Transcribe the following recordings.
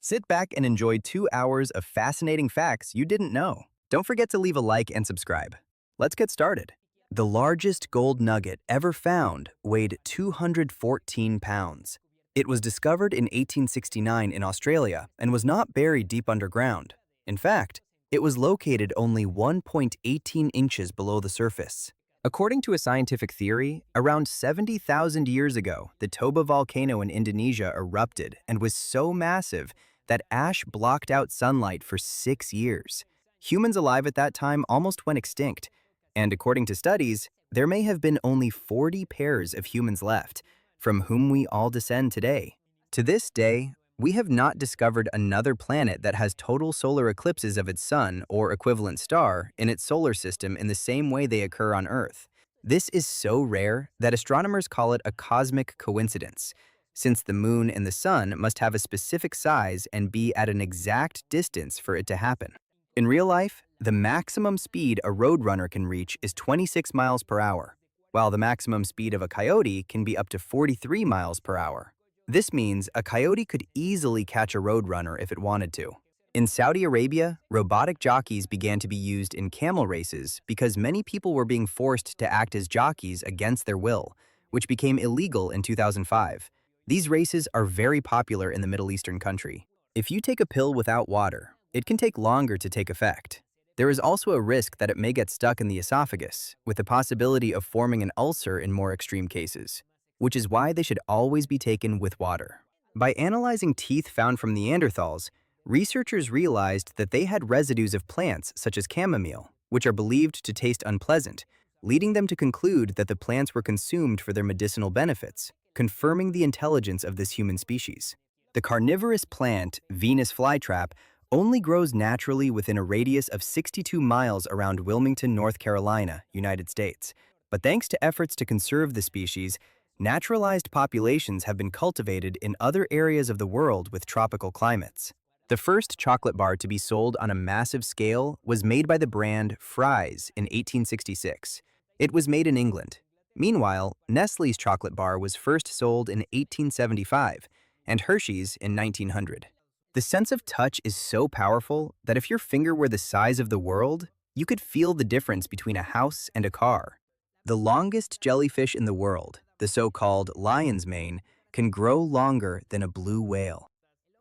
Sit back and enjoy 2 hours of fascinating facts you didn't know. Don't forget to leave a like and subscribe. Let's get started. The largest gold nugget ever found weighed 214 pounds. It was discovered in 1869 in Australia and was not buried deep underground. In fact, it was located only 1.18 inches below the surface. According to a scientific theory, around 70,000 years ago, the Toba volcano in Indonesia erupted and was so massive that ash blocked out sunlight for 6 years. Humans alive at that time almost went extinct, and according to studies, there may have been only 40 pairs of humans left, from whom we all descend today. To this day, we have not discovered another planet that has total solar eclipses of its sun or equivalent star in its solar system in the same way they occur on Earth. This is so rare that astronomers call it a cosmic coincidence, since the moon and the sun must have a specific size and be at an exact distance for it to happen. In real life, the maximum speed a roadrunner can reach is 26 miles per hour, while the maximum speed of a coyote can be up to 43 miles per hour. This means a coyote could easily catch a roadrunner if it wanted to. In Saudi Arabia, robotic jockeys began to be used in camel races because many people were being forced to act as jockeys against their will, which became illegal in 2005. These races are very popular in the Middle Eastern country. If you take a pill without water, it can take longer to take effect. There is also a risk that it may get stuck in the esophagus, with the possibility of forming an ulcer in more extreme cases, which is why they should always be taken with water. By analyzing teeth found from Neanderthals, researchers realized that they had residues of plants such as chamomile, which are believed to taste unpleasant, leading them to conclude that the plants were consumed for their medicinal benefits, confirming the intelligence of this human species. The carnivorous plant, Venus flytrap, only grows naturally within a radius of 62 miles around Wilmington, North Carolina, United States. But thanks to efforts to conserve the species, naturalized populations have been cultivated in other areas of the world with tropical climates. The first chocolate bar to be sold on a massive scale was made by the brand Fry's in 1866. It was made in England. Meanwhile, Nestle's chocolate bar was first sold in 1875 and Hershey's in 1900. The sense of touch is so powerful that if your finger were the size of the world, you could feel the difference between a house and a car. The longest jellyfish in the world, the so-called lion's mane, can grow longer than a blue whale.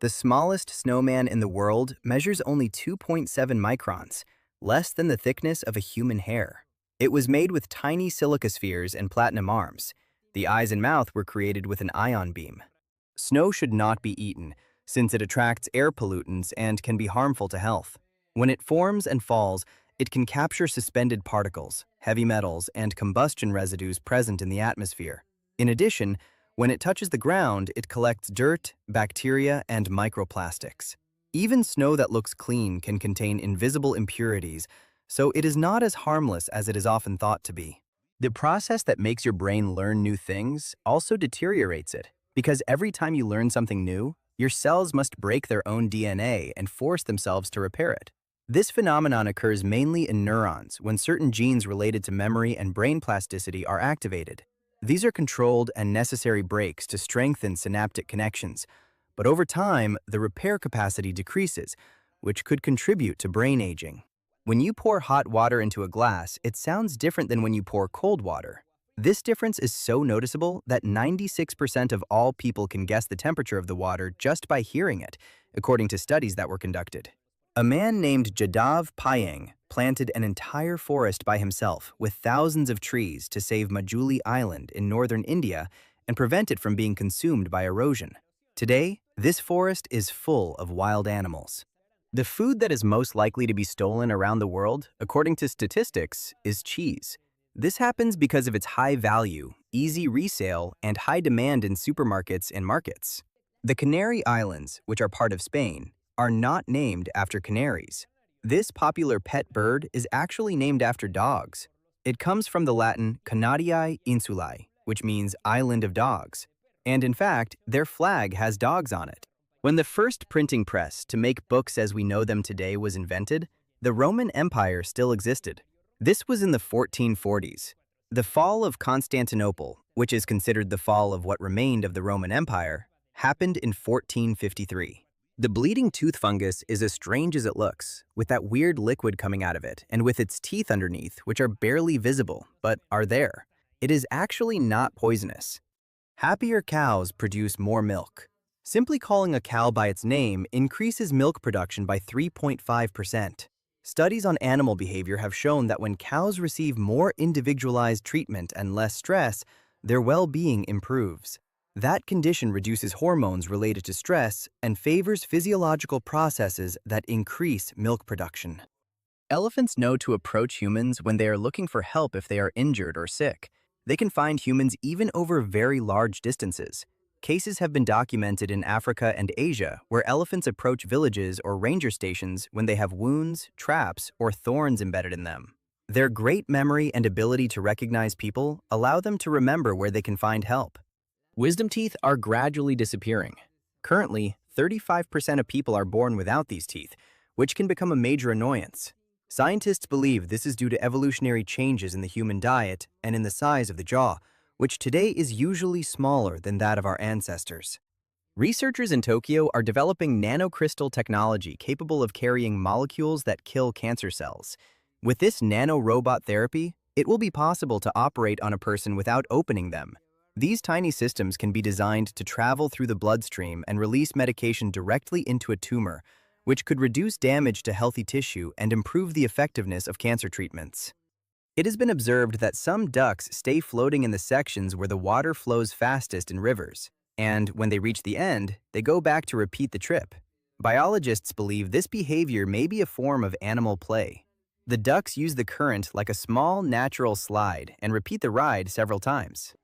The smallest snowman in the world measures only 2.7 microns, less than the thickness of a human hair. It was made with tiny silica spheres and platinum arms. The eyes and mouth were created with an ion beam. Snow should not be eaten, since it attracts air pollutants and can be harmful to health. When it forms and falls, it can capture suspended particles, heavy metals, and combustion residues present in the atmosphere. In addition, when it touches the ground, it collects dirt, bacteria, and microplastics. Even snow that looks clean can contain invisible impurities, so it is not as harmless as it is often thought to be. The process that makes your brain learn new things also deteriorates it, because every time you learn something new, your cells must break their own DNA and force themselves to repair it. This phenomenon occurs mainly in neurons when certain genes related to memory and brain plasticity are activated. These are controlled and necessary breaks to strengthen synaptic connections, but over time, the repair capacity decreases, which could contribute to brain aging. When you pour hot water into a glass, it sounds different than when you pour cold water. This difference is so noticeable that 96% of all people can guess the temperature of the water just by hearing it, according to studies that were conducted. A man named Jadav Payeng planted an entire forest by himself with thousands of trees to save Majuli Island in northern India and prevent it from being consumed by erosion. Today, this forest is full of wild animals. The food that is most likely to be stolen around the world, according to statistics, is cheese. This happens because of its high value, easy resale, and high demand in supermarkets and markets. The Canary Islands, which are part of Spain, are not named after canaries. This popular pet bird is actually named after dogs. It comes from the Latin Canariae Insulae, which means island of dogs. And in fact, their flag has dogs on it. When the first printing press to make books as we know them today was invented, the Roman Empire still existed. This was in the 1440s. The fall of Constantinople, which is considered the fall of what remained of the Roman Empire, happened in 1453. The bleeding tooth fungus is as strange as it looks, with that weird liquid coming out of it, and with its teeth underneath, which are barely visible, but are there. It is actually not poisonous. Happier cows produce more milk. Simply calling a cow by its name increases milk production by 3.5%. Studies on animal behavior have shown that when cows receive more individualized treatment and less stress, their well-being improves. That condition reduces hormones related to stress and favors physiological processes that increase milk production. Elephants know to approach humans when they are looking for help if they are injured or sick. They can find humans even over very large distances. Cases have been documented in Africa and Asia where elephants approach villages or ranger stations when they have wounds, traps, or thorns embedded in them. Their great memory and ability to recognize people allow them to remember where they can find help. Wisdom teeth are gradually disappearing. Currently, 35% of people are born without these teeth, which can become a major annoyance. Scientists believe this is due to evolutionary changes in the human diet and in the size of the jaw, which today is usually smaller than that of our ancestors. Researchers in Tokyo are developing nanocrystal technology capable of carrying molecules that kill cancer cells. With this nano-robot therapy, it will be possible to operate on a person without opening them. These tiny systems can be designed to travel through the bloodstream and release medication directly into a tumor, which could reduce damage to healthy tissue and improve the effectiveness of cancer treatments. It has been observed that some ducks stay floating in the sections where the water flows fastest in rivers, and when they reach the end, they go back to repeat the trip. Biologists believe this behavior may be a form of animal play. The ducks use the current like a small natural slide and repeat the ride several times.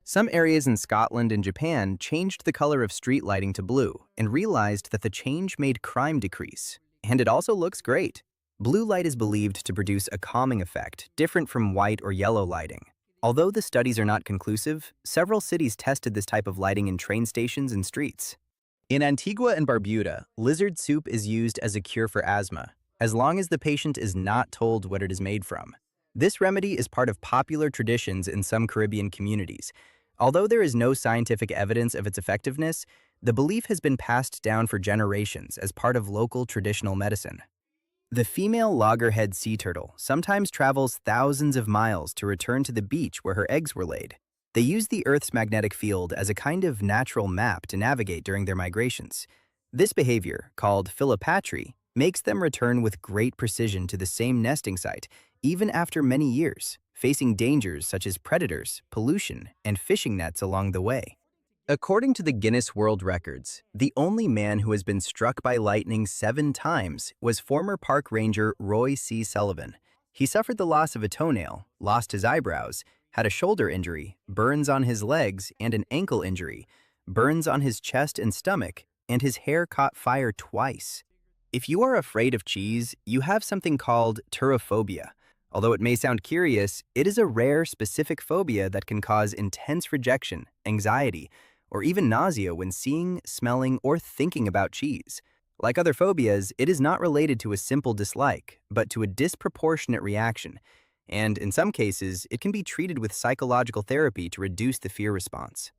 Some areas in Scotland and Japan changed the color of street lighting to blue and realized that the change made crime decrease. And it also looks great. Blue light is believed to produce a calming effect, different from white or yellow lighting. Although the studies are not conclusive, several cities tested this type of lighting in train stations and streets. In Antigua and Barbuda, lizard soup is used as a cure for asthma, as long as the patient is not told what it is made from. This remedy is part of popular traditions in some Caribbean communities. Although there is no scientific evidence of its effectiveness, the belief has been passed down for generations as part of local traditional medicine. The female loggerhead sea turtle sometimes travels thousands of miles to return to the beach where her eggs were laid. They use the Earth's magnetic field as a kind of natural map to navigate during their migrations. This behavior, called philopatry, makes them return with great precision to the same nesting site, even after many years, facing dangers such as predators, pollution, and fishing nets along the way. According to the Guinness World Records, the only man who has been struck by lightning 7 times was former park ranger Roy C. Sullivan. He suffered the loss of a toenail, lost his eyebrows, had a shoulder injury, burns on his legs, and an ankle injury, burns on his chest and stomach, and his hair caught fire twice. If you are afraid of cheese, you have something called turophobia. Although it may sound curious, it is a rare, specific phobia that can cause intense rejection, anxiety, or even nausea when seeing, smelling, or thinking about cheese. Like other phobias, it is not related to a simple dislike, but to a disproportionate reaction, and in some cases, it can be treated with psychological therapy to reduce the fear response.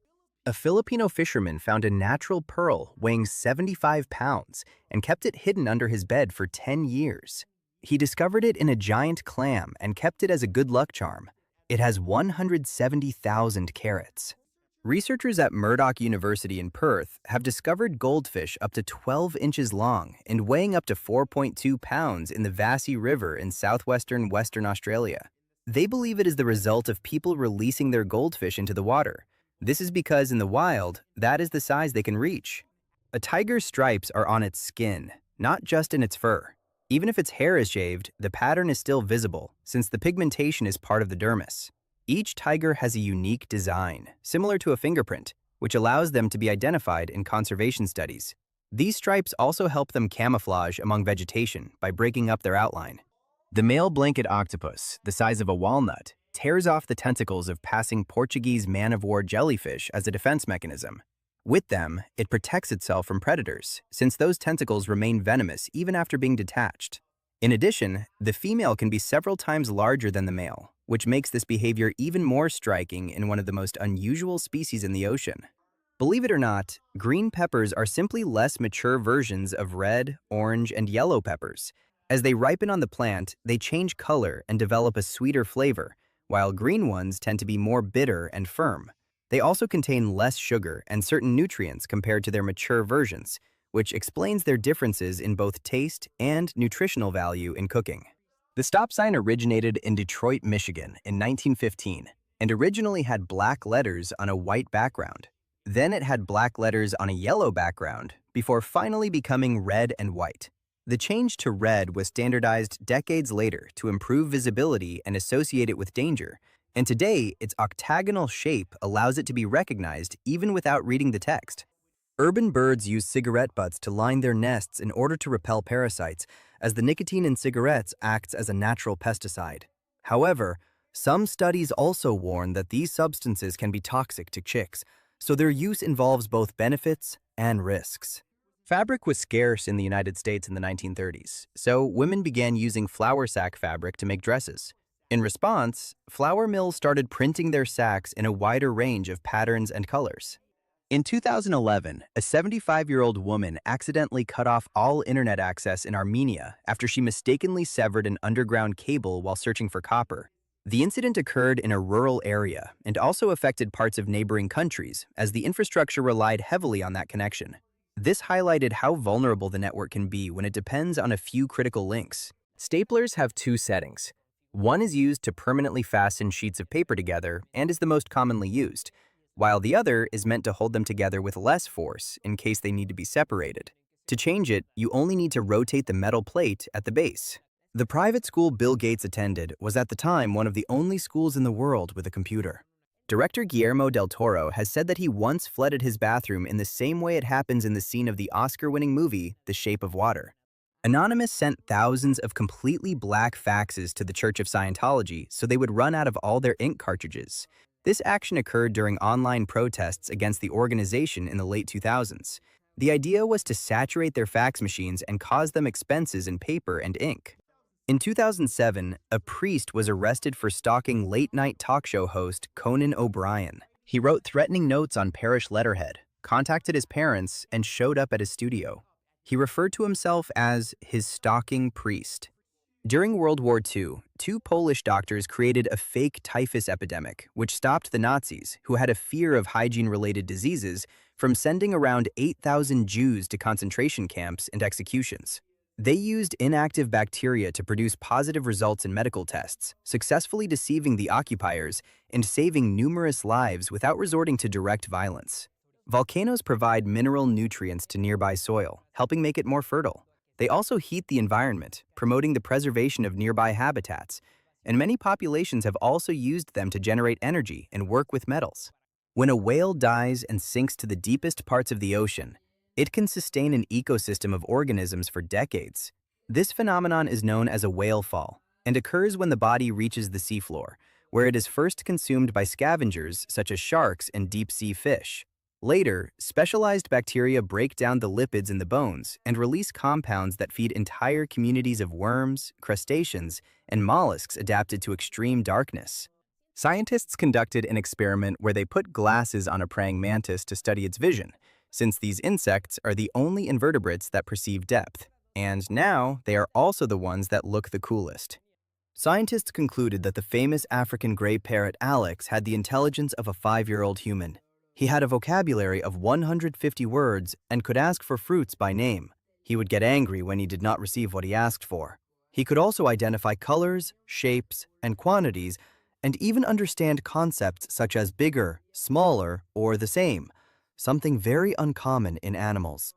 A Filipino fisherman found a natural pearl weighing 75 pounds and kept it hidden under his bed for 10 years. He discovered it in a giant clam and kept it as a good luck charm. It has 170,000 carats. Researchers at Murdoch University in Perth have discovered goldfish up to 12 inches long and weighing up to 4.2 pounds in the Vassie River in southwestern Western Australia. They believe it is the result of people releasing their goldfish into the water. This is because in the wild, that is the size they can reach. A tiger's stripes are on its skin, not just in its fur. Even if its hair is shaved, the pattern is still visible, since the pigmentation is part of the dermis. Each tiger has a unique design, similar to a fingerprint, which allows them to be identified in conservation studies. These stripes also help them camouflage among vegetation by breaking up their outline. The male blanket octopus, the size of a walnut, tears off the tentacles of passing Portuguese man-of-war jellyfish as a defense mechanism. With them, it protects itself from predators, since those tentacles remain venomous even after being detached. In addition, the female can be several times larger than the male, which makes this behavior even more striking in one of the most unusual species in the ocean. Believe it or not, green peppers are simply less mature versions of red, orange, and yellow peppers. As they ripen on the plant, they change color and develop a sweeter flavor, while green ones tend to be more bitter and firm. They also contain less sugar and certain nutrients compared to their mature versions, which explains their differences in both taste and nutritional value in cooking. The stop sign originated in Detroit, Michigan in 1915 and originally had black letters on a white background. Then it had black letters on a yellow background before finally becoming red and white. The change to red was standardized decades later to improve visibility and associate it with danger, and today its octagonal shape allows it to be recognized even without reading the text. Urban birds use cigarette butts to line their nests in order to repel parasites, as the nicotine in cigarettes acts as a natural pesticide. However, some studies also warn that these substances can be toxic to chicks, so their use involves both benefits and risks. Fabric was scarce in the United States in the 1930s, so women began using flour sack fabric to make dresses. In response, flour mills started printing their sacks in a wider range of patterns and colors. In 2011, a 75-year-old woman accidentally cut off all internet access in Armenia after she mistakenly severed an underground cable while searching for copper. The incident occurred in a rural area and also affected parts of neighboring countries, as the infrastructure relied heavily on that connection. This highlighted how vulnerable the network can be when it depends on a few critical links. Staplers have two settings. One is used to permanently fasten sheets of paper together and is the most commonly used, while the other is meant to hold them together with less force in case they need to be separated. To change it, you only need to rotate the metal plate at the base. The private school Bill Gates attended was at the time one of the only schools in the world with a computer. Director Guillermo del Toro has said that he once flooded his bathroom in the same way it happens in the scene of the Oscar-winning movie The Shape of Water. Anonymous sent thousands of completely black faxes to the Church of Scientology so they would run out of all their ink cartridges. This action occurred during online protests against the organization in the late 2000s. The idea was to saturate their fax machines and cause them expenses in paper and ink. In 2007, a priest was arrested for stalking late-night talk show host Conan O'Brien. He wrote threatening notes on parish letterhead, contacted his parents, and showed up at his studio. He referred to himself as his stalking priest. During World War II, two Polish doctors created a fake typhus epidemic, which stopped the Nazis, who had a fear of hygiene-related diseases, from sending around 8,000 Jews to concentration camps and executions. They used inactive bacteria to produce positive results in medical tests, successfully deceiving the occupiers and saving numerous lives without resorting to direct violence. Volcanoes provide mineral nutrients to nearby soil, helping make it more fertile. They also heat the environment, promoting the preservation of nearby habitats, and many populations have also used them to generate energy and work with metals. When a whale dies and sinks to the deepest parts of the ocean, it can sustain an ecosystem of organisms for decades. This phenomenon is known as a whale fall and occurs when the body reaches the seafloor, where it is first consumed by scavengers such as sharks and deep-sea fish. Later, specialized bacteria break down the lipids in the bones and release compounds that feed entire communities of worms, crustaceans, and mollusks adapted to extreme darkness. Scientists conducted an experiment where they put glasses on a praying mantis to study its vision, since these insects are the only invertebrates that perceive depth, and now they are also the ones that look the coolest. Scientists concluded that the famous African gray parrot Alex had the intelligence of a 5-year-old human. He had a vocabulary of 150 words and could ask for fruits by name. He would get angry when he did not receive what he asked for. He could also identify colors, shapes, and quantities, and even understand concepts such as bigger, smaller, or the same, something very uncommon in animals.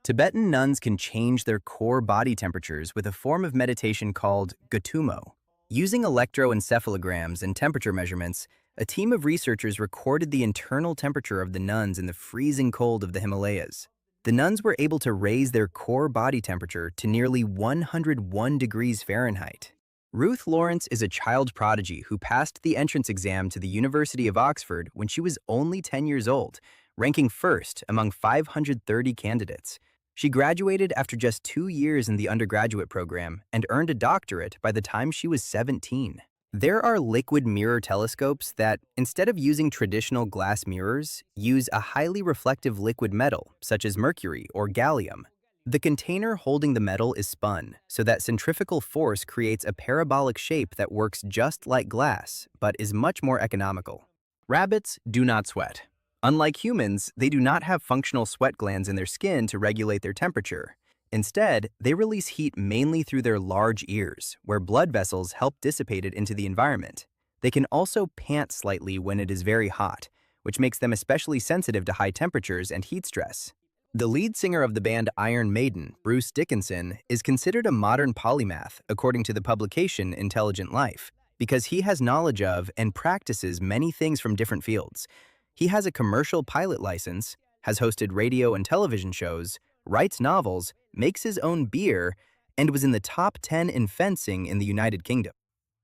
Tibetan nuns can change their core body temperatures with a form of meditation called Gatumo. Using electroencephalograms and temperature measurements, a team of researchers recorded the internal temperature of the nuns in the freezing cold of the Himalayas. The nuns were able to raise their core body temperature to nearly 101 degrees Fahrenheit. Ruth Lawrence is a child prodigy who passed the entrance exam to the University of Oxford when she was only 10 years old, ranking first among 530 candidates. She graduated after just 2 years in the undergraduate program and earned a doctorate by the time she was 17. There are liquid mirror telescopes that, instead of using traditional glass mirrors, use a highly reflective liquid metal, such as mercury or gallium. The container holding the metal is spun, so that centrifugal force creates a parabolic shape that works just like glass, but is much more economical. Rabbits do not sweat. Unlike humans, they do not have functional sweat glands in their skin to regulate their temperature. Instead, they release heat mainly through their large ears, where blood vessels help dissipate it into the environment. They can also pant slightly when it is very hot, which makes them especially sensitive to high temperatures and heat stress. The lead singer of the band Iron Maiden, Bruce Dickinson, is considered a modern polymath, according to the publication Intelligent Life, because he has knowledge of and practices many things from different fields. He has a commercial pilot license, has hosted radio and television shows, writes novels, makes his own beer, and was in the top 10 in fencing in the United Kingdom.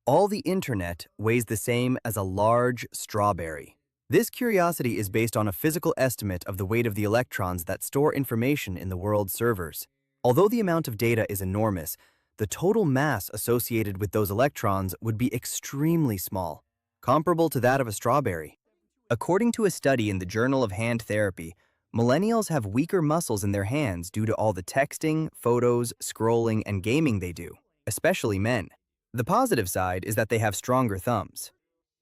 All the internet weighs the same as a large strawberry. This curiosity is based on a physical estimate of the weight of the electrons that store information in the world's servers. Although the amount of data is enormous, the total mass associated with those electrons would be extremely small, comparable to that of a strawberry. According to a study in the Journal of Hand Therapy, millennials have weaker muscles in their hands due to all the texting, photos, scrolling, and gaming they do, especially men. The positive side is that they have stronger thumbs.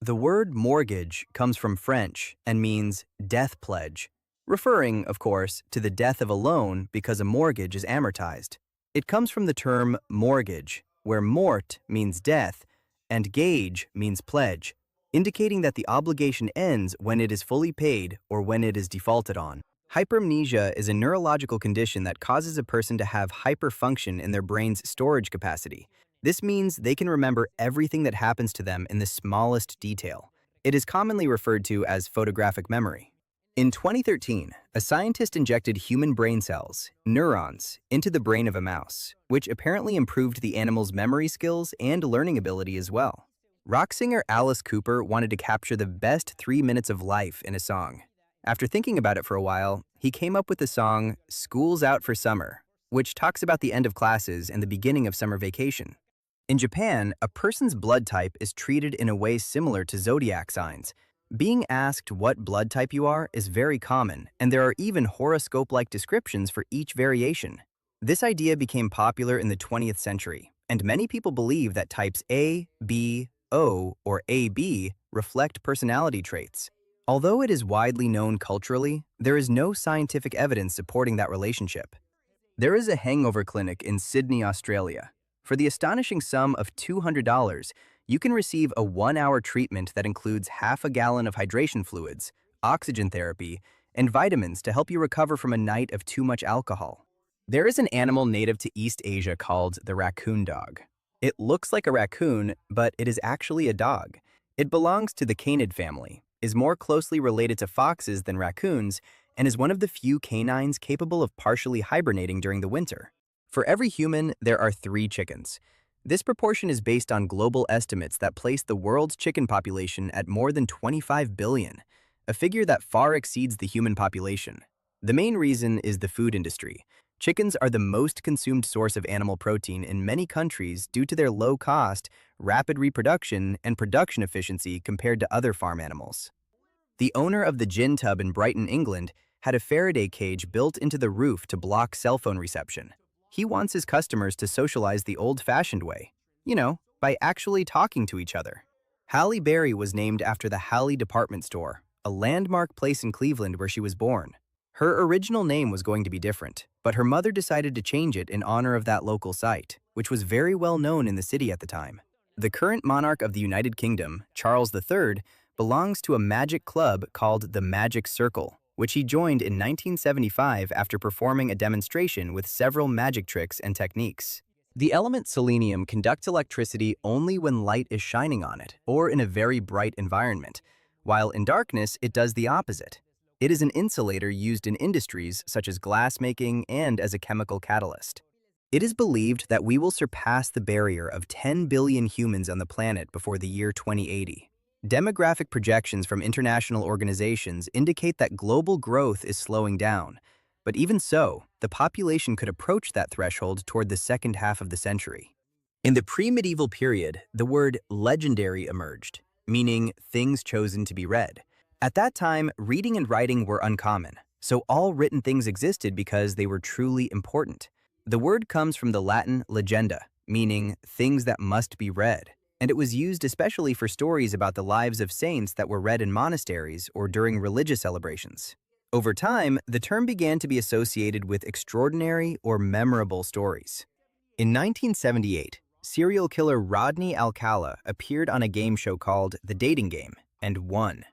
The word mortgage comes from French and means death pledge, referring, of course, to the death of a loan because a mortgage is amortized. It comes from the term mortgage, where mort means death and gage means pledge, indicating that the obligation ends when it is fully paid or when it is defaulted on. Hypermnesia is a neurological condition that causes a person to have hyperfunction in their brain's storage capacity. This means they can remember everything that happens to them in the smallest detail. It is commonly referred to as photographic memory. In 2013, a scientist injected human brain cells, neurons, into the brain of a mouse, which apparently improved the animal's memory skills and learning ability as well. Rock singer Alice Cooper wanted to capture the best 3 minutes of life in a song. After thinking about it for a while, he came up with the song "School's Out for Summer," which talks about the end of classes and the beginning of summer vacation. In Japan, a person's blood type is treated in a way similar to zodiac signs. Being asked what blood type you are is very common, and there are even horoscope-like descriptions for each variation. This idea became popular in the 20th century, and many people believe that types A, B, O, or AB reflect personality traits. Although it is widely known culturally, there is no scientific evidence supporting that relationship. There is a hangover clinic in Sydney, Australia. For the astonishing sum of $200, you can receive a 1-hour treatment that includes half a gallon of hydration fluids, oxygen therapy, and vitamins to help you recover from a night of too much alcohol. There is an animal native to East Asia called the raccoon dog. It looks like a raccoon, but it is actually a dog. It belongs to the canid family, is more closely related to foxes than raccoons, and is one of the few canines capable of partially hibernating during the winter. For every human, there are 3 chickens. This proportion is based on global estimates that place the world's chicken population at more than 25 billion, a figure that far exceeds the human population. The main reason is the food industry. Chickens are the most consumed source of animal protein in many countries due to their low cost, rapid reproduction, and production efficiency compared to other farm animals. The owner of the gin tub in Brighton, England, had a Faraday cage built into the roof to block cell phone reception. He wants his customers to socialize the old-fashioned way, by actually talking to each other. Halle Berry was named after the Halle department store, a landmark place in Cleveland where she was born. Her original name was going to be different, but her mother decided to change it in honor of that local site, which was very well known in the city at the time. The current monarch of the United Kingdom, Charles III, belongs to a magic club called the Magic Circle, which he joined in 1975 after performing a demonstration with several magic tricks and techniques. The element selenium conducts electricity only when light is shining on it or in a very bright environment, while in darkness it does the opposite. It is an insulator used in industries such as glassmaking and as a chemical catalyst. It is believed that we will surpass the barrier of 10 billion humans on the planet before the year 2080. Demographic projections from international organizations indicate that global growth is slowing down, but even so, the population could approach that threshold toward the second half of the century. In the pre-medieval period, the word legendary emerged, meaning things chosen to be read. At that time, reading and writing were uncommon, so all written things existed because they were truly important. The word comes from the Latin legenda, meaning things that must be read, and it was used especially for stories about the lives of saints that were read in monasteries or during religious celebrations. Over time, the term began to be associated with extraordinary or memorable stories. In 1978, serial killer Rodney Alcala appeared on a game show called The Dating Game and won.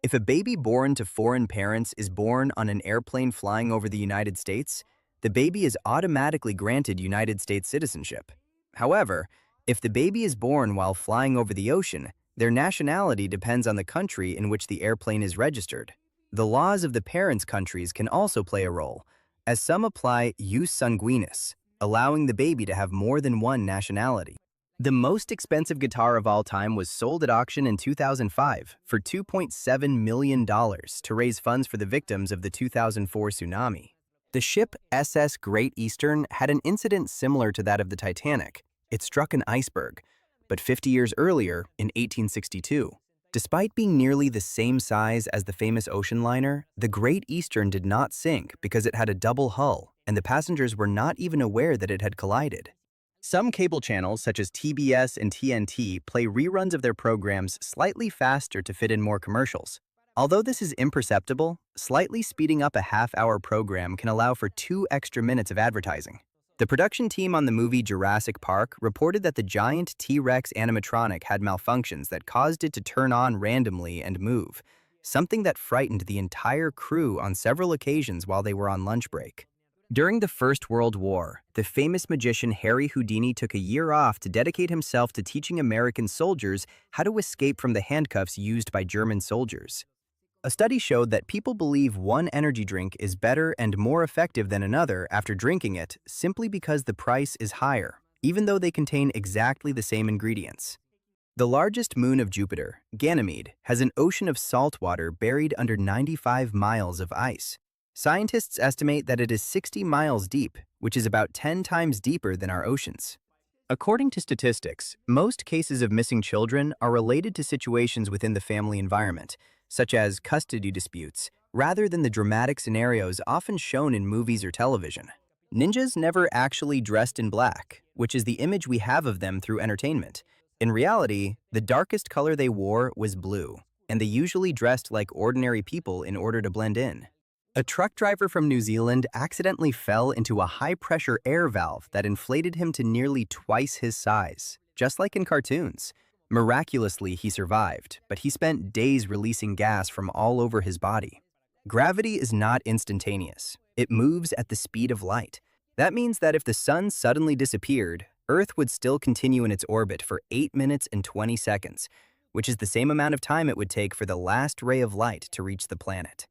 If a baby born to foreign parents is born on an airplane flying over the United States, the baby is automatically granted United States citizenship. However, if the baby is born while flying over the ocean, their nationality depends on the country in which the airplane is registered. The laws of the parents' countries can also play a role, as some apply jus sanguinis, allowing the baby to have more than one nationality. The most expensive guitar of all time was sold at auction in 2005 for $2.7 million to raise funds for the victims of the 2004 tsunami. The ship SS Great Eastern had an incident similar to that of the Titanic. It struck an iceberg, but 50 years earlier, in 1862. Despite being nearly the same size as the famous ocean liner, the Great Eastern did not sink because it had a double hull, and the passengers were not even aware that it had collided. Some cable channels, such as TBS and TNT, play reruns of their programs slightly faster to fit in more commercials. Although this is imperceptible, slightly speeding up a half-hour program can allow for 2 extra minutes of advertising. The production team on the movie Jurassic Park reported that the giant T-Rex animatronic had malfunctions that caused it to turn on randomly and move, something that frightened the entire crew on several occasions while they were on lunch break. During the First World War, the famous magician Harry Houdini took a year off to dedicate himself to teaching American soldiers how to escape from the handcuffs used by German soldiers. A study showed that people believe one energy drink is better and more effective than another after drinking it simply because the price is higher, even though they contain exactly the same ingredients. The largest moon of Jupiter, Ganymede, has an ocean of salt water buried under 95 miles of ice. Scientists estimate that it is 60 miles deep, which is about 10 times deeper than our oceans. According to statistics, most cases of missing children are related to situations within the family environment, such as custody disputes, rather than the dramatic scenarios often shown in movies or television. Ninjas never actually dressed in black, which is the image we have of them through entertainment. In reality, the darkest color they wore was blue, and they usually dressed like ordinary people in order to blend in. A truck driver from New Zealand accidentally fell into a high-pressure air valve that inflated him to nearly twice his size, just like in cartoons. Miraculously, he survived, but he spent days releasing gas from all over his body. Gravity is not instantaneous. It moves at the speed of light. That means that if the sun suddenly disappeared, Earth would still continue in its orbit for 8 minutes and 20 seconds, which is the same amount of time it would take for the last ray of light to reach the planet.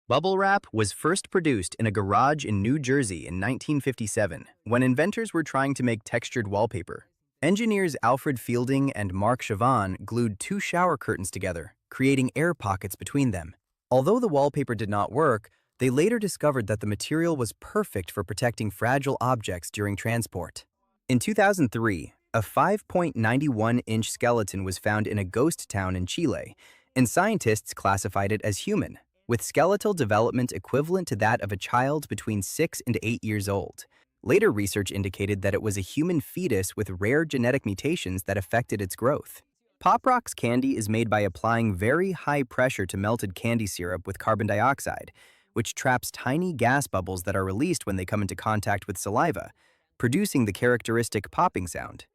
Bubble wrap was first produced in a garage in New Jersey in 1957 when inventors were trying to make textured wallpaper. Engineers Alfred Fielding and Mark Chavan glued 2 shower curtains together, creating air pockets between them. Although the wallpaper did not work, they later discovered that the material was perfect for protecting fragile objects during transport. In 2003, a 5.91-inch skeleton was found in a ghost town in Chile, and scientists classified it as human, with skeletal development equivalent to that of a child between 6 and 8 years old. Later research indicated that it was a human fetus with rare genetic mutations that affected its growth. Pop Rocks candy is made by applying very high pressure to melted candy syrup with carbon dioxide, which traps tiny gas bubbles that are released when they come into contact with saliva, producing the characteristic popping sound.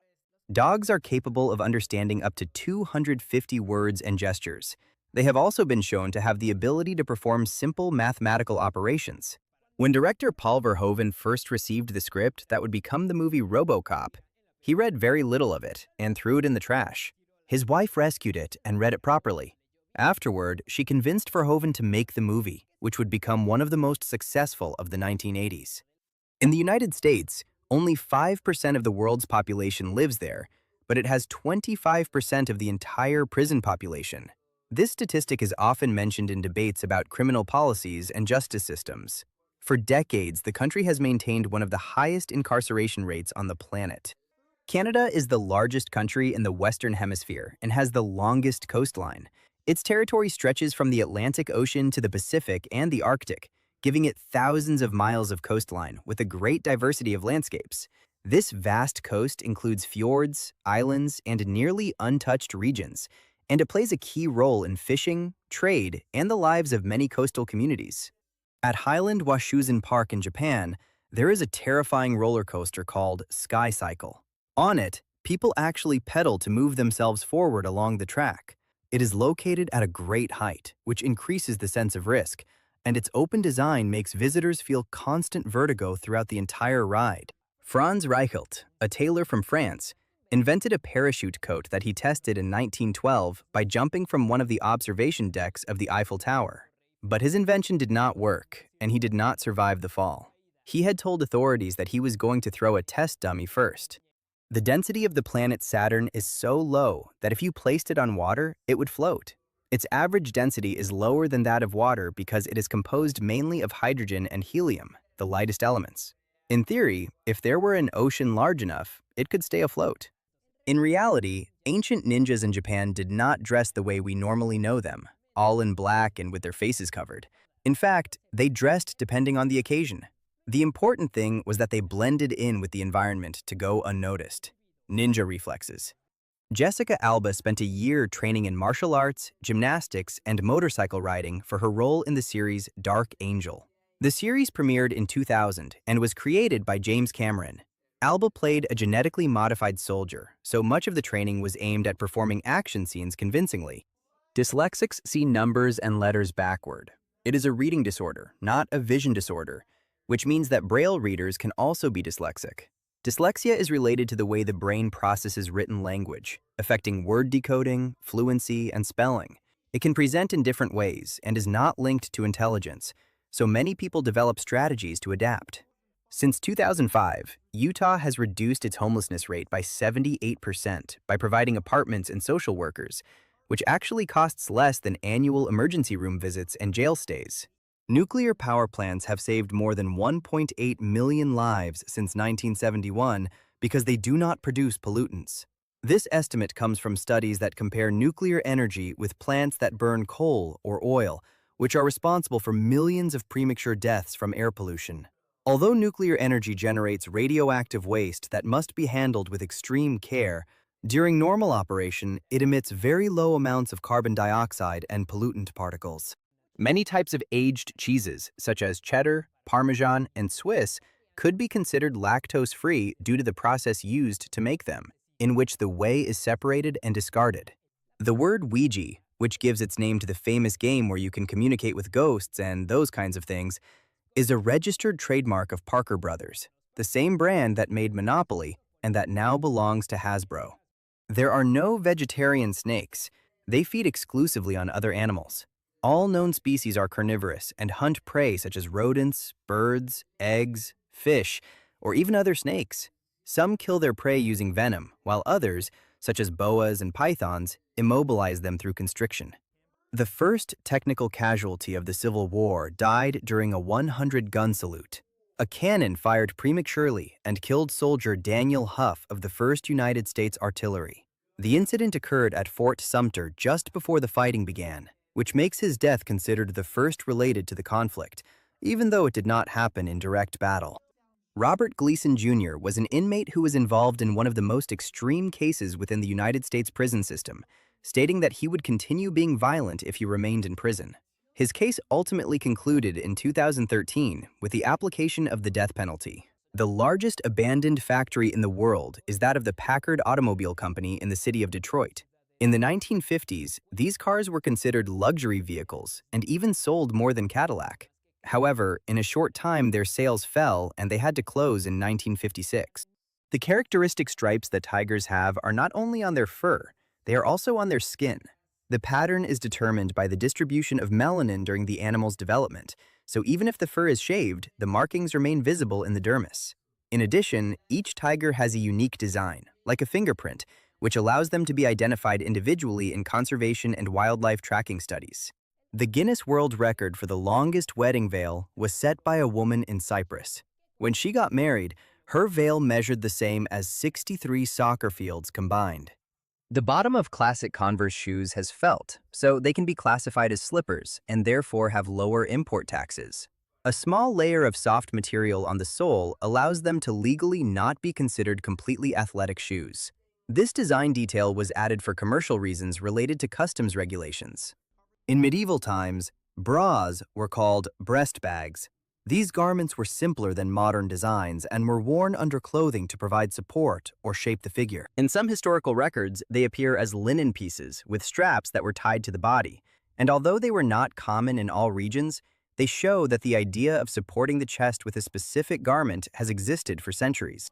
Dogs are capable of understanding up to 250 words and gestures. They have also been shown to have the ability to perform simple mathematical operations. When director Paul Verhoeven first received the script that would become the movie RoboCop, he read very little of it and threw it in the trash. His wife rescued it and read it properly. Afterward, she convinced Verhoeven to make the movie, which would become one of the most successful of the 1980s. In the United States, only 5% of the world's population lives there, but it has 25% of the entire prison population. This statistic is often mentioned in debates about criminal policies and justice systems. For decades, the country has maintained one of the highest incarceration rates on the planet. Canada is the largest country in the Western Hemisphere and has the longest coastline. Its territory stretches from the Atlantic Ocean to the Pacific and the Arctic, giving it thousands of miles of coastline with a great diversity of landscapes. This vast coast includes fjords, islands, and nearly untouched regions, and it plays a key role in fishing, trade, and the lives of many coastal communities. At Highland Washuzan Park in Japan, there is a terrifying roller coaster called Sky Cycle. On it, people actually pedal to move themselves forward along the track. It is located at a great height, which increases the sense of risk, and its open design makes visitors feel constant vertigo throughout the entire ride. Franz Reichelt, a tailor from France, invented a parachute coat that he tested in 1912 by jumping from one of the observation decks of the Eiffel Tower. But his invention did not work, and he did not survive the fall. He had told authorities that he was going to throw a test dummy first. The density of the planet Saturn is so low that if you placed it on water, it would float. Its average density is lower than that of water because it is composed mainly of hydrogen and helium, the lightest elements. In theory, if there were an ocean large enough, it could stay afloat. In reality, ancient ninjas in Japan did not dress the way we normally know them, all in black and with their faces covered. In fact, they dressed depending on the occasion. The important thing was that they blended in with the environment to go unnoticed. Ninja reflexes. Jessica Alba spent a year training in martial arts, gymnastics, and motorcycle riding for her role in the series Dark Angel. The series premiered in 2000 and was created by James Cameron. Alba played a genetically modified soldier, so much of the training was aimed at performing action scenes convincingly. Dyslexics see numbers and letters backward. It is a reading disorder, not a vision disorder, which means that Braille readers can also be dyslexic. Dyslexia is related to the way the brain processes written language, affecting word decoding, fluency, and spelling. It can present in different ways and is not linked to intelligence, so many people develop strategies to adapt. Since 2005, Utah has reduced its homelessness rate by 78% by providing apartments and social workers, which actually costs less than annual emergency room visits and jail stays. Nuclear power plants have saved more than 1.8 million lives since 1971 because they do not produce pollutants. This estimate comes from studies that compare nuclear energy with plants that burn coal or oil, which are responsible for millions of premature deaths from air pollution. Although nuclear energy generates radioactive waste that must be handled with extreme care, during normal operation, it emits very low amounts of carbon dioxide and pollutant particles. Many types of aged cheeses, such as cheddar, Parmesan, and Swiss, could be considered lactose-free due to the process used to make them, in which the whey is separated and discarded. The word Ouija, which gives its name to the famous game where you can communicate with ghosts and those kinds of things, is a registered trademark of Parker Brothers, the same brand that made Monopoly and that now belongs to Hasbro. There are no vegetarian snakes. They feed exclusively on other animals. All known species are carnivorous and hunt prey such as rodents, birds, eggs, fish, or even other snakes. Some kill their prey using venom, while others, such as boas and pythons, immobilize them through constriction. The first technical casualty of the Civil War died during a 100-gun salute. A cannon fired prematurely and killed soldier Daniel Huff of the 1st United States Artillery. The incident occurred at Fort Sumter just before the fighting began, which makes his death considered the first related to the conflict, even though it did not happen in direct battle. Robert Gleason Jr. was an inmate who was involved in one of the most extreme cases within the United States prison system, stating that he would continue being violent if he remained in prison. His case ultimately concluded in 2013 with the application of the death penalty. The largest abandoned factory in the world is that of the Packard Automobile Company in the city of Detroit. In the 1950s, these cars were considered luxury vehicles and even sold more than Cadillac. However, in a short time their sales fell and they had to close in 1956. The characteristic stripes that tigers have are not only on their fur, they are also on their skin. The pattern is determined by the distribution of melanin during the animal's development, so even if the fur is shaved, the markings remain visible in the dermis. In addition, each tiger has a unique design, like a fingerprint, which allows them to be identified individually in conservation and wildlife tracking studies. The Guinness World Record for the longest wedding veil was set by a woman in Cyprus. When she got married, Her veil measured the same as 63 soccer fields combined. The bottom of classic Converse shoes has felt, so they can be classified as slippers and therefore have lower import taxes. A small layer of soft material on the sole allows them to legally not be considered completely athletic shoes. This design detail was added for commercial reasons related to customs regulations. In medieval times, bras were called breast bags. These garments were simpler than modern designs and were worn under clothing to provide support or shape the figure. In some historical records, they appear as linen pieces with straps that were tied to the body, and although they were not common in all regions, they show that the idea of supporting the chest with a specific garment has existed for centuries.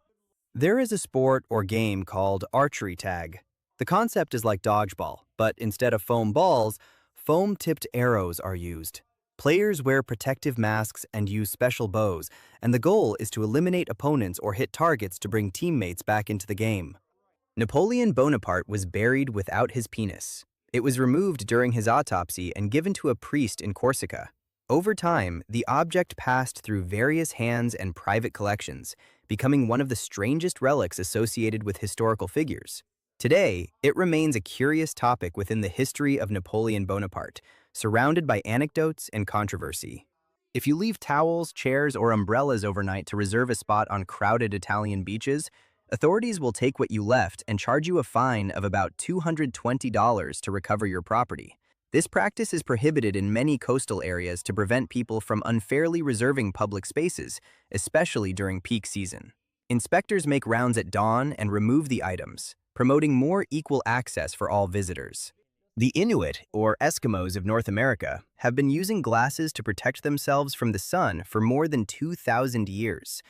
There is a sport or game called archery tag. The concept is like dodgeball, but instead of foam balls, foam-tipped arrows are used. Players wear protective masks and use special bows, and the goal is to eliminate opponents or hit targets to bring teammates back into the game. Napoleon Bonaparte was buried without his penis. It was removed during his autopsy and given to a priest in Corsica. Over time, the object passed through various hands and private collections, becoming one of the strangest relics associated with historical figures. Today, it remains a curious topic within the history of Napoleon Bonaparte, surrounded by anecdotes and controversy. If you leave towels, chairs, or umbrellas overnight to reserve a spot on crowded Italian beaches, authorities will take what you left and charge you a fine of about $220 to recover your property. This practice is prohibited in many coastal areas to prevent people from unfairly reserving public spaces, especially during peak season. Inspectors make rounds at dawn and remove the items, promoting more equal access for all visitors. The Inuit, or Eskimos of North America, have been using glasses to protect themselves from the sun for more than 2,000 years,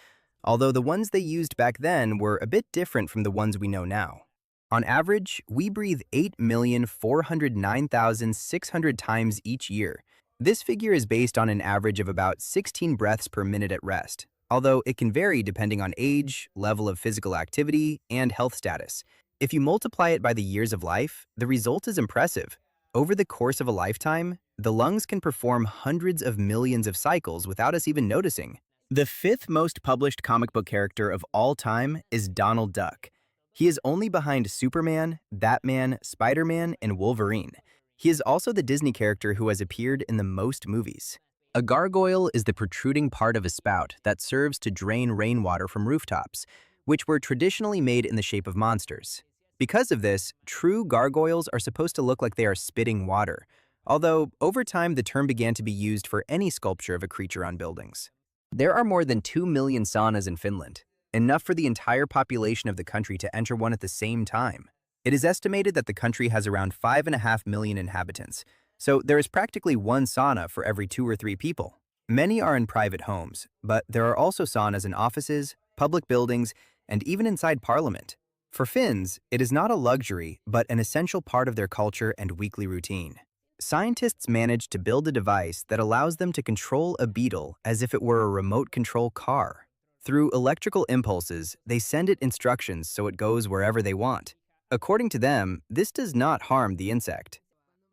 although the ones they used back then were a bit different from the ones we know now. On average, we breathe 8,409,600 times each year. This figure is based on an average of about 16 breaths per minute at rest, although it can vary depending on age, level of physical activity, and health status. If you multiply it by the years of life, the result is impressive. Over the course of a lifetime, the lungs can perform hundreds of millions of cycles without us even noticing. The fifth most published comic book character of all time is Donald Duck. He is only behind Superman, Batman, Spider-Man, and Wolverine. He is also the Disney character who has appeared in the most movies. A gargoyle is the protruding part of a spout that serves to drain rainwater from rooftops, which were traditionally made in the shape of monsters. Because of this, true gargoyles are supposed to look like they are spitting water, although over time the term began to be used for any sculpture of a creature on buildings. There are more than 2 million saunas in Finland, enough for the entire population of the country to enter one at the same time. It is estimated that the country has around 5.5 million inhabitants, so there is practically one sauna for every 2 or 3 people. Many are in private homes, but there are also saunas in offices, public buildings, and even inside parliament. For Finns, it is not a luxury, but an essential part of their culture and weekly routine. Scientists managed to build a device that allows them to control a beetle as if it were a remote control car. Through electrical impulses, they send it instructions so it goes wherever they want. According to them, this does not harm the insect.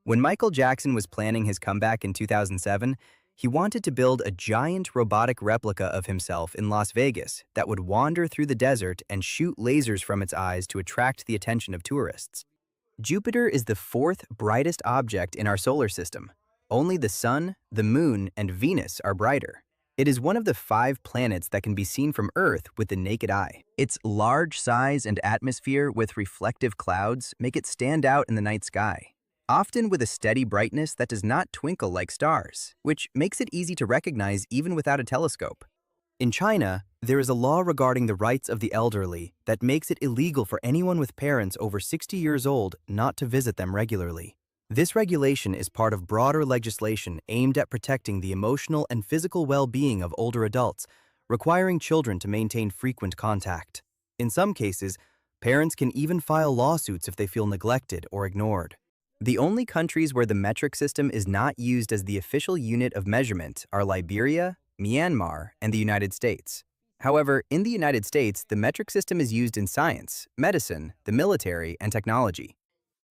When Michael Jackson was planning his comeback in 2007, he wanted to build a giant robotic replica of himself in Las Vegas that would wander through the desert and shoot lasers from its eyes to attract the attention of tourists. Jupiter is the 4th brightest object in our solar system. Only the Sun, the Moon, and Venus are brighter. It is one of the 5 planets that can be seen from Earth with the naked eye. Its large size and atmosphere with reflective clouds make it stand out in the night sky, often with a steady brightness that does not twinkle like stars, which makes it easy to recognize even without a telescope. In China, there is a law regarding the rights of the elderly that makes it illegal for anyone with parents over 60 years old not to visit them regularly. This regulation is part of broader legislation aimed at protecting the emotional and physical well-being of older adults, requiring children to maintain frequent contact. In some cases, parents can even file lawsuits if they feel neglected or ignored. The only countries where the metric system is not used as the official unit of measurement are Liberia, Myanmar, and the United States. However, in the United States, the metric system is used in science, medicine, the military, and technology.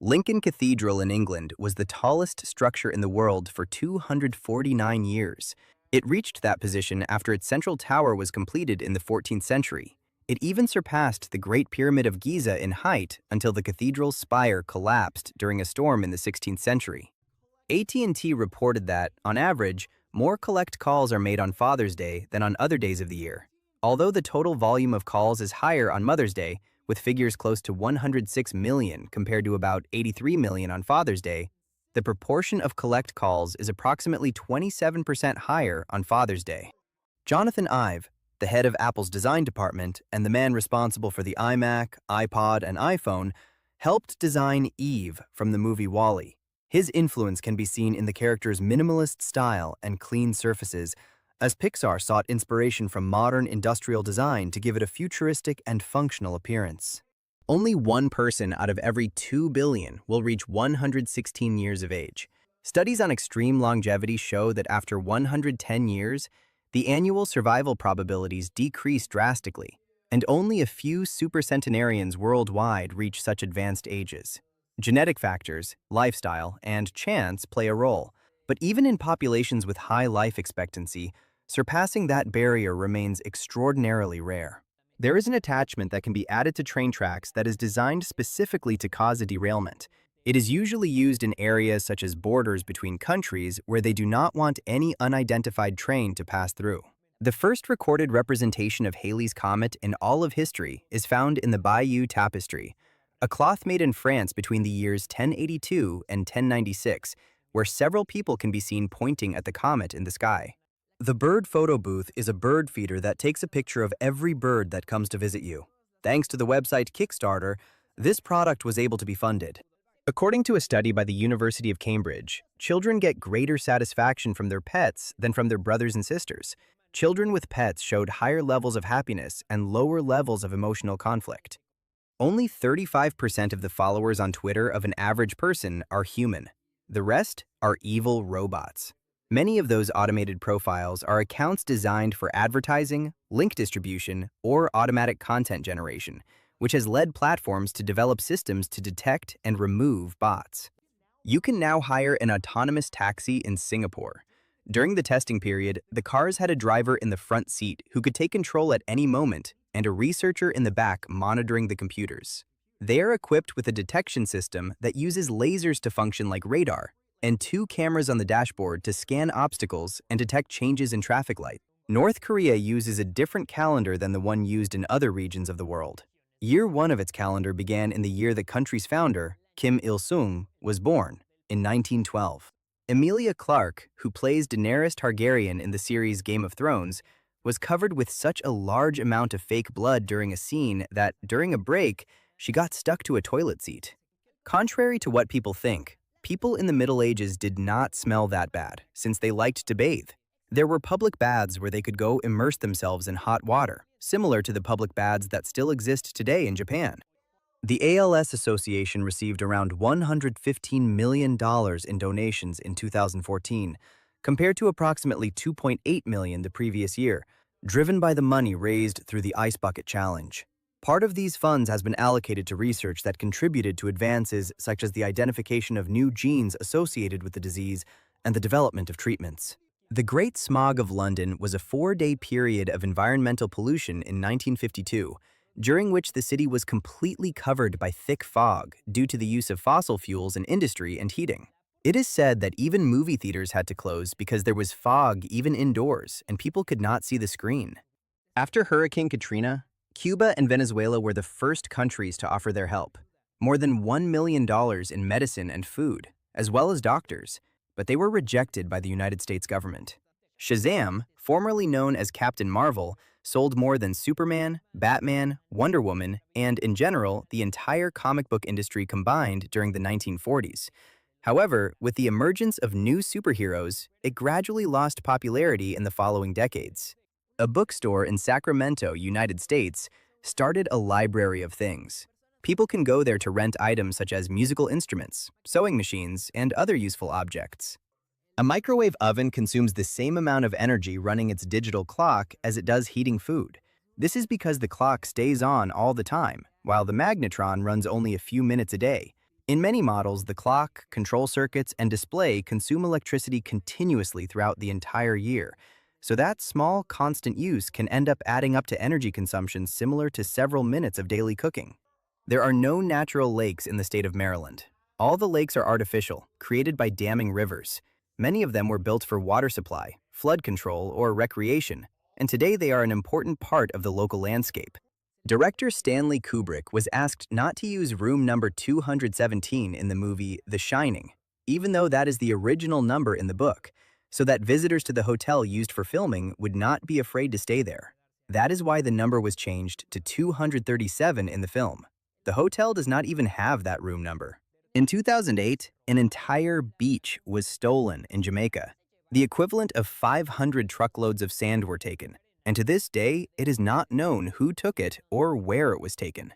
Lincoln Cathedral in England was the tallest structure in the world for 249 years. It reached that position after its central tower was completed in the 14th century. It even surpassed the Great Pyramid of Giza in height until the cathedral's spire collapsed during a storm in the 16th century. AT&T reported that, on average, more collect calls are made on Father's Day than on other days of the year. Although the total volume of calls is higher on Mother's Day, with figures close to 106 million compared to about 83 million on Father's Day, the proportion of collect calls is approximately 27% higher on Father's Day. Jonathan Ive, the head of Apple's design department and the man responsible for the iMac, iPod, and iPhone, helped design Eve from the movie WALL-E. His influence can be seen in the character's minimalist style and clean surfaces, as Pixar sought inspiration from modern industrial design to give it a futuristic and functional appearance. Only one person out of every 2 billion will reach 116 years of age. Studies on extreme longevity show that after 110 years, the annual survival probabilities decrease drastically, and only a few supercentenarians worldwide reach such advanced ages. Genetic factors, lifestyle, and chance play a role, but even in populations with high life expectancy, surpassing that barrier remains extraordinarily rare. There is an attachment that can be added to train tracks that is designed specifically to cause a derailment. It is usually used in areas such as borders between countries where they do not want any unidentified train to pass through. The first recorded representation of Halley's Comet in all of history is found in the Bayeux Tapestry, a cloth made in France between the years 1082 and 1096, where several people can be seen pointing at the comet in the sky. The bird photo booth is a bird feeder that takes a picture of every bird that comes to visit you. Thanks to the website Kickstarter, this product was able to be funded. According to a study by the University of Cambridge, children get greater satisfaction from their pets than from their brothers and sisters. Children with pets showed higher levels of happiness and lower levels of emotional conflict. Only 35% of the followers on Twitter of an average person are human. The rest are evil robots. Many of those automated profiles are accounts designed for advertising, link distribution, or automatic content generation, which has led platforms to develop systems to detect and remove bots. You can now hire an autonomous taxi in Singapore. During the testing period, the cars had a driver in the front seat who could take control at any moment and a researcher in the back monitoring the computers. They are equipped with a detection system that uses lasers to function like radar, and 2 cameras on the dashboard to scan obstacles and detect changes in traffic lights. North Korea uses a different calendar than the one used in other regions of the world. Year 1 of its calendar began in the year the country's founder, Kim Il-sung, was born, in 1912. Emilia Clarke, who plays Daenerys Targaryen in the series Game of Thrones, was covered with such a large amount of fake blood during a scene that, during a break, she got stuck to a toilet seat. Contrary to what people think, people in the Middle Ages did not smell that bad, since they liked to bathe. There were public baths where they could go immerse themselves in hot water, similar to the public baths that still exist today in Japan. The ALS Association received around $115 million in donations in 2014, compared to approximately $2.8 million the previous year, driven by the money raised through the Ice Bucket Challenge. Part of these funds has been allocated to research that contributed to advances such as the identification of new genes associated with the disease and the development of treatments. The Great Smog of London was a 4-day period of environmental pollution in 1952, during which the city was completely covered by thick fog due to the use of fossil fuels in industry and heating. It is said that even movie theaters had to close because there was fog even indoors and people could not see the screen. After Hurricane Katrina, Cuba and Venezuela were the first countries to offer their help. More than $1 million in medicine and food, as well as doctors, but they were rejected by the United States government. Shazam, formerly known as Captain Marvel, sold more than Superman, Batman, Wonder Woman, and, in general, the entire comic book industry combined during the 1940s. However, with the emergence of new superheroes, it gradually lost popularity in the following decades. A bookstore in Sacramento, United States, started a library of things. People can go there to rent items such as musical instruments, sewing machines, and other useful objects. A microwave oven consumes the same amount of energy running its digital clock as it does heating food. This is because the clock stays on all the time, while the magnetron runs only a few minutes a day. In many models, the clock, control circuits, and display consume electricity continuously throughout the entire year. So that small, constant use can end up adding up to energy consumption similar to several minutes of daily cooking. There are no natural lakes in the state of Maryland. All the lakes are artificial, created by damming rivers. Many of them were built for water supply, flood control, or recreation, and today they are an important part of the local landscape. Director Stanley Kubrick was asked not to use room number 217 in the movie The Shining, even though that is the original number in the book, so that visitors to the hotel used for filming would not be afraid to stay there. That is why the number was changed to 237 in the film. The hotel does not even have that room number. In 2008, an entire beach was stolen in Jamaica. The equivalent of 500 truckloads of sand were taken, and to this day, it is not known who took it or where it was taken.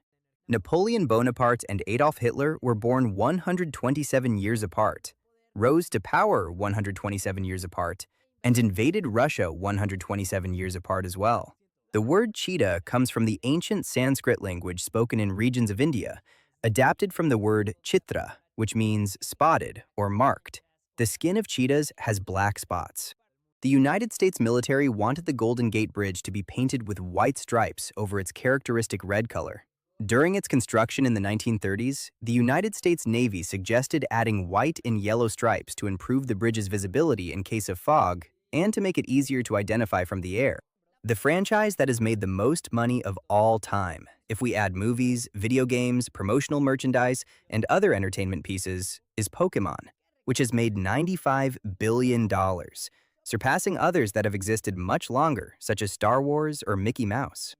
Napoleon Bonaparte and Adolf Hitler were born 127 years apart, rose to power 127 years apart, and invaded Russia 127 years apart as well. The word cheetah comes from the ancient Sanskrit language spoken in regions of India, adapted from the word chitra, which means spotted or marked. The skin of cheetahs has black spots. The United States military wanted the Golden Gate Bridge to be painted with white stripes over its characteristic red color. During its construction in the 1930s, the United States Navy suggested adding white and yellow stripes to improve the bridge's visibility in case of fog and to make it easier to identify from the air. The franchise that has made the most money of all time, if we add movies, video games, promotional merchandise, and other entertainment pieces, is Pokémon, which has made $95 billion, surpassing others that have existed much longer, such as Star Wars or Mickey Mouse.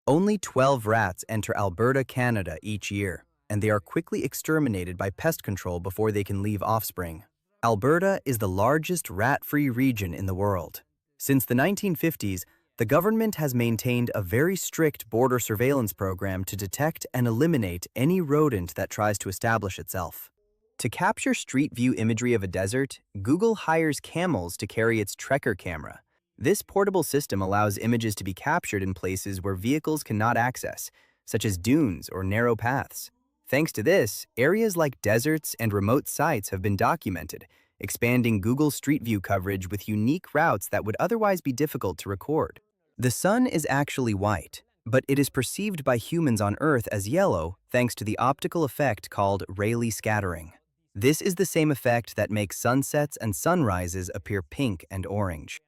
Only 12 rats enter Alberta, Canada each year, and they are quickly exterminated by pest control before they can leave offspring. Alberta is the largest rat-free region in the world. Since the 1950s, the government has maintained a very strict border surveillance program to detect and eliminate any rodent that tries to establish itself. To capture street view imagery of a desert, Google hires camels to carry its Trekker camera. This portable system allows images to be captured in places where vehicles cannot access, such as dunes or narrow paths. Thanks to this, areas like deserts and remote sites have been documented, expanding Google Street View coverage with unique routes that would otherwise be difficult to record. The sun is actually white, but it is perceived by humans on Earth as yellow thanks to the optical effect called Rayleigh scattering. This is the same effect that makes sunsets and sunrises appear pink and orange.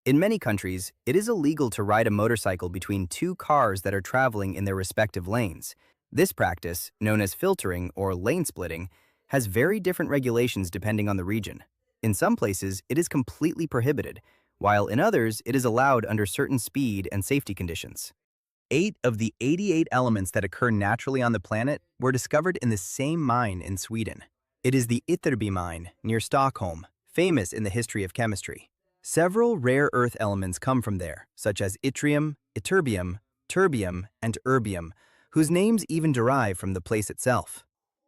In many countries, it is illegal to ride a motorcycle between two cars that are traveling in their respective lanes. This practice, known as filtering or lane splitting, has very different regulations depending on the region. In some places, it is completely prohibited, while in others, it is allowed under certain speed and safety conditions. 8 of the 88 elements that occur naturally on the planet were discovered in the same mine in Sweden. It is the Ytterby mine, near Stockholm, famous in the history of chemistry. Several rare earth elements come from there, such as yttrium, ytterbium, terbium, and erbium, whose names even derive from the place itself.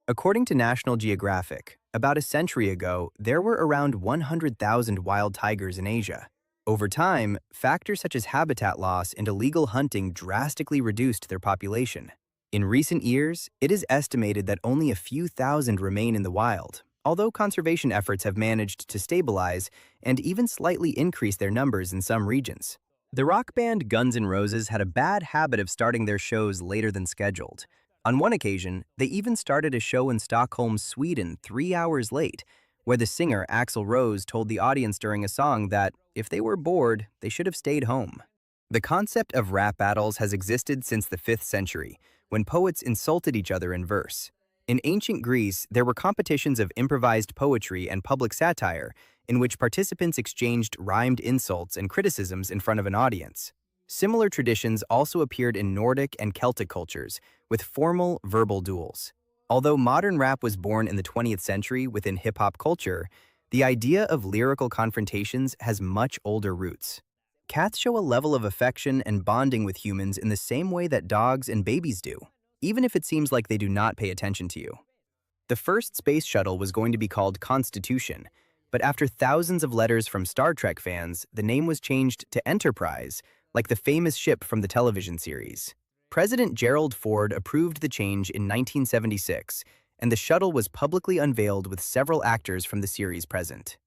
According to National Geographic, about a century ago, there were around 100,000 wild tigers in Asia. Over time, factors such as habitat loss and illegal hunting drastically reduced their population. In recent years, it is estimated that only a few thousand remain in the wild, although conservation efforts have managed to stabilize and even slightly increase their numbers in some regions. The rock band Guns N' Roses had a bad habit of starting their shows later than scheduled. On one occasion, they even started a show in Stockholm, Sweden 3 hours late, where the singer Axl Rose told the audience during a song that, if they were bored, they should have stayed home. The concept of rap battles has existed since the 5th century, when poets insulted each other in verse. In ancient Greece, there were competitions of improvised poetry and public satire, in which participants exchanged rhymed insults and criticisms in front of an audience. Similar traditions also appeared in Nordic and Celtic cultures, with formal verbal duels. Although modern rap was born in the 20th century within hip-hop culture, the idea of lyrical confrontations has much older roots. Cats show a level of affection and bonding with humans in the same way that dogs and babies do, even if it seems like they do not pay attention to you. The first space shuttle was going to be called Constitution, but after thousands of letters from Star Trek fans, the name was changed to Enterprise, like the famous ship from the television series. President Gerald Ford approved the change in 1976, and the shuttle was publicly unveiled with several actors from the series present.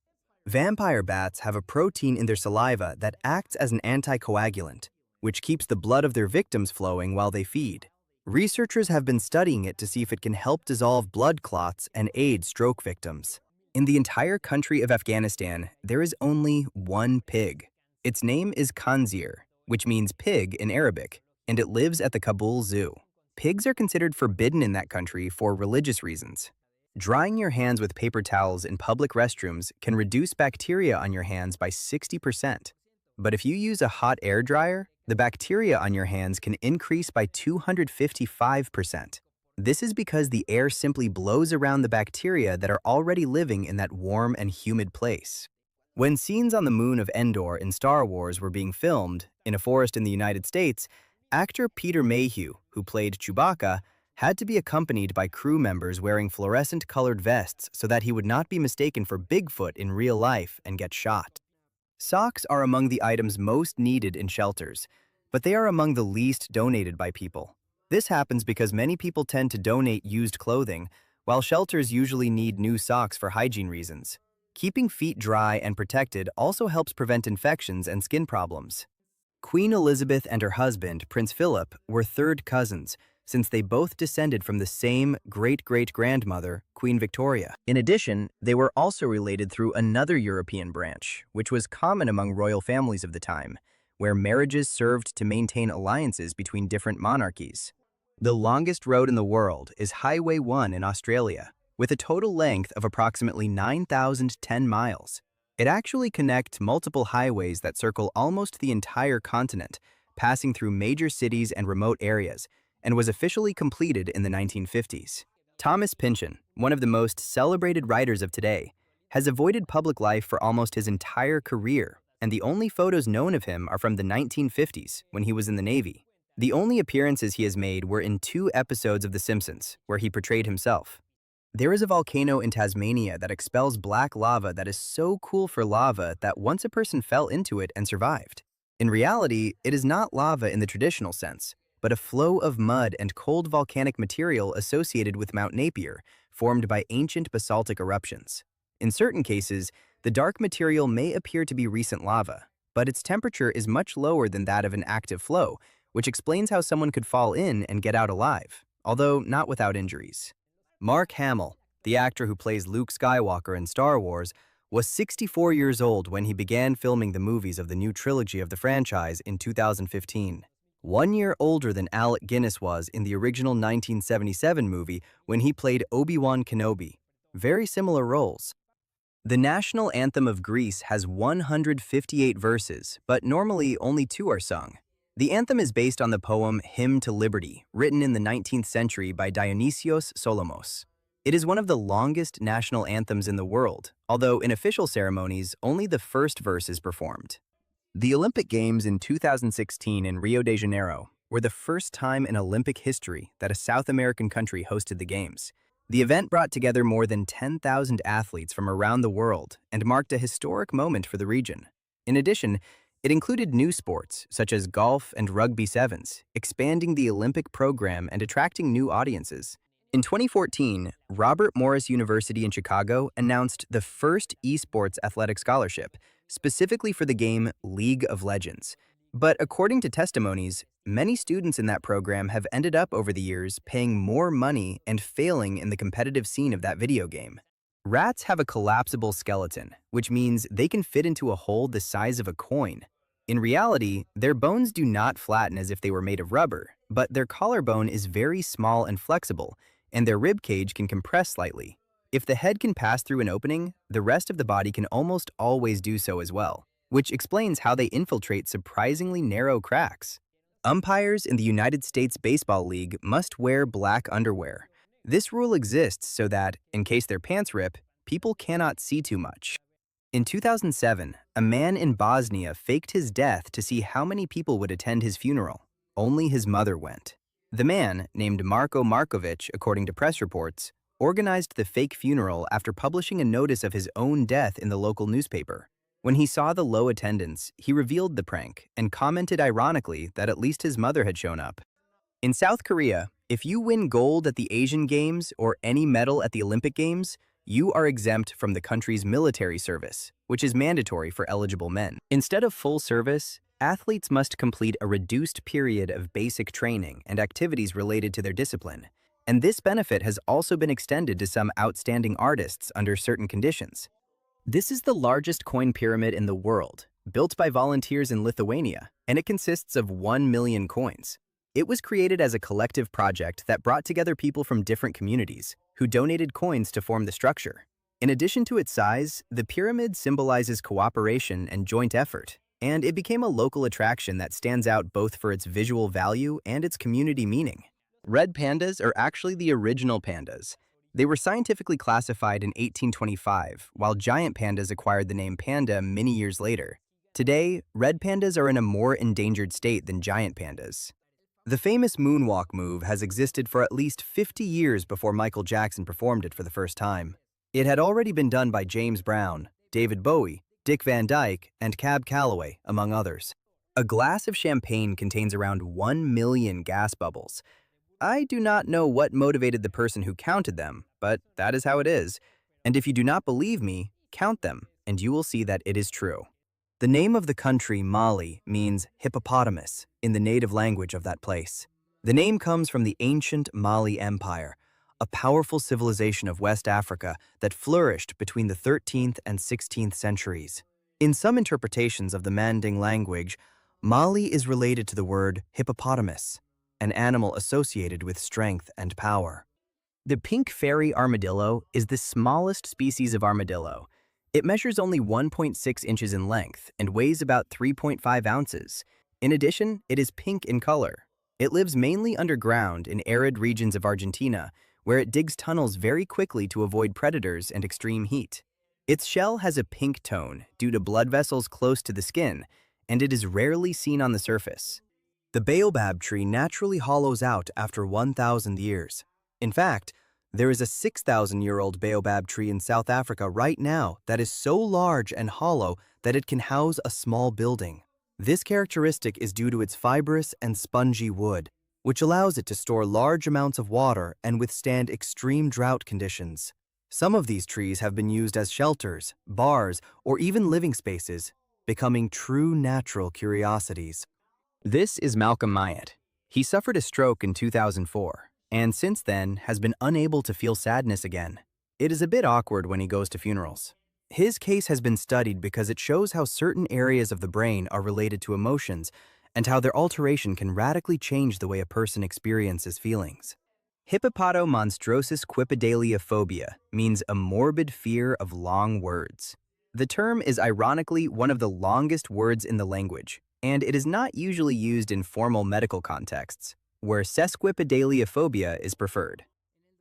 Vampire bats have a protein in their saliva that acts as an anticoagulant, which keeps the blood of their victims flowing while they feed. Researchers have been studying it to see if it can help dissolve blood clots and aid stroke victims. In the entire country of Afghanistan, there is only one pig. Its name is Khanzir, which means pig in Arabic, and it lives at the Kabul Zoo. Pigs are considered forbidden in that country for religious reasons. Drying your hands with paper towels in public restrooms can reduce bacteria on your hands by 60%. But if you use a hot air dryer, the bacteria on your hands can increase by 255%. This is because the air simply blows around the bacteria that are already living in that warm and humid place. When scenes on the moon of Endor in Star Wars were being filmed, in a forest in the United States, actor Peter Mayhew, who played Chewbacca, had to be accompanied by crew members wearing fluorescent-colored vests so that he would not be mistaken for Bigfoot in real life and get shot. Socks are among the items most needed in shelters, but they are among the least donated by people. This happens because many people tend to donate used clothing, while shelters usually need new socks for hygiene reasons. Keeping feet dry and protected also helps prevent infections and skin problems. Queen Elizabeth and her husband, Prince Philip, were third cousins, since they both descended from the same great-great-grandmother, Queen Victoria. In addition, they were also related through another European branch, which was common among royal families of the time, where marriages served to maintain alliances between different monarchies. The longest road in the world is Highway 1 in Australia, with a total length of approximately 9,010 miles. It actually connects multiple highways that circle almost the entire continent, passing through major cities and remote areas, and was officially completed in the 1950s. Thomas Pynchon, one of the most celebrated writers of today, has avoided public life for almost his entire career, and the only photos known of him are from the 1950s, when he was in the Navy. The only appearances he has made were in 2 episodes of The Simpsons, where he portrayed himself. There is a volcano in Tasmania that expels black lava that is so cool for lava that once a person fell into it and survived. In reality, it is not lava in the traditional sense, but a flow of mud and cold volcanic material associated with Mount Napier, formed by ancient basaltic eruptions. In certain cases, the dark material may appear to be recent lava, but its temperature is much lower than that of an active flow, which explains how someone could fall in and get out alive, although not without injuries. Mark Hamill, the actor who plays Luke Skywalker in Star Wars, was 64 years old when he began filming the movies of the new trilogy of the franchise in 2015. 1 year older than Alec Guinness was in the original 1977 movie when he played Obi-Wan Kenobi. Very similar roles. The national anthem of Greece has 158 verses, but normally only 2 are sung. The anthem is based on the poem Hymn to Liberty, written in the 19th century by Dionysios Solomos. It is one of the longest national anthems in the world, although in official ceremonies, only the first verse is performed. The Olympic Games in 2016 in Rio de Janeiro were the first time in Olympic history that a South American country hosted the Games. The event brought together more than 10,000 athletes from around the world and marked a historic moment for the region. In addition, it included new sports, such as golf and rugby sevens, expanding the Olympic program and attracting new audiences. In 2014, Robert Morris University in Chicago announced the first esports athletic scholarship, specifically for the game League of Legends. But according to testimonies, many students in that program have ended up over the years paying more money and failing in the competitive scene of that video game. Rats have a collapsible skeleton, which means they can fit into a hole the size of a coin. In reality, their bones do not flatten as if they were made of rubber, but their collarbone is very small and flexible, and their rib cage can compress slightly. If the head can pass through an opening, the rest of the body can almost always do so as well, which explains how they infiltrate surprisingly narrow cracks. Umpires in the United States Baseball League must wear black underwear. This rule exists so that, in case their pants rip, people cannot see too much. In 2007, a man in Bosnia faked his death to see how many people would attend his funeral. Only his mother went. The man, named Marko Markovic according to press reports, organized the fake funeral after publishing a notice of his own death in the local newspaper. When he saw the low attendance, he revealed the prank and commented ironically that at least his mother had shown up. In South Korea, if you win gold at the Asian Games or any medal at the Olympic Games, you are exempt from the country's military service, which is mandatory for eligible men. Instead of full service, athletes must complete a reduced period of basic training and activities related to their discipline, and this benefit has also been extended to some outstanding artists under certain conditions. This is the largest coin pyramid in the world, built by volunteers in Lithuania, and it consists of 1 million coins. It was created as a collective project that brought together people from different communities, who donated coins to form the structure. In addition to its size, the pyramid symbolizes cooperation and joint effort, and it became a local attraction that stands out both for its visual value and its community meaning. Red pandas are actually the original pandas. They were scientifically classified in 1825, while giant pandas acquired the name panda many years later. Today, red pandas are in a more endangered state than giant pandas. The famous moonwalk move has existed for at least 50 years before Michael Jackson performed it for the first time. It had already been done by James Brown, David Bowie, Dick Van Dyke, and Cab Calloway, among others. A glass of champagne contains around 1 million gas bubbles. I do not know what motivated the person who counted them, but that is how it is. And if you do not believe me, count them, and you will see that it is true. The name of the country, Mali, means hippopotamus in the native language of that place. The name comes from the ancient Mali Empire, a powerful civilization of West Africa that flourished between the 13th and 16th centuries. In some interpretations of the Manding language, Mali is related to the word hippopotamus, an animal associated with strength and power. The pink fairy armadillo is the smallest species of armadillo. It measures only 1.6 inches in length and weighs about 3.5 ounces. In addition, it is pink in color. It lives mainly underground in arid regions of Argentina, where it digs tunnels very quickly to avoid predators and extreme heat. Its shell has a pink tone due to blood vessels close to the skin, and it is rarely seen on the surface. The baobab tree naturally hollows out after 1,000 years. In fact, there is a 6,000-year-old baobab tree in South Africa right now that is so large and hollow that it can house a small building. This characteristic is due to its fibrous and spongy wood, which allows it to store large amounts of water and withstand extreme drought conditions. Some of these trees have been used as shelters, bars, or even living spaces, becoming true natural curiosities. This is Malcolm Myatt. He suffered a stroke in 2004. And since then has been unable to feel sadness again. It is a bit awkward when he goes to funerals. His case has been studied because it shows how certain areas of the brain are related to emotions and how their alteration can radically change the way a person experiences feelings. Hippopotomonstrosis quipedaliophobia means a morbid fear of long words. The term is ironically one of the longest words in the language, and it is not usually used in formal medical contexts, where sesquipedaliophobia is preferred.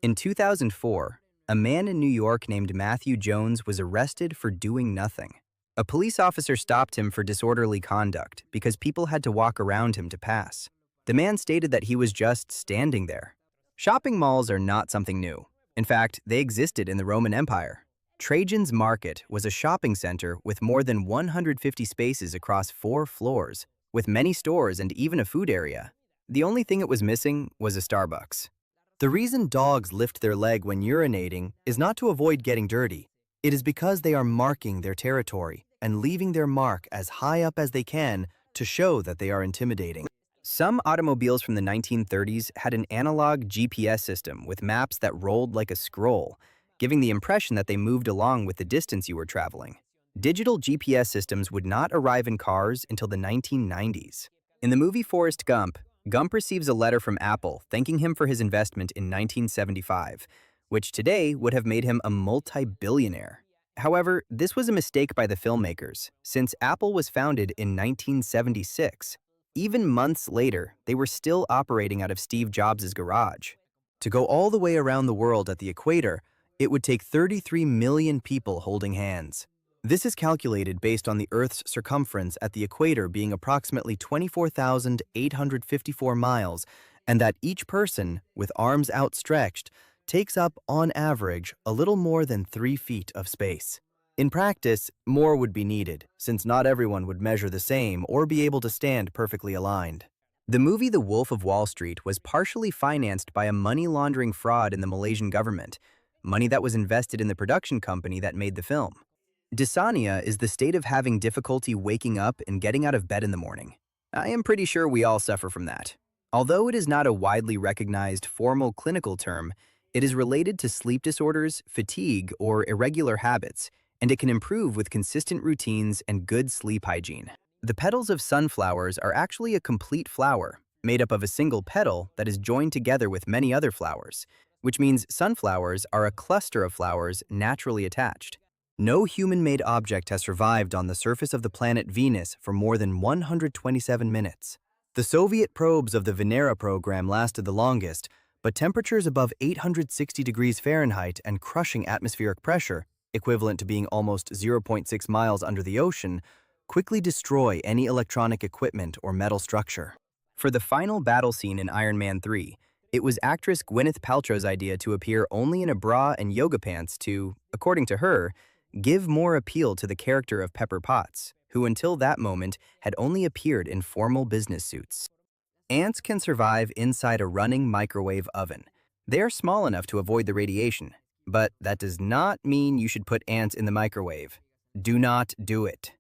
In 2004, a man in New York named Matthew Jones was arrested for doing nothing. A police officer stopped him for disorderly conduct because people had to walk around him to pass. The man stated that he was just standing there. Shopping malls are not something new. In fact, they existed in the Roman Empire. Trajan's Market was a shopping center with more than 150 spaces across 4 floors, with many stores and even a food area. The only thing it was missing was a Starbucks. The reason dogs lift their leg when urinating is not to avoid getting dirty. It is because they are marking their territory and leaving their mark as high up as they can to show that they are intimidating. Some automobiles from the 1930s had an analog GPS system with maps that rolled like a scroll, giving the impression that they moved along with the distance you were traveling. Digital GPS systems would not arrive in cars until the 1990s. In the movie Forrest Gump, Gump receives a letter from Apple thanking him for his investment in 1975, which today would have made him a multi-billionaire. However, this was a mistake by the filmmakers, since Apple was founded in 1976. Even months later, they were still operating out of Steve Jobs' garage. To go all the way around the world at the equator, it would take 33 million people holding hands. This is calculated based on the Earth's circumference at the equator being approximately 24,854 miles, and that each person, with arms outstretched, takes up, on average, a little more than 3 feet of space. In practice, more would be needed, since not everyone would measure the same or be able to stand perfectly aligned. The movie The Wolf of Wall Street was partially financed by a money laundering fraud in the Malaysian government. money that was invested in the production company that made the film. Dysania is the state of having difficulty waking up and getting out of bed in the morning. I am pretty sure we all suffer from that. Although it is not a widely recognized formal clinical term, it is related to sleep disorders, fatigue, or irregular habits, and it can improve with consistent routines and good sleep hygiene. The petals of sunflowers are actually a complete flower, made up of a single petal that is joined together with many other flowers, which means sunflowers are a cluster of flowers naturally attached. No human-made object has survived on the surface of the planet Venus for more than 127 minutes. The Soviet probes of the Venera program lasted the longest, but temperatures above 860 degrees Fahrenheit and crushing atmospheric pressure, equivalent to being almost zero point 0.6 miles under the ocean, quickly destroy any electronic equipment or metal structure. For the final battle scene in Iron Man 3, it was actress Gwyneth Paltrow's idea to appear only in a bra and yoga pants to, according to her, give more appeal to the character of Pepper Potts, who until that moment had only appeared in formal business suits. Ants can survive inside a running microwave oven. They are small enough to avoid the radiation, but that does not mean you should put ants in the microwave. Do not do it.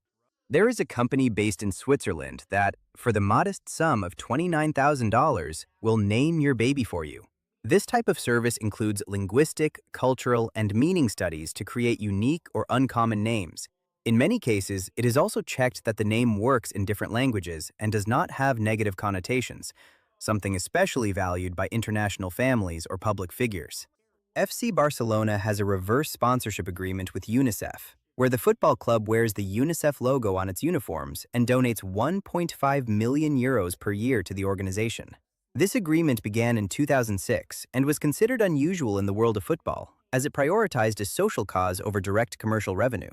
There is a company based in Switzerland that, for the modest sum of $29,000, will name your baby for you. This type of service includes linguistic, cultural, and meaning studies to create unique or uncommon names. In many cases, it is also checked that the name works in different languages and does not have negative connotations, something especially valued by international families or public figures. FC Barcelona has a reverse sponsorship agreement with UNICEF, where the football club wears the UNICEF logo on its uniforms and donates 1.5 million euros per year to the organization. This agreement began in 2006 and was considered unusual in the world of football, as it prioritized a social cause over direct commercial revenue.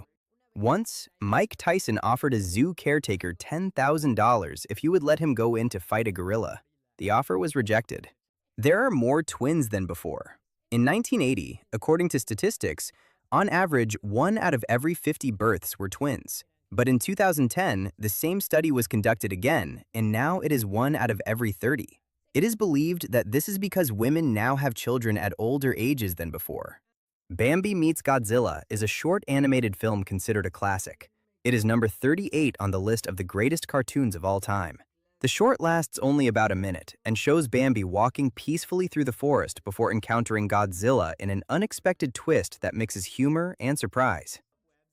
Once, Mike Tyson offered a zoo caretaker $10,000 if he would let him go in to fight a gorilla. The offer was rejected. There are more twins than before. In 1980, according to statistics, on average, 1 out of every 50 births were twins. But in 2010, the same study was conducted again, and now it is 1 out of every 30. It is believed that this is because women now have children at older ages than before. Bambi Meets Godzilla is a short animated film considered a classic. It is number 38 on the list of the greatest cartoons of all time. The short lasts only about a minute and shows Bambi walking peacefully through the forest before encountering Godzilla in an unexpected twist that mixes humor and surprise.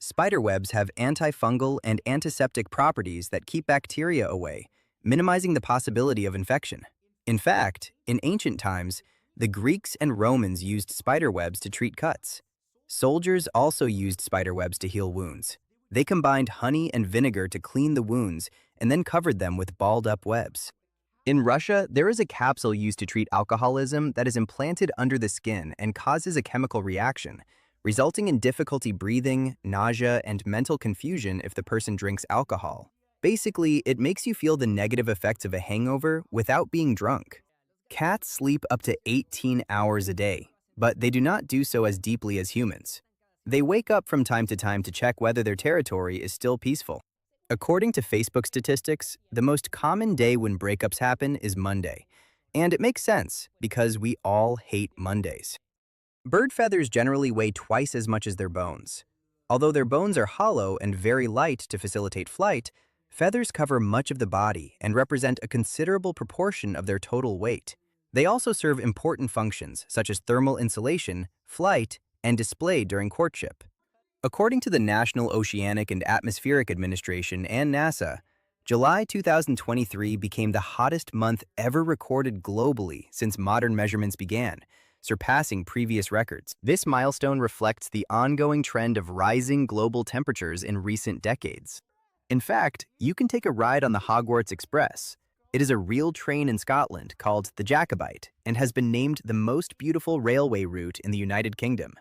Spiderwebs have antifungal and antiseptic properties that keep bacteria away, minimizing the possibility of infection. In fact, in ancient times, the Greeks and Romans used spiderwebs to treat cuts. Soldiers also used spiderwebs to heal wounds. They combined honey and vinegar to clean the wounds and then covered them with balled-up webs. In Russia, there is a capsule used to treat alcoholism that is implanted under the skin and causes a chemical reaction, resulting in difficulty breathing, nausea, and mental confusion if the person drinks alcohol. Basically, it makes you feel the negative effects of a hangover without being drunk. Cats sleep up to 18 hours a day, but they do not do so as deeply as humans. They wake up from time to check whether their territory is still peaceful. According to Facebook statistics, the most common day when breakups happen is Monday. And it makes sense, because we all hate Mondays. Bird feathers generally weigh twice as much as their bones. Although their bones are hollow and very light to facilitate flight, feathers cover much of the body and represent a considerable proportion of their total weight. They also serve important functions, such as thermal insulation, flight, and display during courtship. According to the National Oceanic and Atmospheric Administration and NASA, July 2023 became the hottest month ever recorded globally since modern measurements began, surpassing previous records. This milestone reflects the ongoing trend of rising global temperatures in recent decades. In fact, you can take a ride on the Hogwarts Express. It is a real train in Scotland called the Jacobite and has been named the most beautiful railway route in the United Kingdom.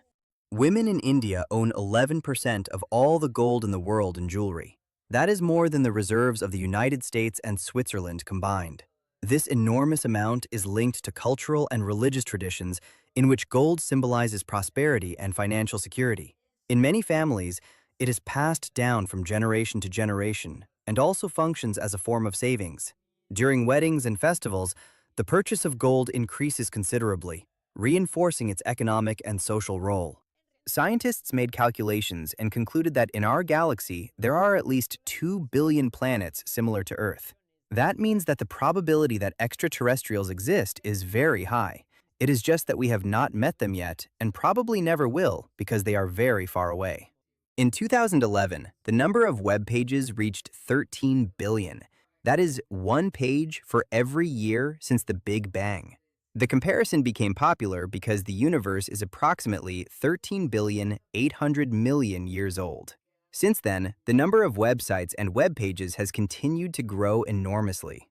Women in India own 11% of all the gold in the world in jewelry. That is more than the reserves of the United States and Switzerland combined. This enormous amount is linked to cultural and religious traditions in which gold symbolizes prosperity and financial security. In many families, it is passed down from generation to generation and also functions as a form of savings. During weddings and festivals, the purchase of gold increases considerably. reinforcing its economic and social role. Scientists made calculations and concluded that in our galaxy, there are at least 2 billion planets similar to Earth. That means that the probability that extraterrestrials exist is very high. It is just that we have not met them yet and probably never will because they are very far away. In 2011, the number of web pages reached 13 billion. That is one page for every year since the Big Bang. The comparison became popular because the universe is approximately 13 billion 800 million years old. Since then, the number of websites and web pages has continued to grow enormously.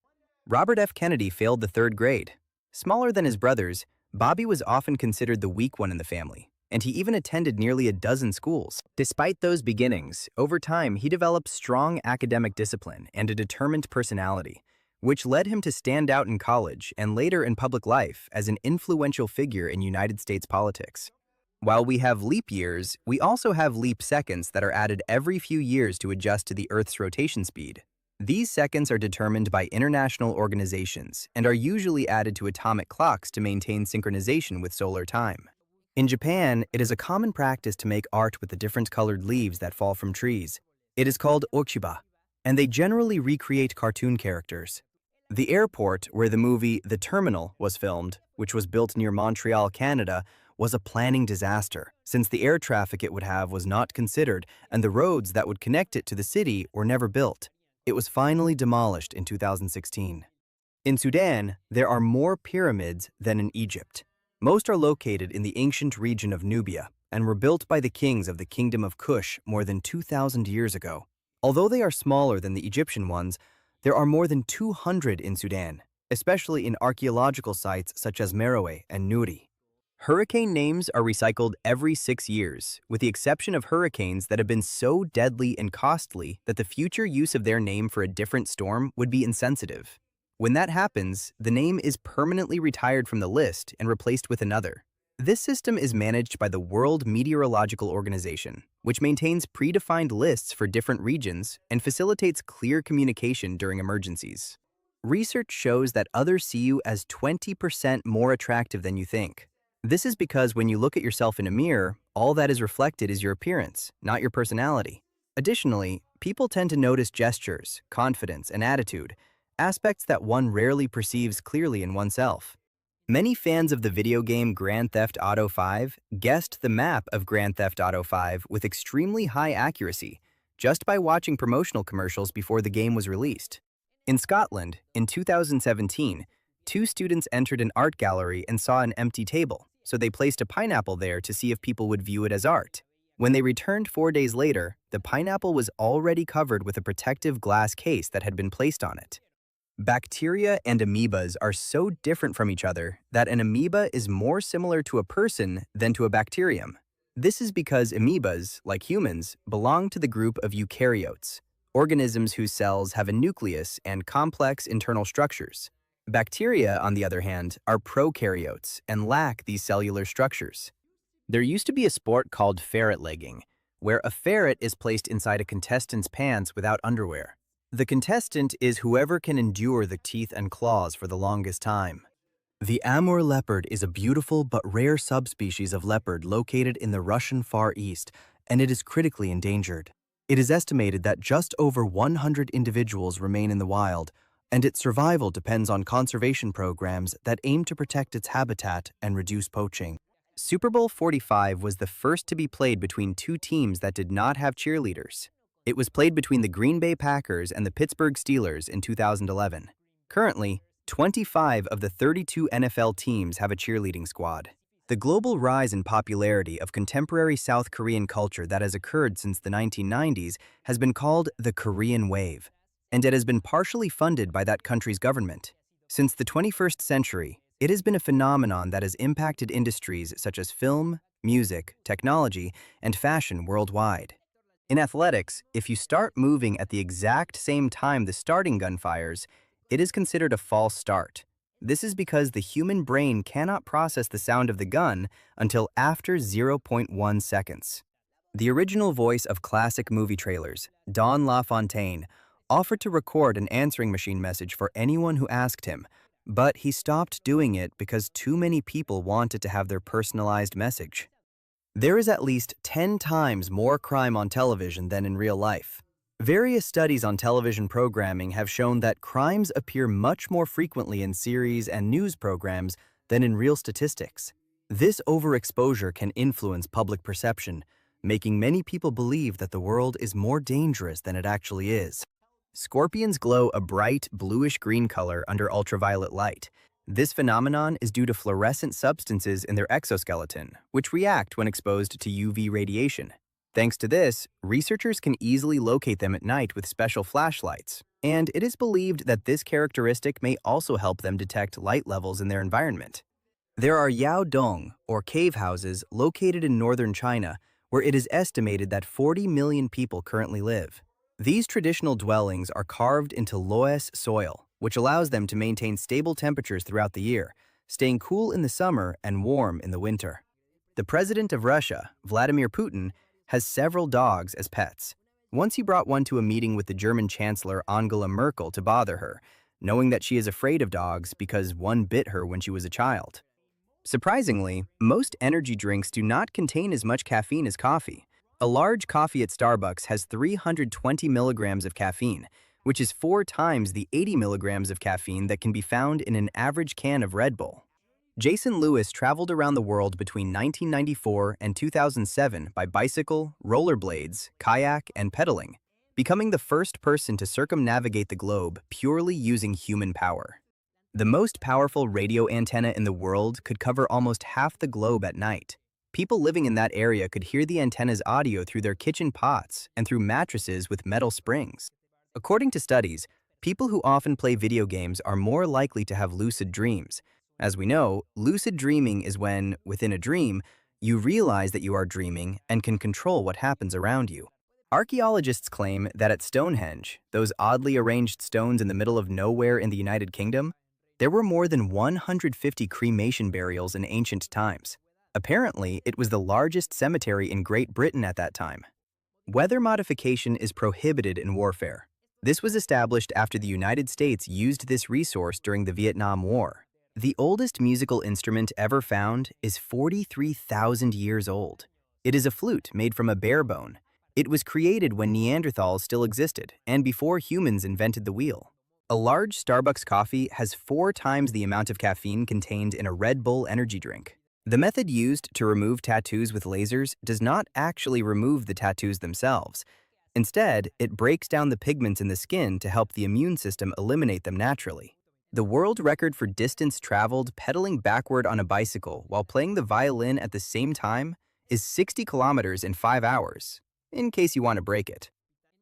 Robert F. Kennedy failed the third grade. Smaller than his brothers, Bobby was often considered the weak one in the family, and he even attended nearly a dozen schools. Despite those beginnings, over time he developed strong academic discipline and a determined personality, which led him to stand out in college and later in public life as an influential figure in United States politics. While we have leap years, we also have leap seconds that are added every few years to adjust to the Earth's rotation speed. These seconds are determined by international organizations and are usually added to atomic clocks to maintain synchronization with solar time. In Japan, it is a common practice to make art with the different colored leaves that fall from trees. It is called ochiba, and they generally recreate cartoon characters. The airport where the movie The Terminal was filmed, which was built near Montreal, Canada, was a planning disaster, since the air traffic it would have was not considered and the roads that would connect it to the city were never built. It was finally demolished in 2016. In Sudan, there are more pyramids than in Egypt. Most are located in the ancient region of Nubia and were built by the kings of the Kingdom of Kush more than 2,000 years ago. Although they are smaller than the Egyptian ones, there are more than 200 in Sudan, especially in archaeological sites such as Meroe and Nuri. Hurricane names are recycled every 6 years, with the exception of hurricanes that have been so deadly and costly that the future use of their name for a different storm would be insensitive. When that happens, the name is permanently retired from the list and replaced with another. This system is managed by the World Meteorological Organization, which maintains predefined lists for different regions and facilitates clear communication during emergencies. Research shows that others see you as 20% more attractive than you think. This is because when you look at yourself in a mirror, all that is reflected is your appearance, not your personality. Additionally, people tend to notice gestures, confidence, and attitude, aspects that one rarely perceives clearly in oneself. Many fans of the video game Grand Theft Auto 5 guessed the map of Grand Theft Auto 5 with extremely high accuracy, just by watching promotional commercials before the game was released. In Scotland, in 2017, 2 students entered an art gallery and saw an empty table, so they placed a pineapple there to see if people would view it as art. When they returned 4 days later, the pineapple was already covered with a protective glass case that had been placed on it. Bacteria and amoebas are so different from each other that an amoeba is more similar to a person than to a bacterium. This is because amoebas, like humans, belong to the group of eukaryotes, organisms whose cells have a nucleus and complex internal structures. Bacteria, on the other hand, are prokaryotes and lack these cellular structures. There used to be a sport called ferret legging, where a ferret is placed inside a contestant's pants without underwear. The contestant is whoever can endure the teeth and claws for the longest time. The Amur leopard is a beautiful but rare subspecies of leopard located in the Russian Far East, and it is critically endangered. It is estimated that just over 100 individuals remain in the wild, and its survival depends on conservation programs that aim to protect its habitat and reduce poaching. Super Bowl 45 was the first to be played between 2 teams that did not have cheerleaders. It was played between the Green Bay Packers and the Pittsburgh Steelers in 2011. Currently, 25 of the 32 NFL teams have a cheerleading squad. The global rise in popularity of contemporary South Korean culture that has occurred since the 1990s has been called the Korean Wave, and it has been partially funded by that country's government. Since the 21st century, it has been a phenomenon that has impacted industries such as film, music, technology, and fashion worldwide. In athletics, if you start moving at the exact same time the starting gun fires, it is considered a false start. This is because the human brain cannot process the sound of the gun until after 0.1 seconds. The original voice of classic movie trailers, Don LaFontaine, offered to record an answering machine message for anyone who asked him, But he stopped doing it because too many people wanted to have their personalized message. There is at least 10 times more crime on television than in real life. Various studies on television programming have shown that crimes appear much more frequently in series and news programs than in real statistics. This overexposure can influence public perception, making many people believe that the world is more dangerous than it actually is. Scorpions glow a bright bluish-green color under ultraviolet light. This phenomenon is due to fluorescent substances in their exoskeleton, which react when exposed to UV radiation. Thanks to this, researchers can easily locate them at night with special flashlights, and it is believed that this characteristic may also help them detect light levels in their environment. There are yaodong, or cave houses, located in northern China, where it is estimated that 40 million people currently live. These traditional dwellings are carved into loess soil, which allows them to maintain stable temperatures throughout the year, staying cool in the summer and warm in the winter. The president of Russia, Vladimir Putin, has several dogs as pets. Once he brought one to a meeting with the German Chancellor Angela Merkel to bother her, knowing that she is afraid of dogs because one bit her when she was a child. Surprisingly, most energy drinks do not contain as much caffeine as coffee. A large coffee at Starbucks has 320 milligrams of caffeine, which is 4 times the 80 milligrams of caffeine that can be found in an average can of Red Bull. Jason Lewis traveled around the world between 1994 and 2007 by bicycle, rollerblades, kayak, and pedaling, becoming the first person to circumnavigate the globe purely using human power. The most powerful radio antenna in the world could cover almost half the globe at night. People living in that area could hear the antenna's audio through their kitchen pots and through mattresses with metal springs. According to studies, people who often play video games are more likely to have lucid dreams. As we know, lucid dreaming is when, within a dream, you realize that you are dreaming and can control what happens around you. Archaeologists claim that at Stonehenge, those oddly arranged stones in the middle of nowhere in the United Kingdom, there were more than 150 cremation burials in ancient times. Apparently, it was the largest cemetery in Great Britain at that time. Weather modification is prohibited in warfare. This was established after the United States used this resource during the Vietnam War. The oldest musical instrument ever found is 43,000 years old. It is a flute made from a bear bone. It was created when Neanderthals still existed and before humans invented the wheel. A large Starbucks coffee has 4 times the amount of caffeine contained in a Red Bull energy drink. The method used to remove tattoos with lasers does not actually remove the tattoos themselves. Instead, it breaks down the pigments in the skin to help the immune system eliminate them naturally. The world record for distance traveled pedaling backward on a bicycle while playing the violin at the same time is 60 kilometers in 5 hours, in case you want to break it.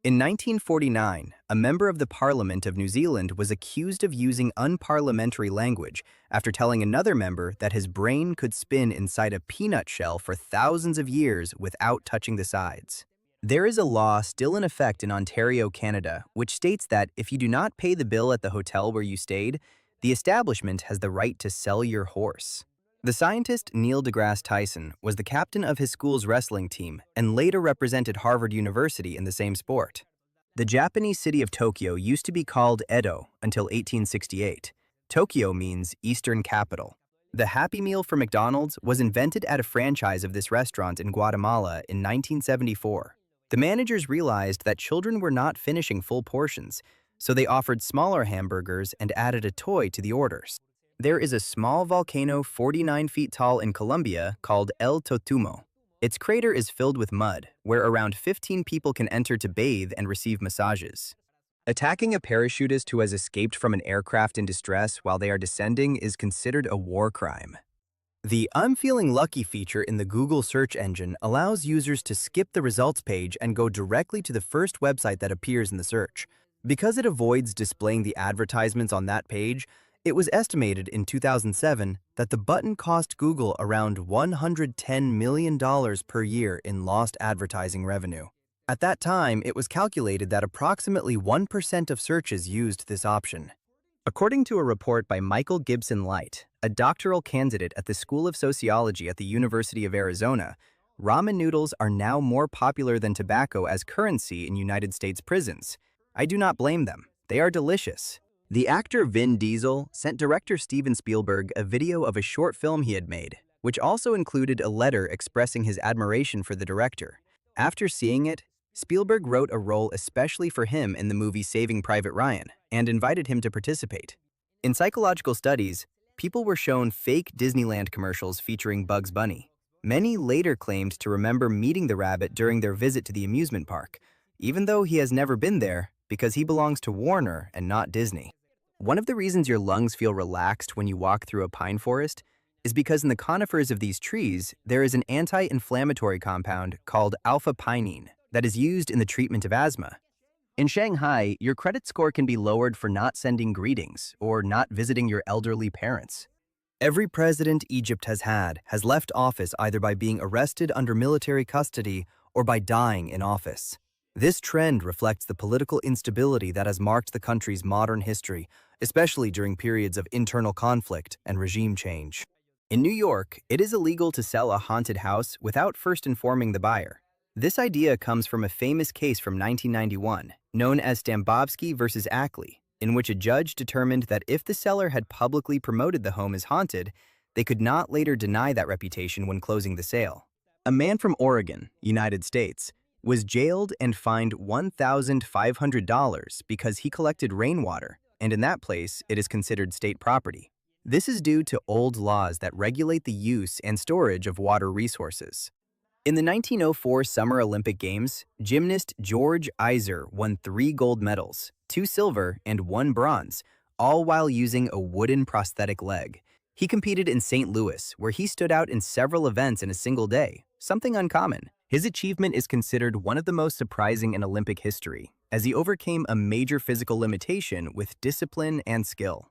In 1949, a member of the Parliament of New Zealand was accused of using unparliamentary language after telling another member that his brain could spin inside a peanut shell for thousands of years without touching the sides. There is a law still in effect in Ontario, Canada, which states that if you do not pay the bill at the hotel where you stayed, the establishment has the right to sell your horse. The scientist Neil deGrasse Tyson was the captain of his school's wrestling team and later represented Harvard University in the same sport. The Japanese city of Tokyo used to be called Edo until 1868. Tokyo means Eastern Capital. The Happy Meal for McDonald's was invented at a franchise of this restaurant in Guatemala in 1974. The managers realized that children were not finishing full portions, so they offered smaller hamburgers and added a toy to the orders. There is a small volcano 49 feet tall in Colombia called El Totumo. Its crater is filled with mud, where around 15 people can enter to bathe and receive massages. Attacking a parachutist who has escaped from an aircraft in distress while they are descending is considered a war crime. The "I'm feeling lucky" feature in the Google search engine allows users to skip the results page and go directly to the first website that appears in the search. Because it avoids displaying the advertisements on that page, it was estimated in 2007 that the button cost Google around $110 million per year in lost advertising revenue. At that time, it was calculated that approximately 1% of searches used this option. According to a report by Michael Gibson Light, a doctoral candidate at the School of Sociology at the University of Arizona, ramen noodles are now more popular than tobacco as currency in United States prisons. I do not blame them. They are delicious. The actor Vin Diesel sent director Steven Spielberg a video of a short film he had made, which also included a letter expressing his admiration for the director. After seeing it, Spielberg wrote a role especially for him in the movie Saving Private Ryan and invited him to participate. In psychological studies, people were shown fake Disneyland commercials featuring Bugs Bunny. Many later claimed to remember meeting the rabbit during their visit to the amusement park, even though he has never been there because he belongs to Warner and not Disney. One of the reasons your lungs feel relaxed when you walk through a pine forest is because in the conifers of these trees, there is an anti-inflammatory compound called alpha-pinene that is used in the treatment of asthma. In Shanghai, your credit score can be lowered for not sending greetings or not visiting your elderly parents. Every president Egypt has had has left office either by being arrested under military custody or by dying in office. This trend reflects the political instability that has marked the country's modern history, especially during periods of internal conflict and regime change. In New York, it is illegal to sell a haunted house without first informing the buyer. This idea comes from a famous case from 1991, known as Stambovsky versus Ackley, in which a judge determined that if the seller had publicly promoted the home as haunted, they could not later deny that reputation when closing the sale. A man from Oregon, United States, was jailed and fined $1,500 because he collected rainwater, and in that place, it is considered state property. This is due to old laws that regulate the use and storage of water resources. In the 1904 Summer Olympic Games, gymnast George Iser won 3 gold medals, 2 silver, and 1 bronze, all while using a wooden prosthetic leg. He competed in St. Louis, where he stood out in several events in a single day, something uncommon. His achievement is considered one of the most surprising in Olympic history, as he overcame a major physical limitation with discipline and skill.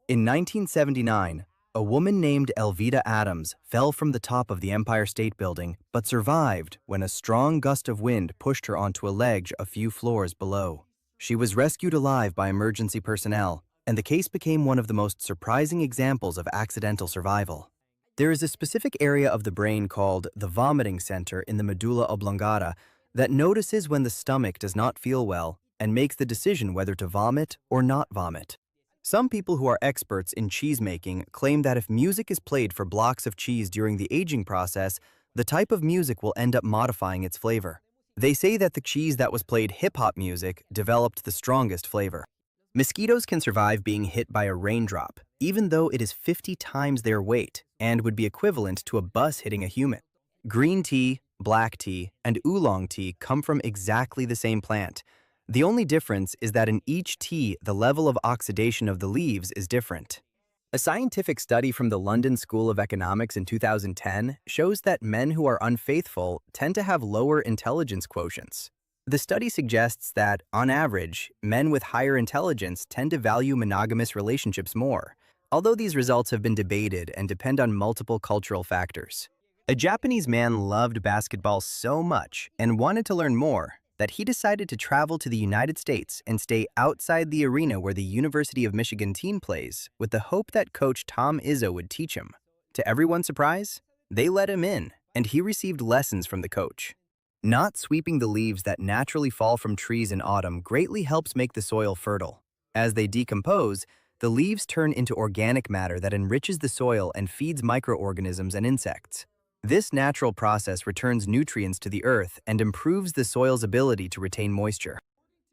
In 1979, a woman named Elvita Adams fell from the top of the Empire State Building but survived when a strong gust of wind pushed her onto a ledge a few floors below. She was rescued alive by emergency personnel, and the case became one of the most surprising examples of accidental survival. There is a specific area of the brain called the vomiting center in the medulla oblongata that notices when the stomach does not feel well and makes the decision whether to vomit or not vomit. Some people who are experts in cheesemaking claim that if music is played for blocks of cheese during the aging process, the type of music will end up modifying its flavor. They say that the cheese that was played hip-hop music developed the strongest flavor. Mosquitoes can survive being hit by a raindrop, even though it is 50 times their weight and would be equivalent to a bus hitting a human. Green tea, black tea, and oolong tea come from exactly the same plant. The only difference is that in each tea, the level of oxidation of the leaves is different. A scientific study from the London School of Economics in 2010 shows that men who are unfaithful tend to have lower intelligence quotients. The study suggests that, on average, men with higher intelligence tend to value monogamous relationships more, although these results have been debated and depend on multiple cultural factors. A Japanese man loved basketball so much and wanted to learn more that he decided to travel to the United States and stay outside the arena where the University of Michigan team plays with the hope that coach Tom Izzo would teach him. To everyone's surprise, they let him in, and he received lessons from the coach. Not sweeping the leaves that naturally fall from trees in autumn greatly helps make the soil fertile. As they decompose, the leaves turn into organic matter that enriches the soil and feeds microorganisms and insects. This natural process returns nutrients to the earth and improves the soil's ability to retain moisture.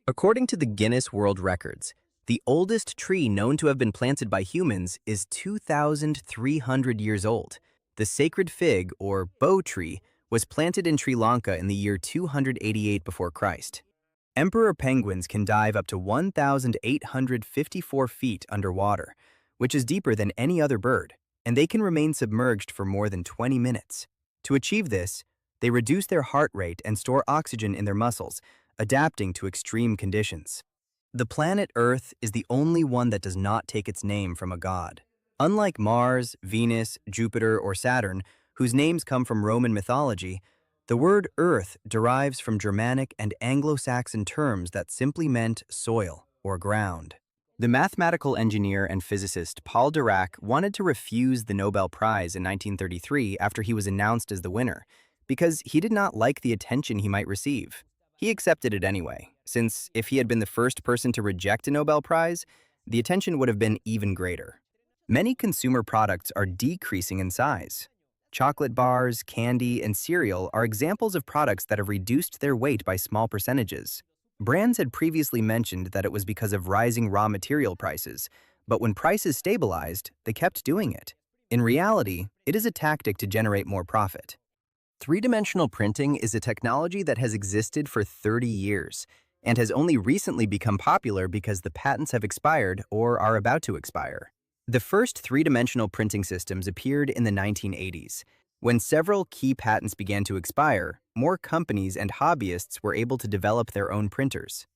According to the Guinness World Records, the oldest tree known to have been planted by humans is 2,300 years old. The sacred fig, or bo tree, was planted in Sri Lanka in the year 288 before Christ. Emperor penguins can dive up to 1,854 feet underwater, which is deeper than any other bird, and they can remain submerged for more than 20 minutes. To achieve this, they reduce their heart rate and store oxygen in their muscles, adapting to extreme conditions. The planet Earth is the only one that does not take its name from a god. Unlike Mars, Venus, Jupiter, or Saturn, whose names come from Roman mythology, the word Earth derives from Germanic and Anglo-Saxon terms that simply meant soil or ground. The mathematical engineer and physicist Paul Dirac wanted to refuse the Nobel Prize in 1933 after he was announced as the winner, because he did not like the attention he might receive. He accepted it anyway, since if he had been the first person to reject a Nobel Prize, the attention would have been even greater. Many consumer products are decreasing in size. Chocolate bars, candy, and cereal are examples of products that have reduced their weight by small percentages. Brands had previously mentioned that it was because of rising raw material prices, but when prices stabilized, they kept doing it. In reality, it is a tactic to generate more profit. Three-dimensional printing is a technology that has existed for 30 years and has only recently become popular because the patents have expired or are about to expire. The first three-dimensional printing systems appeared in the 1980s. When several key patents began to expire, more companies and hobbyists were able to develop their own printers.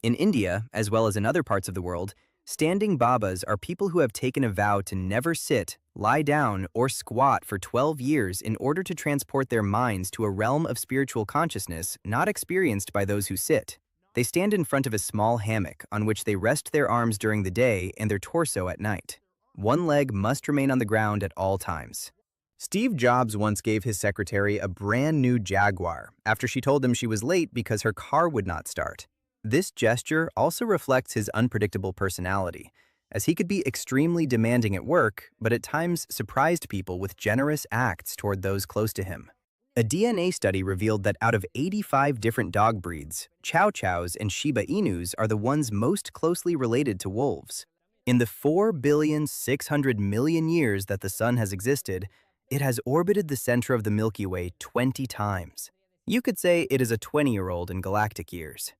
In India, as well as in other parts of the world, standing babas are people who have taken a vow to never sit, lie down, or squat for 12 years in order to transport their minds to a realm of spiritual consciousness not experienced by those who sit. They stand in front of a small hammock on which they rest their arms during the day and their torso at night. One leg must remain on the ground at all times. Steve Jobs once gave his secretary a brand new Jaguar after she told him she was late because her car would not start. This gesture also reflects his unpredictable personality, as he could be extremely demanding at work, but at times surprised people with generous acts toward those close to him. A DNA study revealed that out of 85 different dog breeds, Chow Chows and Shiba Inus are the ones most closely related to wolves. In the 4,600,000,000 years that the Sun has existed, it has orbited the center of the Milky Way 20 times. You could say it is a 20-year-old in galactic years.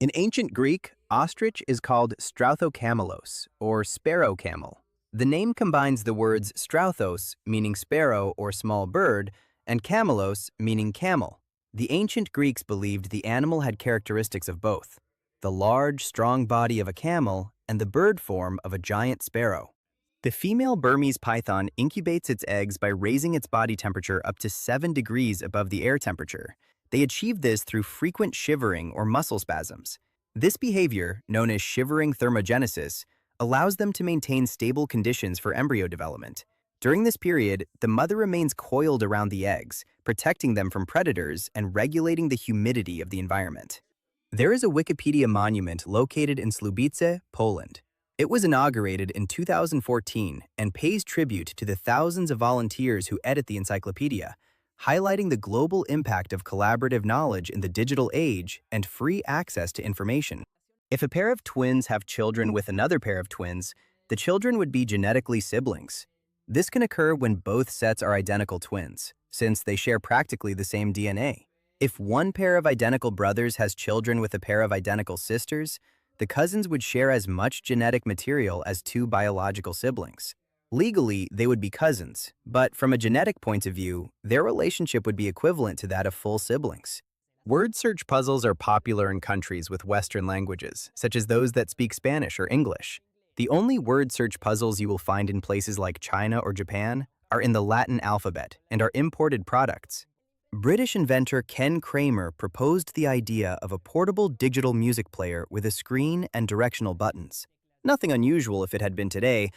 In ancient Greek, ostrich is called Strauthocamelos, or sparrow camel. The name combines the words Strauthos, meaning sparrow or small bird, and camelos, meaning camel. The ancient Greeks believed the animal had characteristics of both: the large, strong body of a camel and the bird form of a giant sparrow. The female Burmese python incubates its eggs by raising its body temperature up to 7 degrees above the air temperature. They achieve this through frequent shivering or muscle spasms. This behavior, known as shivering thermogenesis, allows them to maintain stable conditions for embryo development. During this period, the mother remains coiled around the eggs, protecting them from predators and regulating the humidity of the environment. There is a Wikipedia monument located in Słubice, Poland. It was inaugurated in 2014 and pays tribute to the thousands of volunteers who edit the encyclopedia, highlighting the global impact of collaborative knowledge in the digital age and free access to information. If a pair of twins have children with another pair of twins, the children would be genetically siblings. This can occur when both sets are identical twins, since they share practically the same DNA. If one pair of identical brothers has children with a pair of identical sisters, the cousins would share as much genetic material as two biological siblings. Legally, they would be cousins, but from a genetic point of view, their relationship would be equivalent to that of full siblings. Word search puzzles are popular in countries with Western languages, such as those that speak Spanish or English. The only word search puzzles you will find in places like China or Japan are in the Latin alphabet and are imported products. British inventor Ken Kramer proposed the idea of a portable digital music player with a screen and directional buttons. Nothing unusual if it had been today,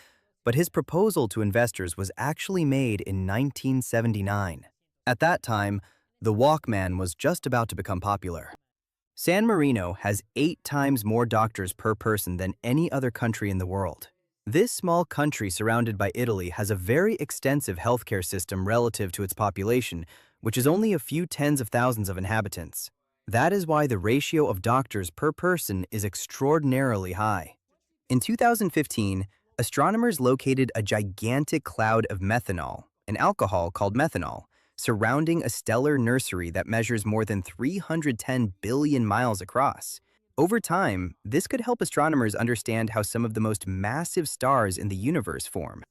but his proposal to investors was actually made in 1979. At that time, the Walkman was just about to become popular. San Marino has 8 times more doctors per person than any other country in the world. This small country surrounded by Italy has a very extensive healthcare system relative to its population, which is only a few tens of thousands of inhabitants. That is why the ratio of doctors per person is extraordinarily high. In 2015, astronomers located a gigantic cloud of methanol, an alcohol called methanol, surrounding a stellar nursery that measures more than 310 billion miles across. Over time, this could help astronomers understand how some of the most massive stars in the universe form.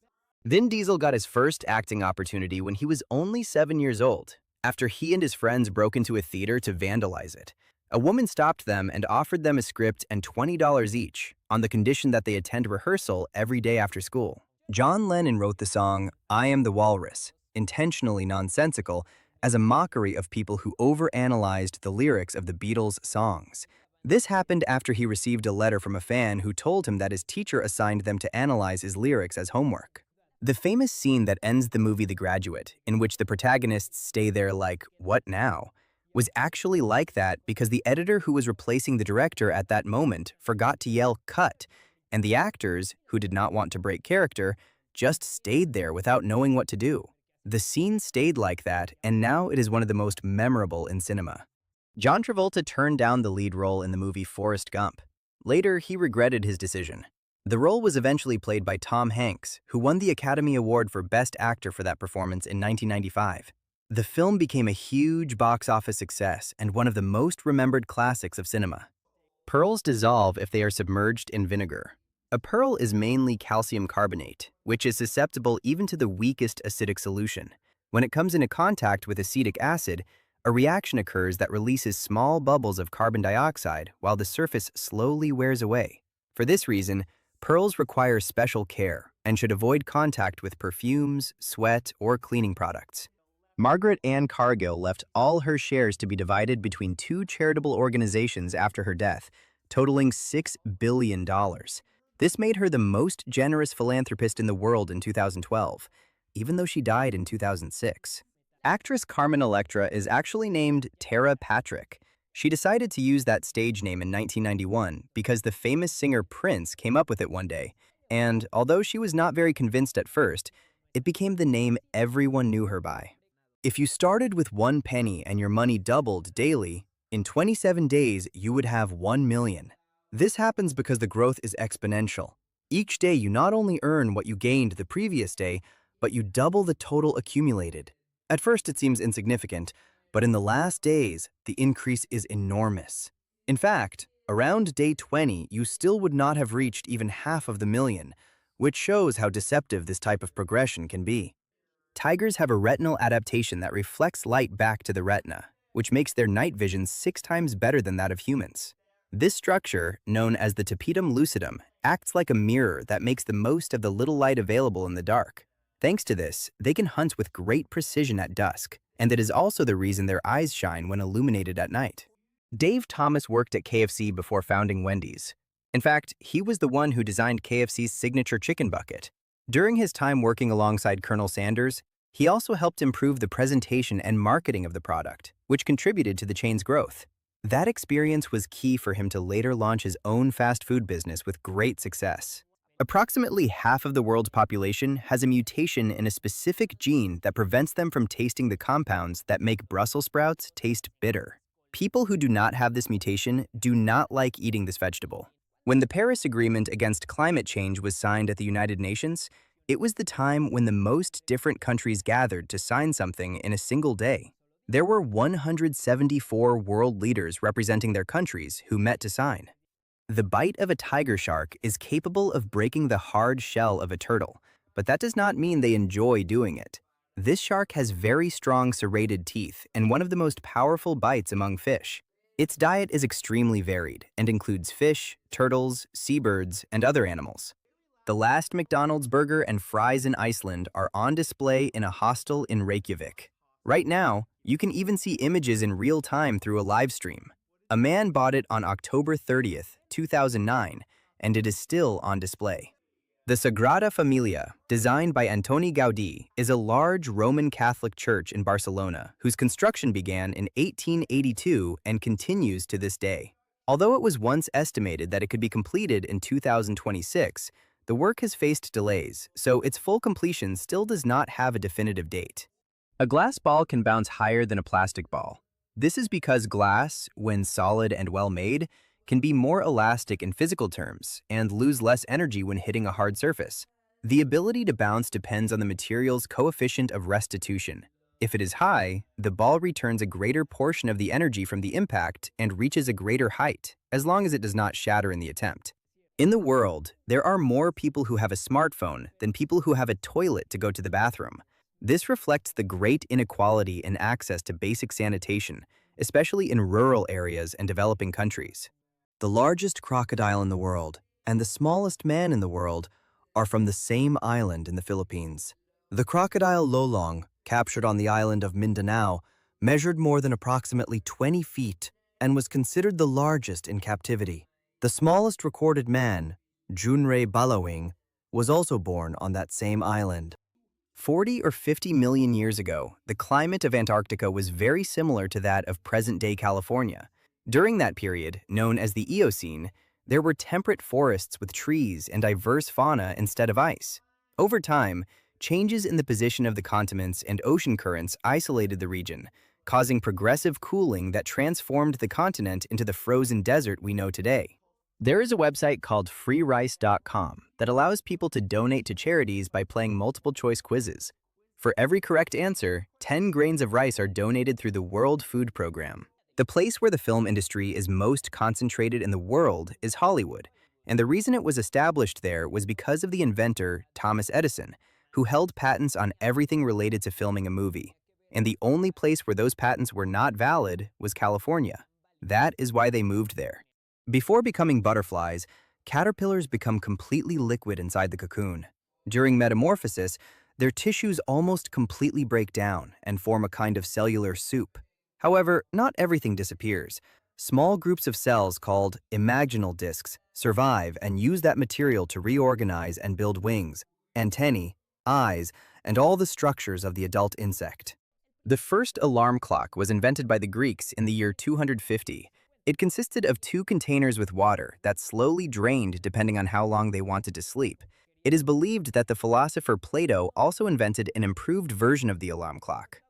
Vin Diesel got his first acting opportunity when he was only 7 years old, after he and his friends broke into a theater to vandalize it. A woman stopped them and offered them a script and $20 each, on the condition that they attend rehearsal every day after school. John Lennon wrote the song "I Am the Walrus," intentionally nonsensical, as a mockery of people who overanalyzed the lyrics of the Beatles' songs. This happened after he received a letter from a fan who told him that his teacher assigned them to analyze his lyrics as homework. The famous scene that ends the movie The Graduate, in which the protagonists stay there like, "What now?" was actually like that because the editor who was replacing the director at that moment forgot to yell "cut," and the actors, who did not want to break character, just stayed there without knowing what to do. The scene stayed like that, and now it is one of the most memorable in cinema. John Travolta turned down the lead role in the movie Forrest Gump. Later, he regretted his decision. The role was eventually played by Tom Hanks, who won the Academy Award for Best Actor for that performance in 1995. The film became a huge box office success and one of the most remembered classics of cinema. Pearls dissolve if they are submerged in vinegar. A pearl is mainly calcium carbonate, which is susceptible even to the weakest acidic solution. When it comes into contact with acetic acid, a reaction occurs that releases small bubbles of carbon dioxide while the surface slowly wears away. For this reason, pearls require special care and should avoid contact with perfumes, sweat, or cleaning products. Margaret Ann Cargill left all her shares to be divided between two charitable organizations after her death, totaling $6 billion. This made her the most generous philanthropist in the world in 2012, even though she died in 2006. Actress Carmen Electra is actually named Tara Patrick. She decided to use that stage name in 1991 because the famous singer Prince came up with it one day, and although she was not very convinced at first, it became the name everyone knew her by. If you started with 1 penny and your money doubled daily, in 27 days you would have 1 million. This happens because the growth is exponential. Each day you not only earn what you gained the previous day, but you double the total accumulated. At first it seems insignificant, but in the last days, the increase is enormous. In fact, around day 20, you still would not have reached even half of the million, which shows how deceptive this type of progression can be. Tigers have a retinal adaptation that reflects light back to the retina, which makes their night vision 6 times better than that of humans. This structure, known as the tapetum lucidum, acts like a mirror that makes the most of the little light available in the dark. Thanks to this, they can hunt with great precision at dusk, and it is also the reason their eyes shine when illuminated at night. Dave Thomas worked at KFC before founding Wendy's. In fact, he was the one who designed KFC's signature chicken bucket. During his time working alongside Colonel Sanders, he also helped improve the presentation and marketing of the product, which contributed to the chain's growth. That experience was key for him to later launch his own fast food business with great success. Approximately half of the world's population has a mutation in a specific gene that prevents them from tasting the compounds that make Brussels sprouts taste bitter. People who do not have this mutation do not like eating this vegetable. When the Paris Agreement against climate change was signed at the United Nations, it was the time when the most different countries gathered to sign something in a single day. There were 174 world leaders representing their countries who met to sign. The bite of a tiger shark is capable of breaking the hard shell of a turtle, but that does not mean they enjoy doing it. This shark has very strong serrated teeth and one of the most powerful bites among fish. Its diet is extremely varied and includes fish, turtles, seabirds, and other animals. The last McDonald's burger and fries in Iceland are on display in a hostel in Reykjavik. Right now, you can even see images in real time through a live stream. A man bought it on October 30th, 2009, and it is still on display. The Sagrada Familia, designed by Antoni Gaudí, is a large Roman Catholic church in Barcelona whose construction began in 1882 and continues to this day. Although it was once estimated that it could be completed in 2026, the work has faced delays, so its full completion still does not have a definitive date. A glass ball can bounce higher than a plastic ball. This is because glass, when solid and well-made, can be more elastic in physical terms and lose less energy when hitting a hard surface. The ability to bounce depends on the material's coefficient of restitution. If it is high, the ball returns a greater portion of the energy from the impact and reaches a greater height, as long as it does not shatter in the attempt. In the world, there are more people who have a smartphone than people who have a toilet to go to the bathroom. This reflects the great inequality in access to basic sanitation, especially in rural areas and developing countries. The largest crocodile in the world and the smallest man in the world are from the same island in the Philippines. The crocodile Lolong, captured on the island of Mindanao, measured more than approximately 20 feet and was considered the largest in captivity. The smallest recorded man, Junrei Balawing, was also born on that same island. 40 or 50 million years ago, the climate of Antarctica was very similar to that of present-day California. During that period, known as the Eocene, There were temperate forests with trees and diverse fauna instead of ice. Over time, changes in the position of the continents and ocean currents isolated the region, causing progressive cooling that transformed the continent into the frozen desert we know today. There is a website called freerice.com that allows people to donate to charities by playing multiple choice quizzes. For every correct answer, 10 grains of rice are donated through the World Food Program. The place where the film industry is most concentrated in the world is Hollywood, and the reason it was established there was because of the inventor, Thomas Edison, who held patents on everything related to filming a movie. And the only place where those patents were not valid was California. That is why they moved there. Before becoming butterflies, caterpillars become completely liquid inside the cocoon. During metamorphosis, their tissues almost completely break down and form a kind of cellular soup. However, not everything disappears. Small groups of cells called imaginal discs survive and use that material to reorganize and build wings, antennae, eyes, and all the structures of the adult insect. The first alarm clock was invented by the Greeks in the year 250. It consisted of two containers with water that slowly drained depending on how long they wanted to sleep. It is believed that the philosopher Plato also invented an improved version of the alarm clock.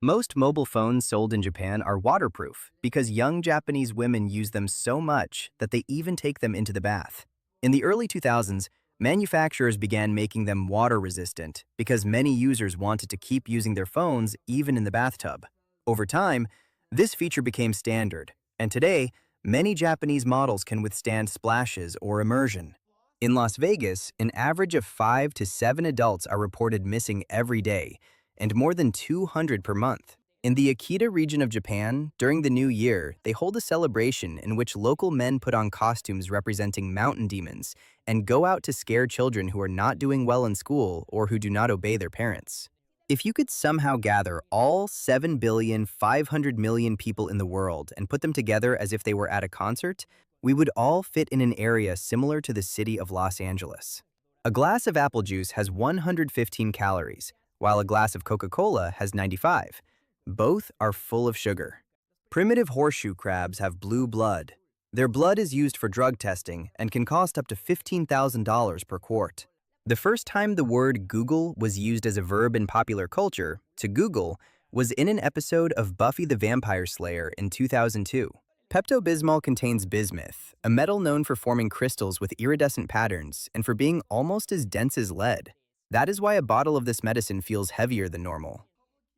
Most mobile phones sold in Japan are waterproof because young Japanese women use them so much that they even take them into the bath. In the early 2000s, manufacturers began making them water-resistant because many users wanted to keep using their phones even in the bathtub. Over time, this feature became standard, and today, many Japanese models can withstand splashes or immersion. In Las Vegas, an average of 5 to 7 adults are reported missing every day, and more than 200 per month. In the Akita region of Japan, during the New Year, they hold a celebration in which local men put on costumes representing mountain demons and go out to scare children who are not doing well in school or who do not obey their parents. If you could somehow gather all 7,500,000,000 people in the world and put them together as if they were at a concert, we would all fit in an area similar to the city of Los Angeles. A glass of apple juice has 115 calories, while a glass of Coca-Cola has 95. Both are full of sugar. Primitive horseshoe crabs have blue blood. Their blood is used for drug testing and can cost up to $15,000 per quart. The first time the word Google was used as a verb in popular culture, to Google, was in an episode of Buffy the Vampire Slayer in 2002. Pepto-Bismol contains bismuth, a metal known for forming crystals with iridescent patterns and for being almost as dense as lead. That is why a bottle of this medicine feels heavier than normal.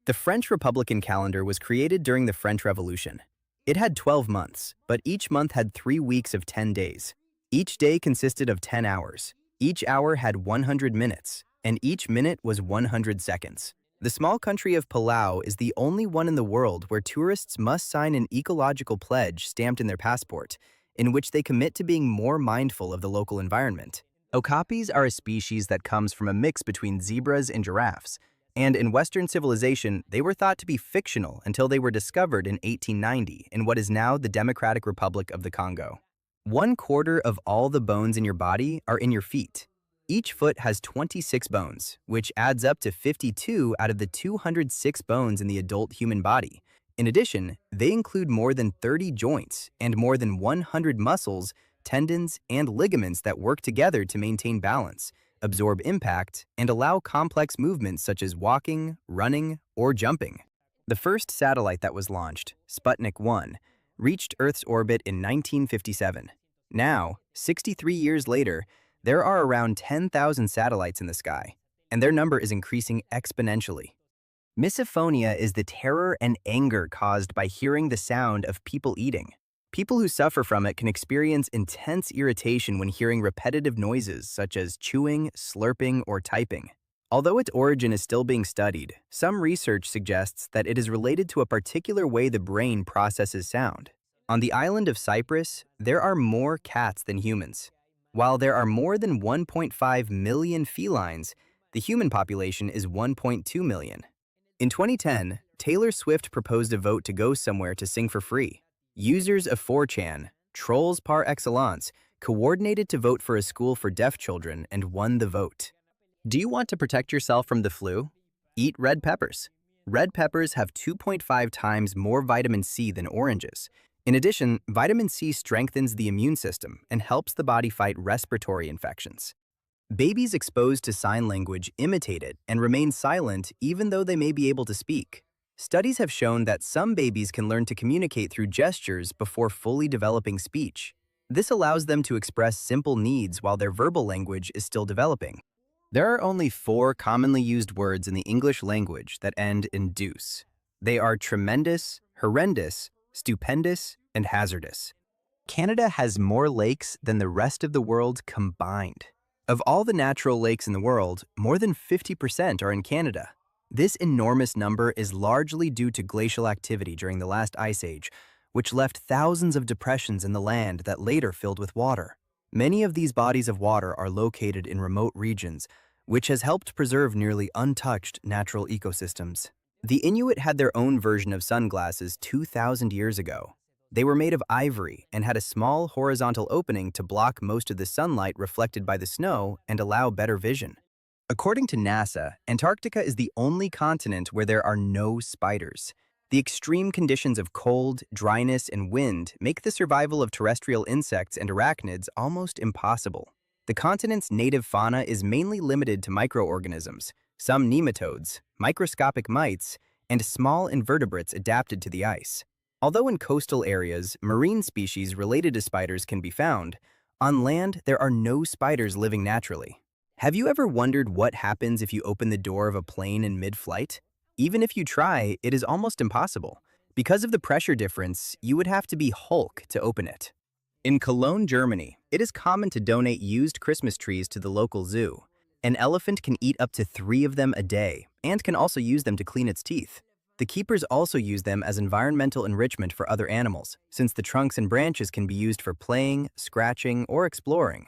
The French Republican calendar was created during the French Revolution. It had 12 months, but each month had 3 weeks of 10 days. Each day consisted of 10 hours. Each hour had 100 minutes, and each minute was 100 seconds. The small country of Palau is the only one in the world where tourists must sign an ecological pledge stamped in their passport, in which they commit to being more mindful of the local environment. Okapis are a species that comes from a mix between zebras and giraffes, and in Western civilization, they were thought to be fictional until they were discovered in 1890 in what is now the Democratic Republic of the Congo. 1/4 of all the bones in your body are in your feet. Each foot has 26 bones, which adds up to 52 out of the 206 bones in the adult human body. In addition, they include more than 30 joints and more than 100 muscles, tendons, and ligaments that work together to maintain balance, absorb impact, and allow complex movements such as walking, running, or jumping. The first satellite that was launched, Sputnik 1, reached Earth's orbit in 1957. Now, 63 years later, there are around 10,000 satellites in the sky, and their number is increasing exponentially. Misophonia is the terror and anger caused by hearing the sound of people eating. People who suffer from it can experience intense irritation when hearing repetitive noises such as chewing, slurping, or typing. Although its origin is still being studied, some research suggests that it is related to a particular way the brain processes sound. On the island of Cyprus, there are more cats than humans. While there are more than 1.5 million felines, the human population is 1.2 million. In 2010, Taylor Swift proposed a vote to go somewhere to sing for free. Users of 4chan, trolls par excellence, coordinated to vote for a school for deaf children and won the vote. Do you want to protect yourself from the flu? Eat red peppers. Red peppers have 2.5 times more vitamin C than oranges. In addition, vitamin C strengthens the immune system and helps the body fight respiratory infections. Babies exposed to sign language imitate it and remain silent even though they may be able to speak. Studies have shown that some babies can learn to communicate through gestures before fully developing speech. This allows them to express simple needs while their verbal language is still developing. There are only 4 commonly used words in the English language that end in "deuce." They are tremendous, horrendous, stupendous, and hazardous. Canada has more lakes than the rest of the world combined. Of all the natural lakes in the world, more than 50% are in Canada. This enormous number is largely due to glacial activity during the last ice age, which left thousands of depressions in the land that later filled with water. Many of these bodies of water are located in remote regions, which has helped preserve nearly untouched natural ecosystems. The Inuit had their own version of sunglasses 2,000 years ago. They were made of ivory and had a small horizontal opening to block most of the sunlight reflected by the snow and allow better vision. According to NASA, Antarctica is the only continent where there are no spiders. The extreme conditions of cold, dryness, and wind make the survival of terrestrial insects and arachnids almost impossible. The continent's native fauna is mainly limited to microorganisms, some nematodes, microscopic mites, and small invertebrates adapted to the ice. Although in coastal areas, marine species related to spiders can be found, on land there are no spiders living naturally. Have you ever wondered what happens if you open the door of a plane in mid-flight? Even if you try, it is almost impossible. Because of the pressure difference, you would have to be Hulk to open it. In Cologne, Germany, it is common to donate used Christmas trees to the local zoo. An elephant can eat up to 3 of them a day and can also use them to clean its teeth. The keepers also use them as environmental enrichment for other animals, since the trunks and branches can be used for playing, scratching, or exploring.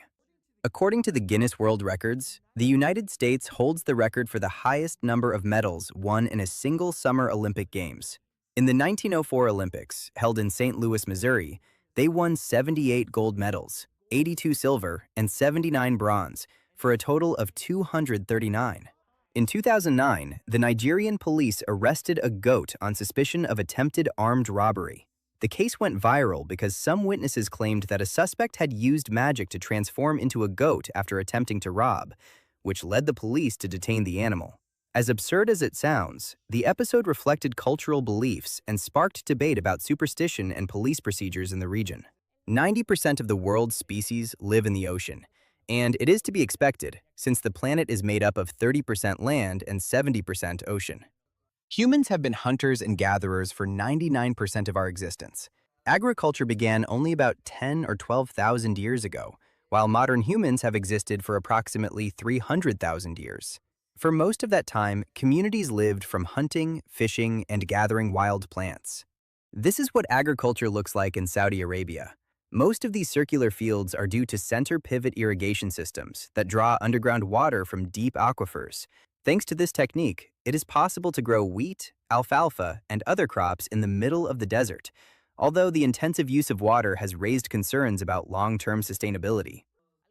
According to the Guinness World Records, the United States holds the record for the highest number of medals won in a single Summer Olympic Games. In the 1904 Olympics, held in St. Louis, Missouri, they won 78 gold medals, 82 silver, and 79 bronze, for a total of 239. In 2009, the Nigerian police arrested a goat on suspicion of attempted armed robbery. The case went viral because some witnesses claimed that a suspect had used magic to transform into a goat after attempting to rob, which led the police to detain the animal. As absurd as it sounds, the episode reflected cultural beliefs and sparked debate about superstition and police procedures in the region. 90% of the world's species live in the ocean, and it is to be expected, since the planet is made up of 30% land and 70% ocean. Humans have been hunters and gatherers for 99% of our existence. Agriculture began only about 10 or 12,000 years ago, while modern humans have existed for approximately 300,000 years. For most of that time, communities lived from hunting, fishing, and gathering wild plants. This is what agriculture looks like in Saudi Arabia. Most of these circular fields are due to center pivot irrigation systems that draw underground water from deep aquifers. Thanks to this technique, it is possible to grow wheat, alfalfa, and other crops in the middle of the desert, although the intensive use of water has raised concerns about long-term sustainability.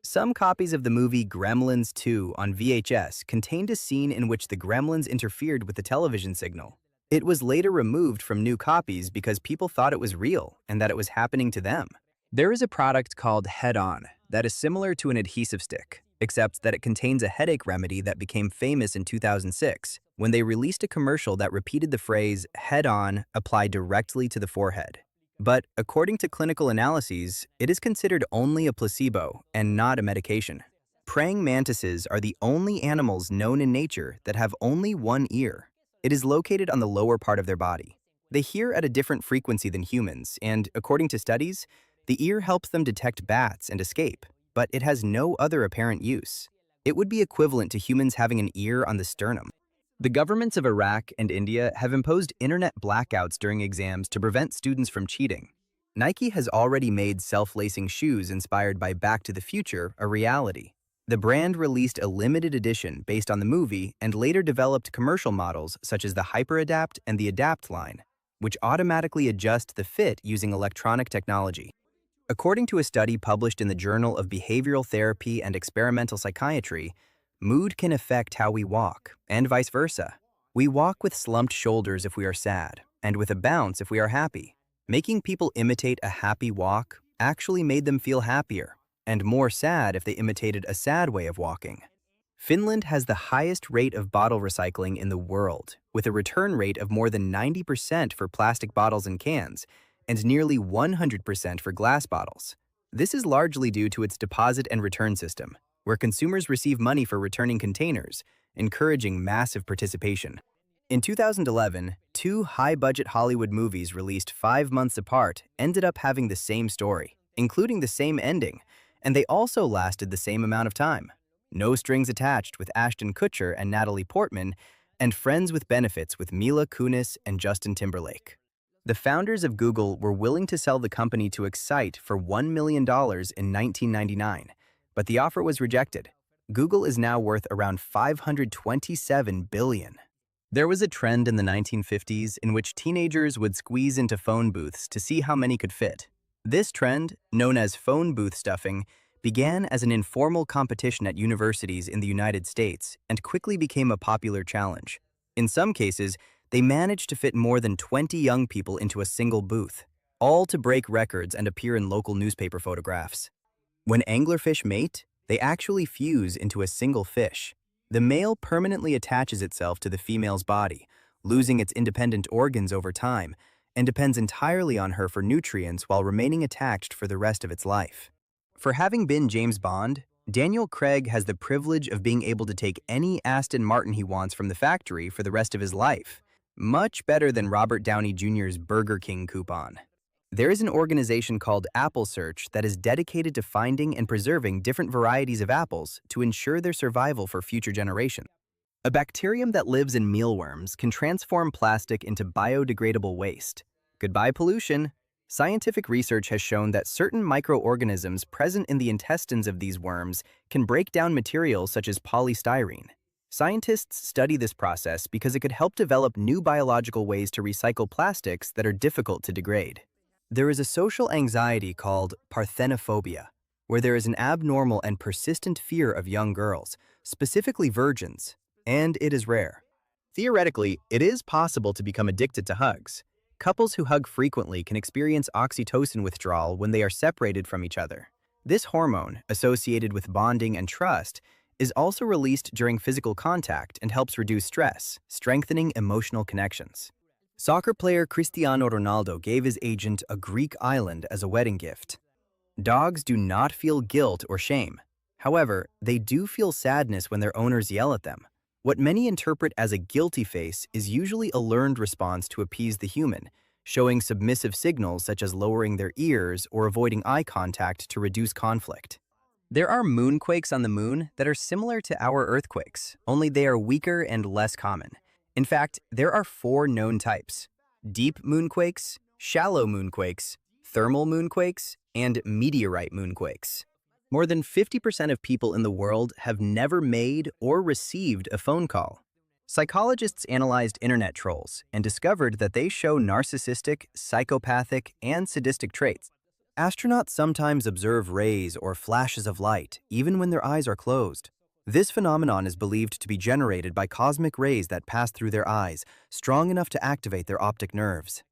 Some copies of the movie Gremlins 2 on VHS contained a scene in which the gremlins interfered with the television signal. It was later removed from new copies because people thought it was real and that it was happening to them. There is a product called Head On that is similar to an adhesive stick, except that it contains a headache remedy that became famous in 2006 when they released a commercial that repeated the phrase, "Head On, apply directly to the forehead." But according to clinical analyses, it is considered only a placebo and not a medication. Praying mantises are the only animals known in nature that have only one ear. It is located on the lower part of their body. They hear at a different frequency than humans, and according to studies, the ear helps them detect bats and escape, but it has no other apparent use. It would be equivalent to humans having an ear on the sternum. The governments of Iraq and India have imposed internet blackouts during exams to prevent students from cheating. Nike has already made self-lacing shoes inspired by Back to the Future a reality. The brand released a limited edition based on the movie and later developed commercial models such as the HyperAdapt and the Adapt line, which automatically adjust the fit using electronic technology. According to a study published in the Journal of Behavioral Therapy and Experimental Psychiatry, mood can affect how we walk, and vice versa. We walk with slumped shoulders if we are sad, and with a bounce if we are happy. Making people imitate a happy walk actually made them feel happier, and more sad if they imitated a sad way of walking. Finland has the highest rate of bottle recycling in the world, with a return rate of more than 90% for plastic bottles and cans, and nearly 100% for glass bottles. This is largely due to its deposit and return system, where consumers receive money for returning containers, encouraging massive participation. In 2011, two high-budget Hollywood movies released 5 months apart ended up having the same story, including the same ending, and they also lasted the same amount of time. No Strings Attached with Ashton Kutcher and Natalie Portman, and Friends with Benefits with Mila Kunis and Justin Timberlake. The founders of Google were willing to sell the company to Excite for $1 million in 1999, but the offer was rejected. Google is now worth around $527 billion. There was a trend in the 1950s in which teenagers would squeeze into phone booths to see how many could fit. This trend, known as phone booth stuffing, began as an informal competition at universities in the United States and quickly became a popular challenge. In some cases, they managed to fit more than 20 young people into a single booth, all to break records and appear in local newspaper photographs. When anglerfish mate, they actually fuse into a single fish. The male permanently attaches itself to the female's body, losing its independent organs over time, and depends entirely on her for nutrients while remaining attached for the rest of its life. For having been James Bond, Daniel Craig has the privilege of being able to take any Aston Martin he wants from the factory for the rest of his life, much better than Robert Downey Jr.'s Burger King coupon. There is an organization called Apple Search that is dedicated to finding and preserving different varieties of apples to ensure their survival for future generations. A bacterium that lives in mealworms can transform plastic into biodegradable waste. Goodbye pollution. Scientific research has shown that certain microorganisms present in the intestines of these worms can break down materials such as polystyrene. Scientists study this process because it could help develop new biological ways to recycle plastics that are difficult to degrade. There is a social anxiety called parthenophobia, where there is an abnormal and persistent fear of young girls, specifically virgins, and it is rare. Theoretically, it is possible to become addicted to hugs. Couples who hug frequently can experience oxytocin withdrawal when they are separated from each other. This hormone, associated with bonding and trust, is also released during physical contact and helps reduce stress, strengthening emotional connections. Soccer player Cristiano Ronaldo gave his agent a Greek island as a wedding gift. Dogs do not feel guilt or shame. However, they do feel sadness when their owners yell at them. What many interpret as a guilty face is usually a learned response to appease the human, showing submissive signals such as lowering their ears or avoiding eye contact to reduce conflict. There are moonquakes on the moon that are similar to our earthquakes, only they are weaker and less common. In fact, there are 4 known types: deep moonquakes, shallow moonquakes, thermal moonquakes, and meteorite moonquakes. More than 50% of people in the world have never made or received a phone call. Psychologists analyzed internet trolls and discovered that they show narcissistic, psychopathic, and sadistic traits. Astronauts sometimes observe rays or flashes of light, even when their eyes are closed. This phenomenon is believed to be generated by cosmic rays that pass through their eyes, strong enough to activate their optic nerves.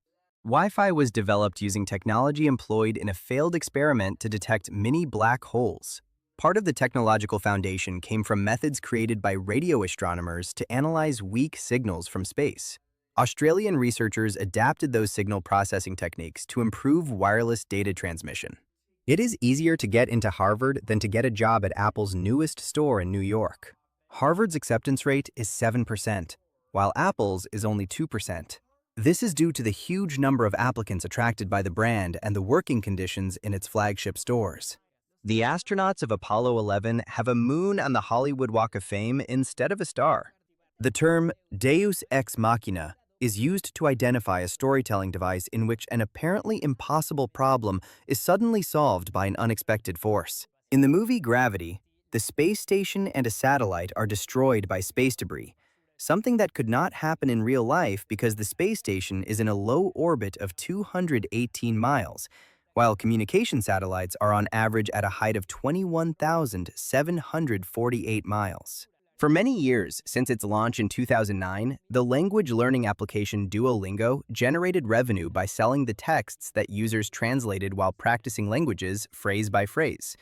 Wi-Fi was developed using technology employed in a failed experiment to detect mini black holes. Part of the technological foundation came from methods created by radio astronomers to analyze weak signals from space. Australian researchers adapted those signal processing techniques to improve wireless data transmission. It is easier to get into Harvard than to get a job at Apple's newest store in New York. Harvard's acceptance rate is 7%, while Apple's is only 2%. This is due to the huge number of applicants attracted by the brand and the working conditions in its flagship stores. The astronauts of Apollo 11 have a moon on the Hollywood Walk of Fame instead of a star. The term Deus ex machina is used to identify a storytelling device in which an apparently impossible problem is suddenly solved by an unexpected force. In the movie Gravity, the space station and a satellite are destroyed by space debris, something that could not happen in real life because the space station is in a low orbit of 218 miles, while communication satellites are on average at a height of 21,748 miles. For many years, since its launch in 2009, the language learning application Duolingo generated revenue by selling the texts that users translated while practicing languages phrase by phrase.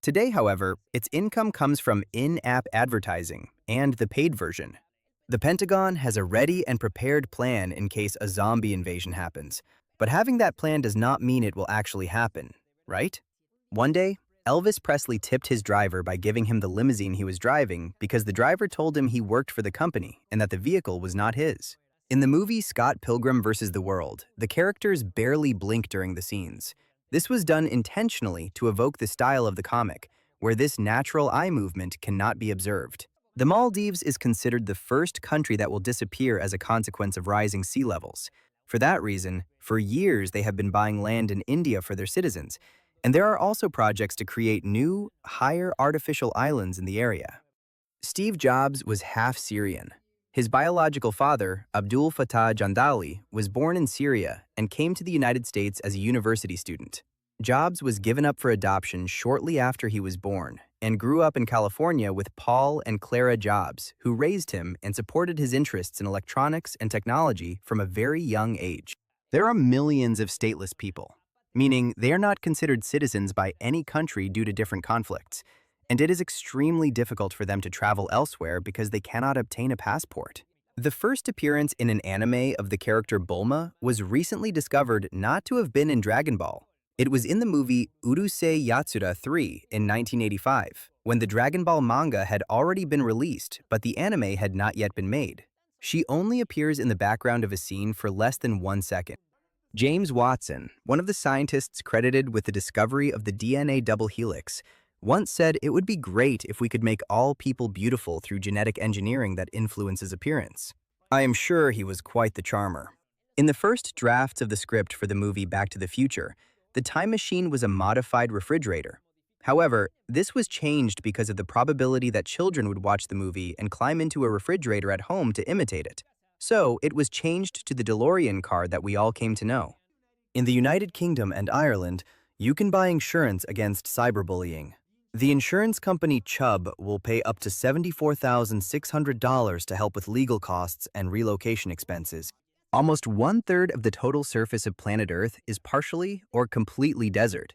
Today, however, its income comes from in-app advertising and the paid version. The Pentagon has a ready and prepared plan in case a zombie invasion happens, but having that plan does not mean it will actually happen, right? One day, Elvis Presley tipped his driver by giving him the limousine he was driving because the driver told him he worked for the company and that the vehicle was not his. In the movie Scott Pilgrim vs. the World, the characters barely blink during the scenes. This was done intentionally to evoke the style of the comic, where this natural eye movement cannot be observed. The Maldives is considered the first country that will disappear as a consequence of rising sea levels. For that reason, for years they have been buying land in India for their citizens, and there are also projects to create new, higher artificial islands in the area. Steve Jobs was half Syrian. His biological father, Abdul Fattah Jandali, was born in Syria and came to the United States as a university student. Jobs was given up for adoption shortly after he was born and grew up in California with Paul and Clara Jobs, who raised him and supported his interests in electronics and technology from a very young age. There are millions of stateless people, meaning they are not considered citizens by any country due to different conflicts, and it is extremely difficult for them to travel elsewhere because they cannot obtain a passport. The first appearance in an anime of the character Bulma was recently discovered not to have been in Dragon Ball. It was in the movie Urusei Yatsura 3 in 1985, when the Dragon Ball manga had already been released, but the anime had not yet been made. She only appears in the background of a scene for less than 1 second. James Watson, one of the scientists credited with the discovery of the DNA double helix, once said it would be great if we could make all people beautiful through genetic engineering that influences appearance. I am sure he was quite the charmer. In the first drafts of the script for the movie Back to the Future, the time machine was a modified refrigerator. However, this was changed because of the probability that children would watch the movie and climb into a refrigerator at home to imitate it. So, it was changed to the DeLorean car that we all came to know. In the United Kingdom and Ireland, you can buy insurance against cyberbullying. The insurance company Chubb will pay up to $74,600 to help with legal costs and relocation expenses. Almost 1/3 of the total surface of planet Earth is partially or completely desert.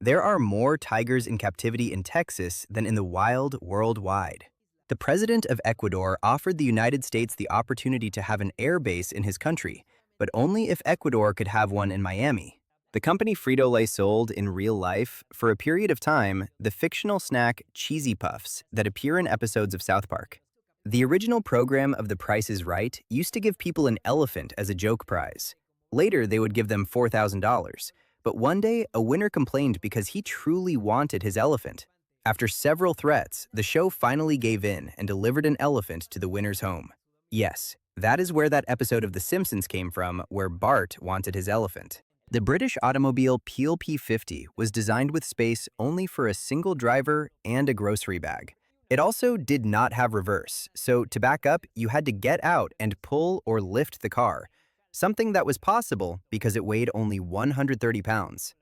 There are more tigers in captivity in Texas than in the wild worldwide. The president of Ecuador offered the United States the opportunity to have an air base in his country, but only if Ecuador could have one in Miami. The company Frito-Lay sold in real life, for a period of time, the fictional snack Cheesy Puffs that appear in episodes of South Park. The original program of The Price is Right used to give people an elephant as a joke prize. Later, they would give them $4,000. But one day, a winner complained because he truly wanted his elephant. After several threats, the show finally gave in and delivered an elephant to the winner's home. Yes, that is where that episode of The Simpsons came from, where Bart wanted his elephant. The British automobile Peel P50 was designed with space only for a single driver and a grocery bag. It also did not have reverse, so to back up, you had to get out and pull or lift the car, something that was possible because it weighed only 130 pounds.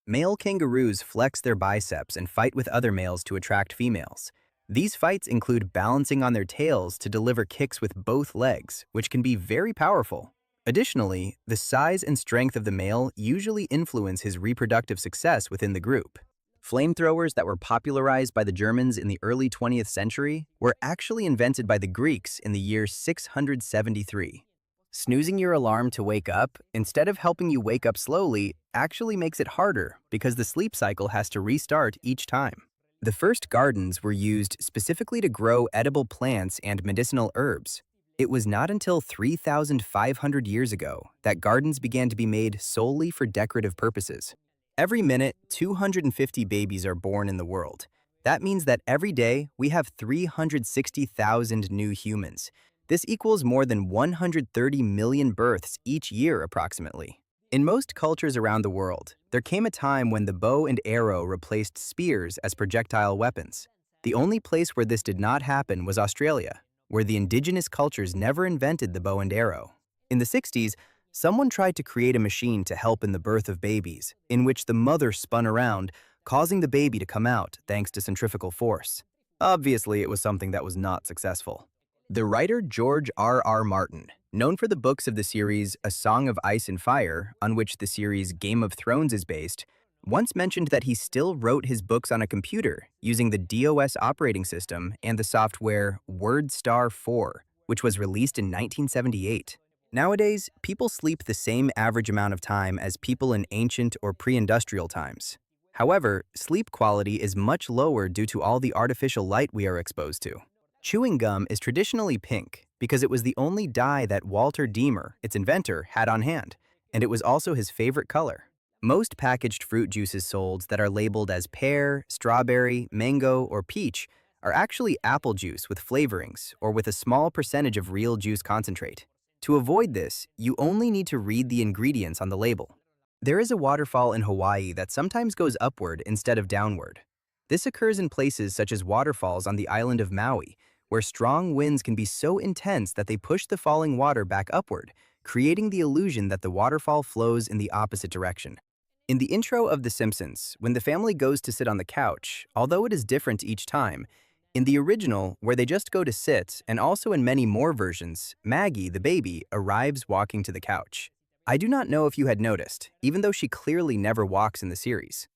Male kangaroos flex their biceps and fight with other males to attract females. These fights include balancing on their tails to deliver kicks with both legs, which can be very powerful. Additionally, the size and strength of the male usually influence his reproductive success within the group. Flamethrowers that were popularized by the Germans in the early 20th century were actually invented by the Greeks in the year 673. Snoozing your alarm to wake up, instead of helping you wake up slowly, actually makes it harder because the sleep cycle has to restart each time. The first gardens were used specifically to grow edible plants and medicinal herbs. It was not until 3,500 years ago that gardens began to be made solely for decorative purposes. Every minute, 250 babies are born in the world. That means that every day, we have 360,000 new humans. This equals more than 130 million births each year, approximately. In most cultures around the world, there came a time when the bow and arrow replaced spears as projectile weapons. The only place where this did not happen was Australia, where the indigenous cultures never invented the bow and arrow. In the 60s, someone tried to create a machine to help in the birth of babies, in which the mother spun around, causing the baby to come out thanks to centrifugal force. Obviously, it was something that was not successful. The writer George R. R. Martin, known for the books of the series A Song of Ice and Fire, on which the series Game of Thrones is based, once mentioned that he still wrote his books on a computer using the DOS operating system and the software WordStar 4, which was released in 1978. Nowadays, people sleep the same average amount of time as people in ancient or pre-industrial times. However, sleep quality is much lower due to all the artificial light we are exposed to. Chewing gum is traditionally pink because it was the only dye that Walter Deemer, its inventor, had on hand, and it was also his favorite color. Most packaged fruit juices sold that are labeled as pear, strawberry, mango, or peach are actually apple juice with flavorings or with a small percentage of real juice concentrate. To avoid this, you only need to read the ingredients on the label. There is a waterfall in Hawaii that sometimes goes upward instead of downward. This occurs in places such as waterfalls on the island of Maui, where strong winds can be so intense that they push the falling water back upward, creating the illusion that the waterfall flows in the opposite direction. In the intro of The Simpsons, when the family goes to sit on the couch, although it is different each time, in the original, where they just go to sit, and also in many more versions, Maggie, the baby, arrives walking to the couch. I do not know if you had noticed, even though she clearly never walks in the series.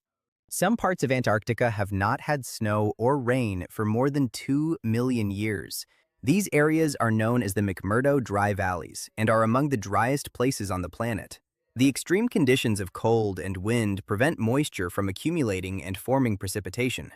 Some parts of Antarctica have not had snow or rain for more than 2 million years. These areas are known as the McMurdo Dry Valleys and are among the driest places on the planet. The extreme conditions of cold and wind prevent moisture from accumulating and forming precipitation.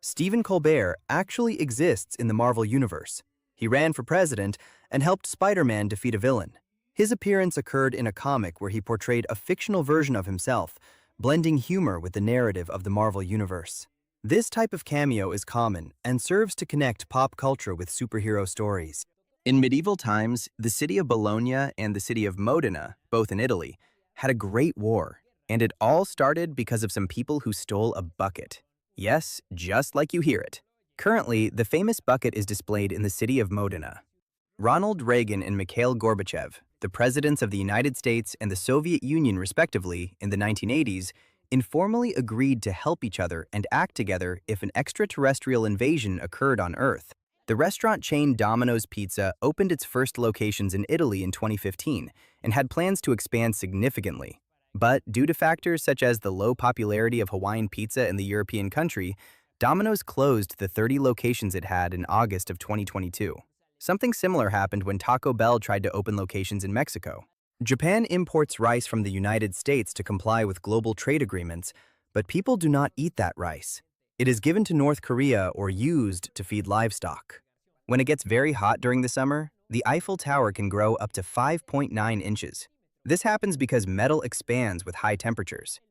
Stephen Colbert actually exists in the Marvel Universe. He ran for president and helped Spider-Man defeat a villain. His appearance occurred in a comic where he portrayed a fictional version of himself, blending humor with the narrative of the Marvel Universe. This type of cameo is common and serves to connect pop culture with superhero stories. In medieval times, the city of Bologna and the city of Modena, both in Italy, had a great war, and it all started because of some people who stole a bucket. Yes, just like you hear it. Currently, the famous bucket is displayed in the city of Modena. Ronald Reagan and Mikhail Gorbachev, the presidents of the United States and the Soviet Union respectively in the 1980s, informally agreed to help each other and act together if an extraterrestrial invasion occurred on Earth. The restaurant chain Domino's Pizza opened its first locations in Italy in 2015 and had plans to expand significantly. But due to factors such as the low popularity of Hawaiian pizza in the European country, Domino's closed the 30 locations it had in August of 2022. Something similar happened when Taco Bell tried to open locations in Mexico. Japan imports rice from the United States to comply with global trade agreements, but people do not eat that rice. It is given to North Korea or used to feed livestock. When it gets very hot during the summer, the Eiffel Tower can grow up to 5.9 inches. This happens because metal expands with high temperatures.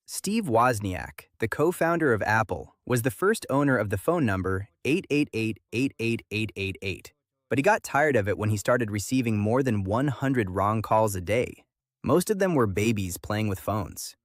Steve Wozniak, the co-founder of Apple, was the first owner of the phone number 888-88888. But he got tired of it when he started receiving more than 100 wrong calls a day. Most of them were babies playing with phones.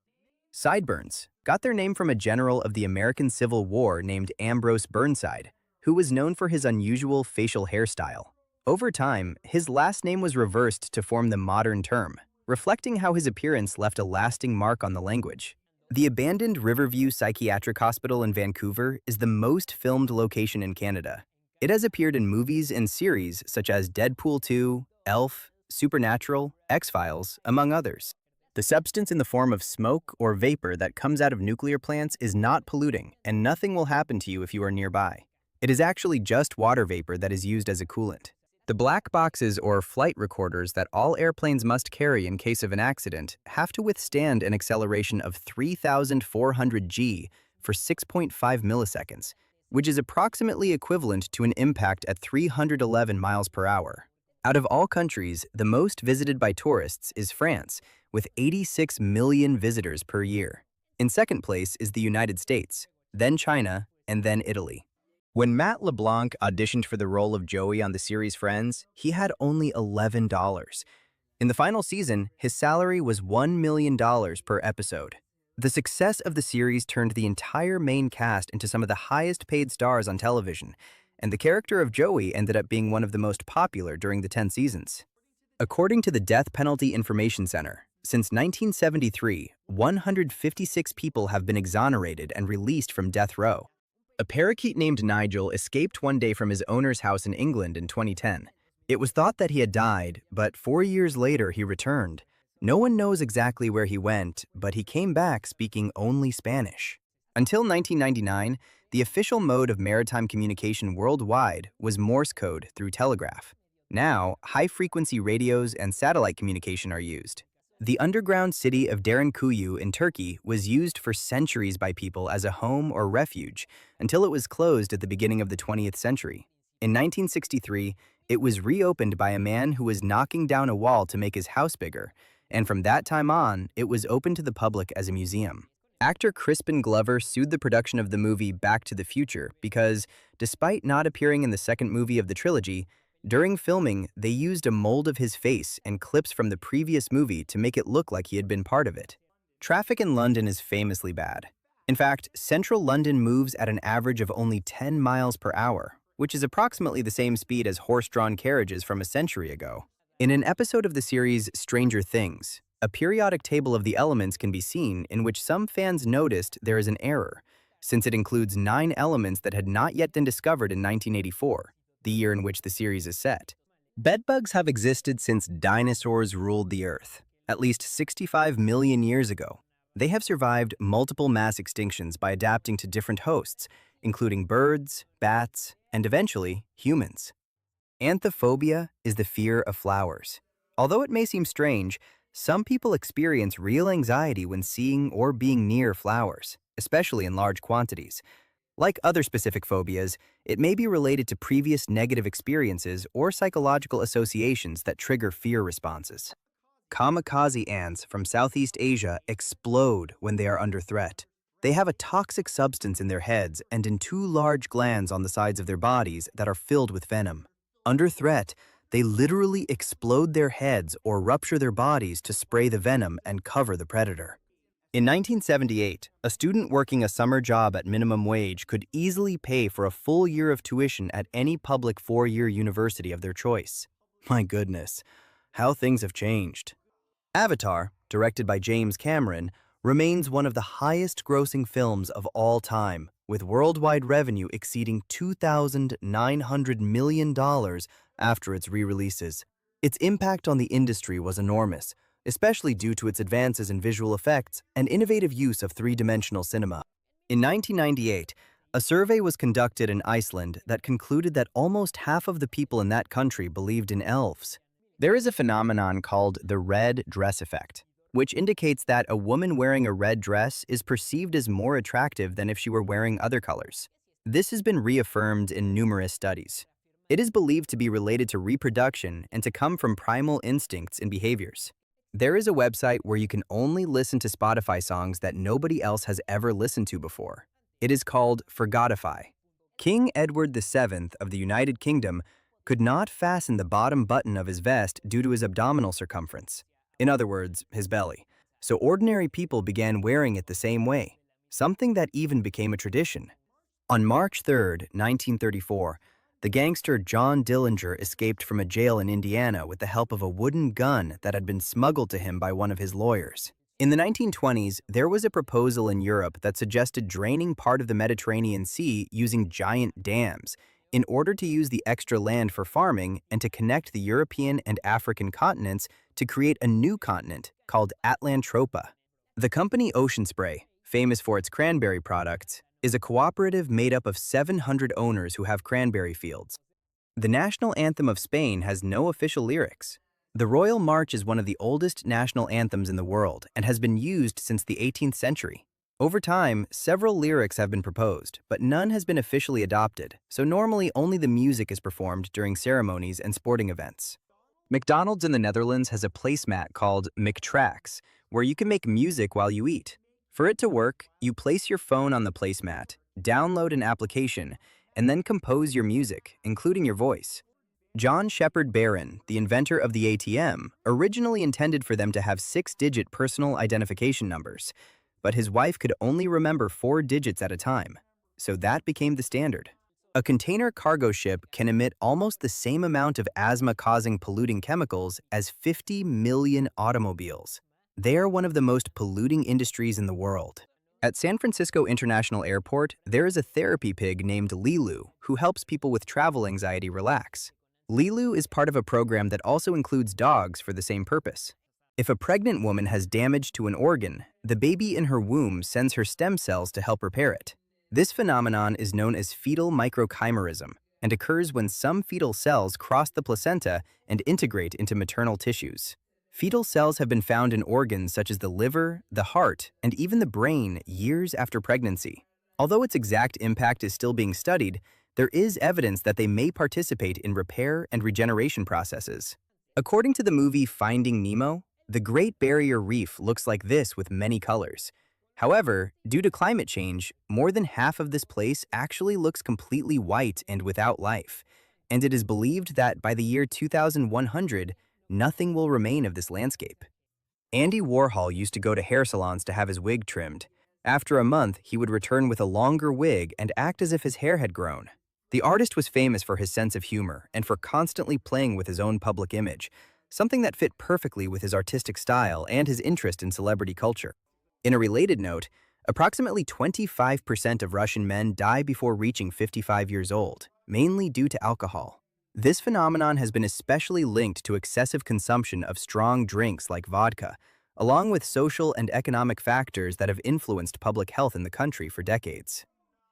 Sideburns got their name from a general of the American Civil War named Ambrose Burnside, who was known for his unusual facial hairstyle. Over time, his last name was reversed to form the modern term, reflecting how his appearance left a lasting mark on the language. The abandoned Riverview Psychiatric Hospital in Vancouver is the most filmed location in Canada. It has appeared in movies and series such as Deadpool 2, Elf, Supernatural, X-Files, among others. The substance in the form of smoke or vapor that comes out of nuclear plants is not polluting, and nothing will happen to you if you are nearby. It is actually just water vapor that is used as a coolant. The black boxes or flight recorders that all airplanes must carry in case of an accident have to withstand an acceleration of 3,400 g for 6.5 milliseconds, which is approximately equivalent to an impact at 311 miles per hour. Out of all countries, the most visited by tourists is France, with 86 million visitors per year. In second place is the United States, then China, and then Italy. When Matt LeBlanc auditioned for the role of Joey on the series Friends, he had only $11. In the final season, his salary was $1 million per episode. The success of the series turned the entire main cast into some of the highest paid stars on television, and the character of Joey ended up being one of the most popular during the 10 seasons. According to the Death Penalty Information Center, since 1973, 156 people have been exonerated and released from death row. A parakeet named Nigel escaped one day from his owner's house in England in 2010. It was thought that he had died, but 4 years later he returned. No one knows exactly where he went, but he came back speaking only Spanish. Until 1999, the official mode of maritime communication worldwide was Morse code through telegraph. Now, high-frequency radios and satellite communication are used. The underground city of Derinkuyu in Turkey was used for centuries by people as a home or refuge until it was closed at the beginning of the 20th century. In 1963, it was reopened by a man who was knocking down a wall to make his house bigger, and from that time on, it was open to the public as a museum. Actor Crispin Glover sued the production of the movie Back to the Future because, despite not appearing in the second movie of the trilogy, during filming, they used a mold of his face and clips from the previous movie to make it look like he had been part of it. Traffic in London is famously bad. In fact, central London moves at an average of only 10 miles per hour, which is approximately the same speed as horse-drawn carriages from a century ago. In an episode of the series Stranger Things, a periodic table of the elements can be seen in which some fans noticed there is an error, since it includes 9 elements that had not yet been discovered in 1984. The year in which the series is set. Bedbugs have existed since dinosaurs ruled the Earth, at least 65 million years ago. They have survived multiple mass extinctions by adapting to different hosts, including birds, bats, and eventually humans. Anthophobia is the fear of flowers. Although it may seem strange, some people experience real anxiety when seeing or being near flowers, especially in large quantities. Like other specific phobias, it may be related to previous negative experiences or psychological associations that trigger fear responses. Kamikaze ants from Southeast Asia explode when they are under threat. They have a toxic substance in their heads and in 2 large glands on the sides of their bodies that are filled with venom. Under threat, they literally explode their heads or rupture their bodies to spray the venom and cover the predator. In 1978, a student working a summer job at minimum wage could easily pay for a full year of tuition at any public 4-year university of their choice. My goodness, how things have changed. Avatar, directed by James Cameron, remains one of the highest-grossing films of all time, with worldwide revenue exceeding $2,900 million after its re-releases. Its impact on the industry was enormous, especially due to its advances in visual effects and innovative use of 3-dimensional cinema. In 1998, a survey was conducted in Iceland that concluded that almost half of the people in that country believed in elves. There is a phenomenon called the red dress effect, which indicates that a woman wearing a red dress is perceived as more attractive than if she were wearing other colors. This has been reaffirmed in numerous studies. It is believed to be related to reproduction and to come from primal instincts and behaviors. There is a website where you can only listen to Spotify songs that nobody else has ever listened to before. It is called Forgotify. King Edward VII of the United Kingdom could not fasten the bottom button of his vest due to his abdominal circumference. In other words, his belly. So ordinary people began wearing it the same way, something that even became a tradition. On March 3, 1934, the gangster John Dillinger escaped from a jail in Indiana with the help of a wooden gun that had been smuggled to him by one of his lawyers. In the 1920s, there was a proposal in Europe that suggested draining part of the Mediterranean Sea using giant dams in order to use the extra land for farming and to connect the European and African continents to create a new continent called Atlantropa. The company Ocean Spray, famous for its cranberry products, is a cooperative made up of 700 owners who have cranberry fields. The national anthem of Spain has no official lyrics. The Royal March is one of the oldest national anthems in the world and has been used since the 18th century. Over time, several lyrics have been proposed, but none has been officially adopted, so normally only the music is performed during ceremonies and sporting events. McDonald's in the Netherlands has a placemat called McTracks, where you can make music while you eat. For it to work, you place your phone on the placemat, download an application, and then compose your music, including your voice. John Shepard Barron, the inventor of the ATM, originally intended for them to have 6-digit personal identification numbers, but his wife could only remember 4 digits at a time, so that became the standard. A container cargo ship can emit almost the same amount of asthma-causing polluting chemicals as 50 million automobiles. They are one of the most polluting industries in the world. At San Francisco International Airport, there is a therapy pig named Lilu who helps people with travel anxiety relax. Lilu is part of a program that also includes dogs for the same purpose. If a pregnant woman has damage to an organ, the baby in her womb sends her stem cells to help repair it. This phenomenon is known as fetal microchimerism and occurs when some fetal cells cross the placenta and integrate into maternal tissues. Fetal cells have been found in organs such as the liver, the heart, and even the brain years after pregnancy. Although its exact impact is still being studied, there is evidence that they may participate in repair and regeneration processes. According to the movie Finding Nemo, the Great Barrier Reef looks like this with many colors. However, due to climate change, more than half of this place actually looks completely white and without life, and it is believed that by the year 2100, nothing will remain of this landscape. Andy Warhol used to go to hair salons to have his wig trimmed. After a month, he would return with a longer wig and act as if his hair had grown. The artist was famous for his sense of humor and for constantly playing with his own public image, something that fit perfectly with his artistic style and his interest in celebrity culture. In a related note, approximately 25% of Russian men die before reaching 55 years old, mainly due to alcohol. This phenomenon has been especially linked to excessive consumption of strong drinks like vodka, along with social and economic factors that have influenced public health in the country for decades.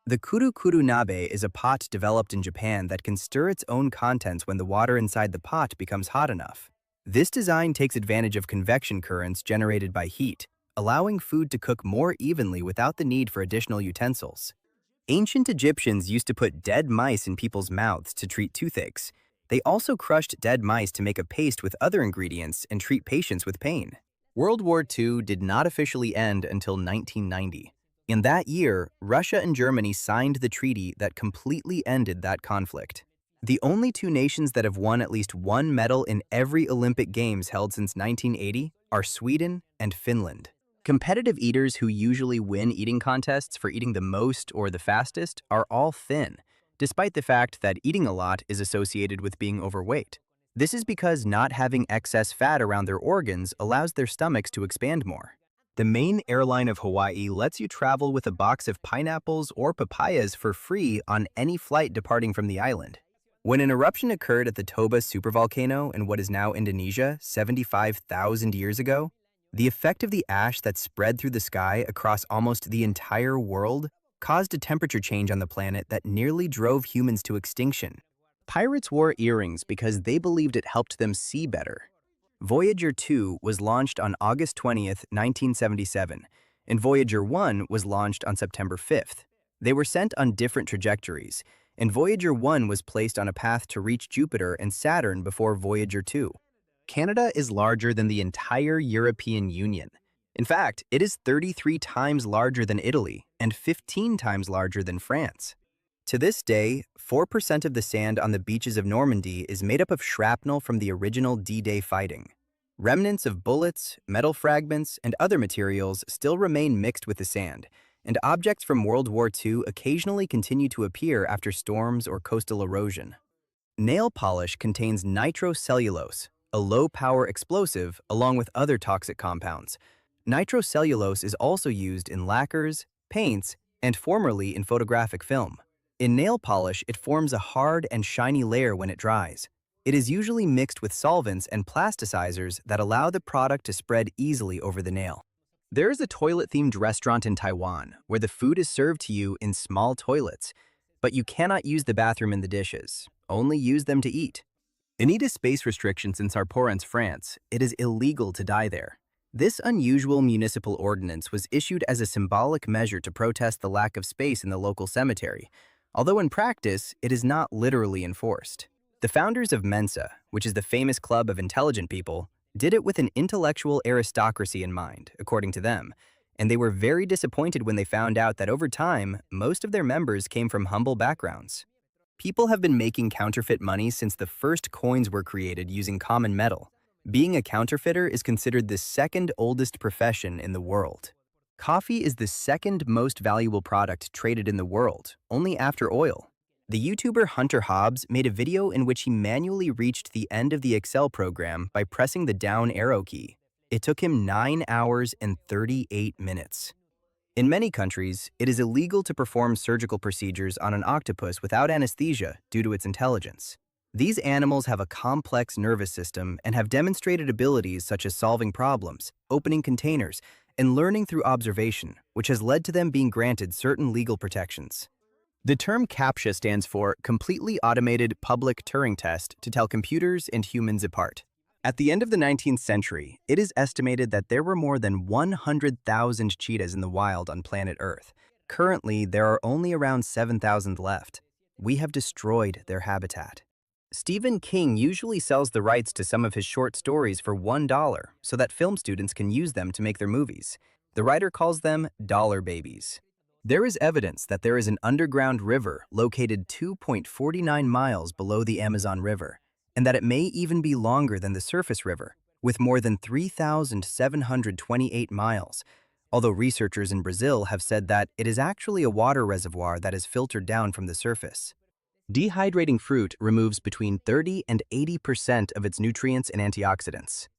The kuru-kuru nabe is a pot developed in Japan that can stir its own contents when the water inside the pot becomes hot enough. This design takes advantage of convection currents generated by heat, allowing food to cook more evenly without the need for additional utensils. Ancient Egyptians used to put dead mice in people's mouths to treat toothaches. They also crushed dead mice to make a paste with other ingredients and treat patients with pain. World War II did not officially end until 1990. In that year, Russia and Germany signed the treaty that completely ended that conflict. The only two nations that have won at least one medal in every Olympic Games held since 1980 are Sweden and Finland. Competitive eaters who usually win eating contests for eating the most or the fastest are all thin, despite the fact that eating a lot is associated with being overweight. This is because not having excess fat around their organs allows their stomachs to expand more. The main airline of Hawaii lets you travel with a box of pineapples or papayas for free on any flight departing from the island. When an eruption occurred at the Toba supervolcano in what is now Indonesia 75,000 years ago, the effect of the ash that spread through the sky across almost the entire world caused a temperature change on the planet that nearly drove humans to extinction. Pirates wore earrings because they believed it helped them see better. Voyager 2 was launched on August 20th, 1977, and Voyager 1 was launched on September 5th. They were sent on different trajectories, and Voyager 1 was placed on a path to reach Jupiter and Saturn before Voyager 2. Canada is larger than the entire European Union. In fact, it is 33 times larger than Italy and 15 times larger than France. To this day, 4% of the sand on the beaches of Normandy is made up of shrapnel from the original D-Day fighting. Remnants of bullets, metal fragments, and other materials still remain mixed with the sand, and objects from World War II occasionally continue to appear after storms or coastal erosion. Nail polish contains nitrocellulose, a low-power explosive, along with other toxic compounds. Nitrocellulose is also used in lacquers, paints, and formerly in photographic film. In nail polish, it forms a hard and shiny layer when it dries. It is usually mixed with solvents and plasticizers that allow the product to spread easily over the nail. There is a toilet-themed restaurant in Taiwan where the food is served to you in small toilets, but you cannot use the bathroom in the dishes, only use them to eat. In space restrictions in Sarporance, France, it is illegal to die there. This unusual municipal ordinance was issued as a symbolic measure to protest the lack of space in the local cemetery, although in practice, it is not literally enforced. The founders of Mensa, which is the famous club of intelligent people, did it with an intellectual aristocracy in mind, according to them, and they were very disappointed when they found out that over time, most of their members came from humble backgrounds. People have been making counterfeit money since the first coins were created using common metal. Being a counterfeiter is considered the second oldest profession in the world. Coffee is the second most valuable product traded in the world, only after oil. The YouTuber Hunter Hobbs made a video in which he manually reached the end of the Excel program by pressing the down arrow key. It took him 9 hours and 38 minutes. In many countries, it is illegal to perform surgical procedures on an octopus without anesthesia due to its intelligence. These animals have a complex nervous system and have demonstrated abilities such as solving problems, opening containers, and learning through observation, which has led to them being granted certain legal protections. The term CAPTCHA stands for Completely Automated Public Turing Test to tell computers and humans apart. At the end of the 19th century, it is estimated that there were more than 100,000 cheetahs in the wild on planet Earth. Currently, there are only around 7,000 left. We have destroyed their habitat. Stephen King usually sells the rights to some of his short stories for $1 so that film students can use them to make their movies. The writer calls them dollar babies. There is evidence that there is an underground river located 2.49 miles below the Amazon River, and that it may even be longer than the surface river, with more than 3,728 miles, although researchers in Brazil have said that it is actually a water reservoir that is filtered down from the surface. Dehydrating fruit removes between 30 and 80% of its nutrients and antioxidants.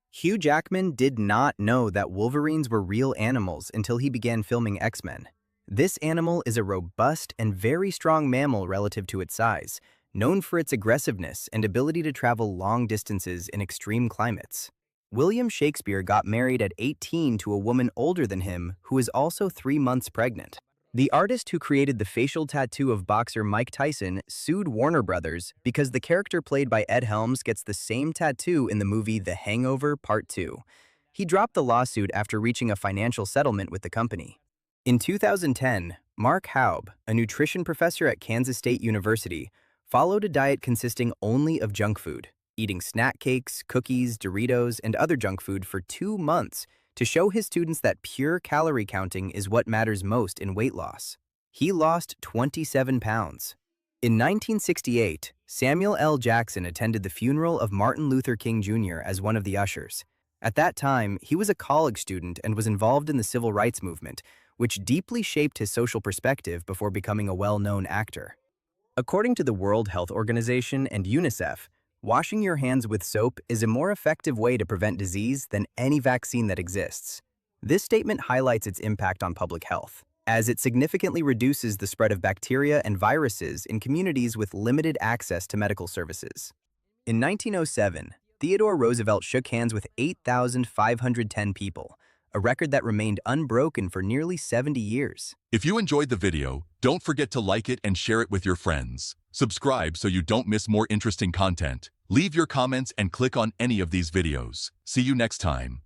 Hugh Jackman did not know that wolverines were real animals until he began filming X-Men. This animal is a robust and very strong mammal relative to its size, known for its aggressiveness and ability to travel long distances in extreme climates. William Shakespeare got married at 18 to a woman older than him who is also 3 months pregnant. The artist who created the facial tattoo of boxer Mike Tyson sued Warner Brothers because the character played by Ed Helms gets the same tattoo in the movie The Hangover Part 2. He dropped the lawsuit after reaching a financial settlement with the company. In 2010, Mark Haub, a nutrition professor at Kansas State University, followed a diet consisting only of junk food, eating snack cakes, cookies, Doritos, and other junk food for 2 months to show his students that pure calorie counting is what matters most in weight loss. He lost 27 pounds. In 1968, Samuel L. Jackson attended the funeral of Martin Luther King Jr. as one of the ushers. At that time, he was a college student and was involved in the civil rights movement, which deeply shaped his social perspective before becoming a well-known actor. According to the World Health Organization and UNICEF, washing your hands with soap is a more effective way to prevent disease than any vaccine that exists. This statement highlights its impact on public health, as it significantly reduces the spread of bacteria and viruses in communities with limited access to medical services. In 1907, Theodore Roosevelt shook hands with 8,510 people, a record that remained unbroken for nearly 70 years. If you enjoyed the video, don't forget to like it and share it with your friends. Subscribe so you don't miss more interesting content. Leave your comments and click on any of these videos. See you next time.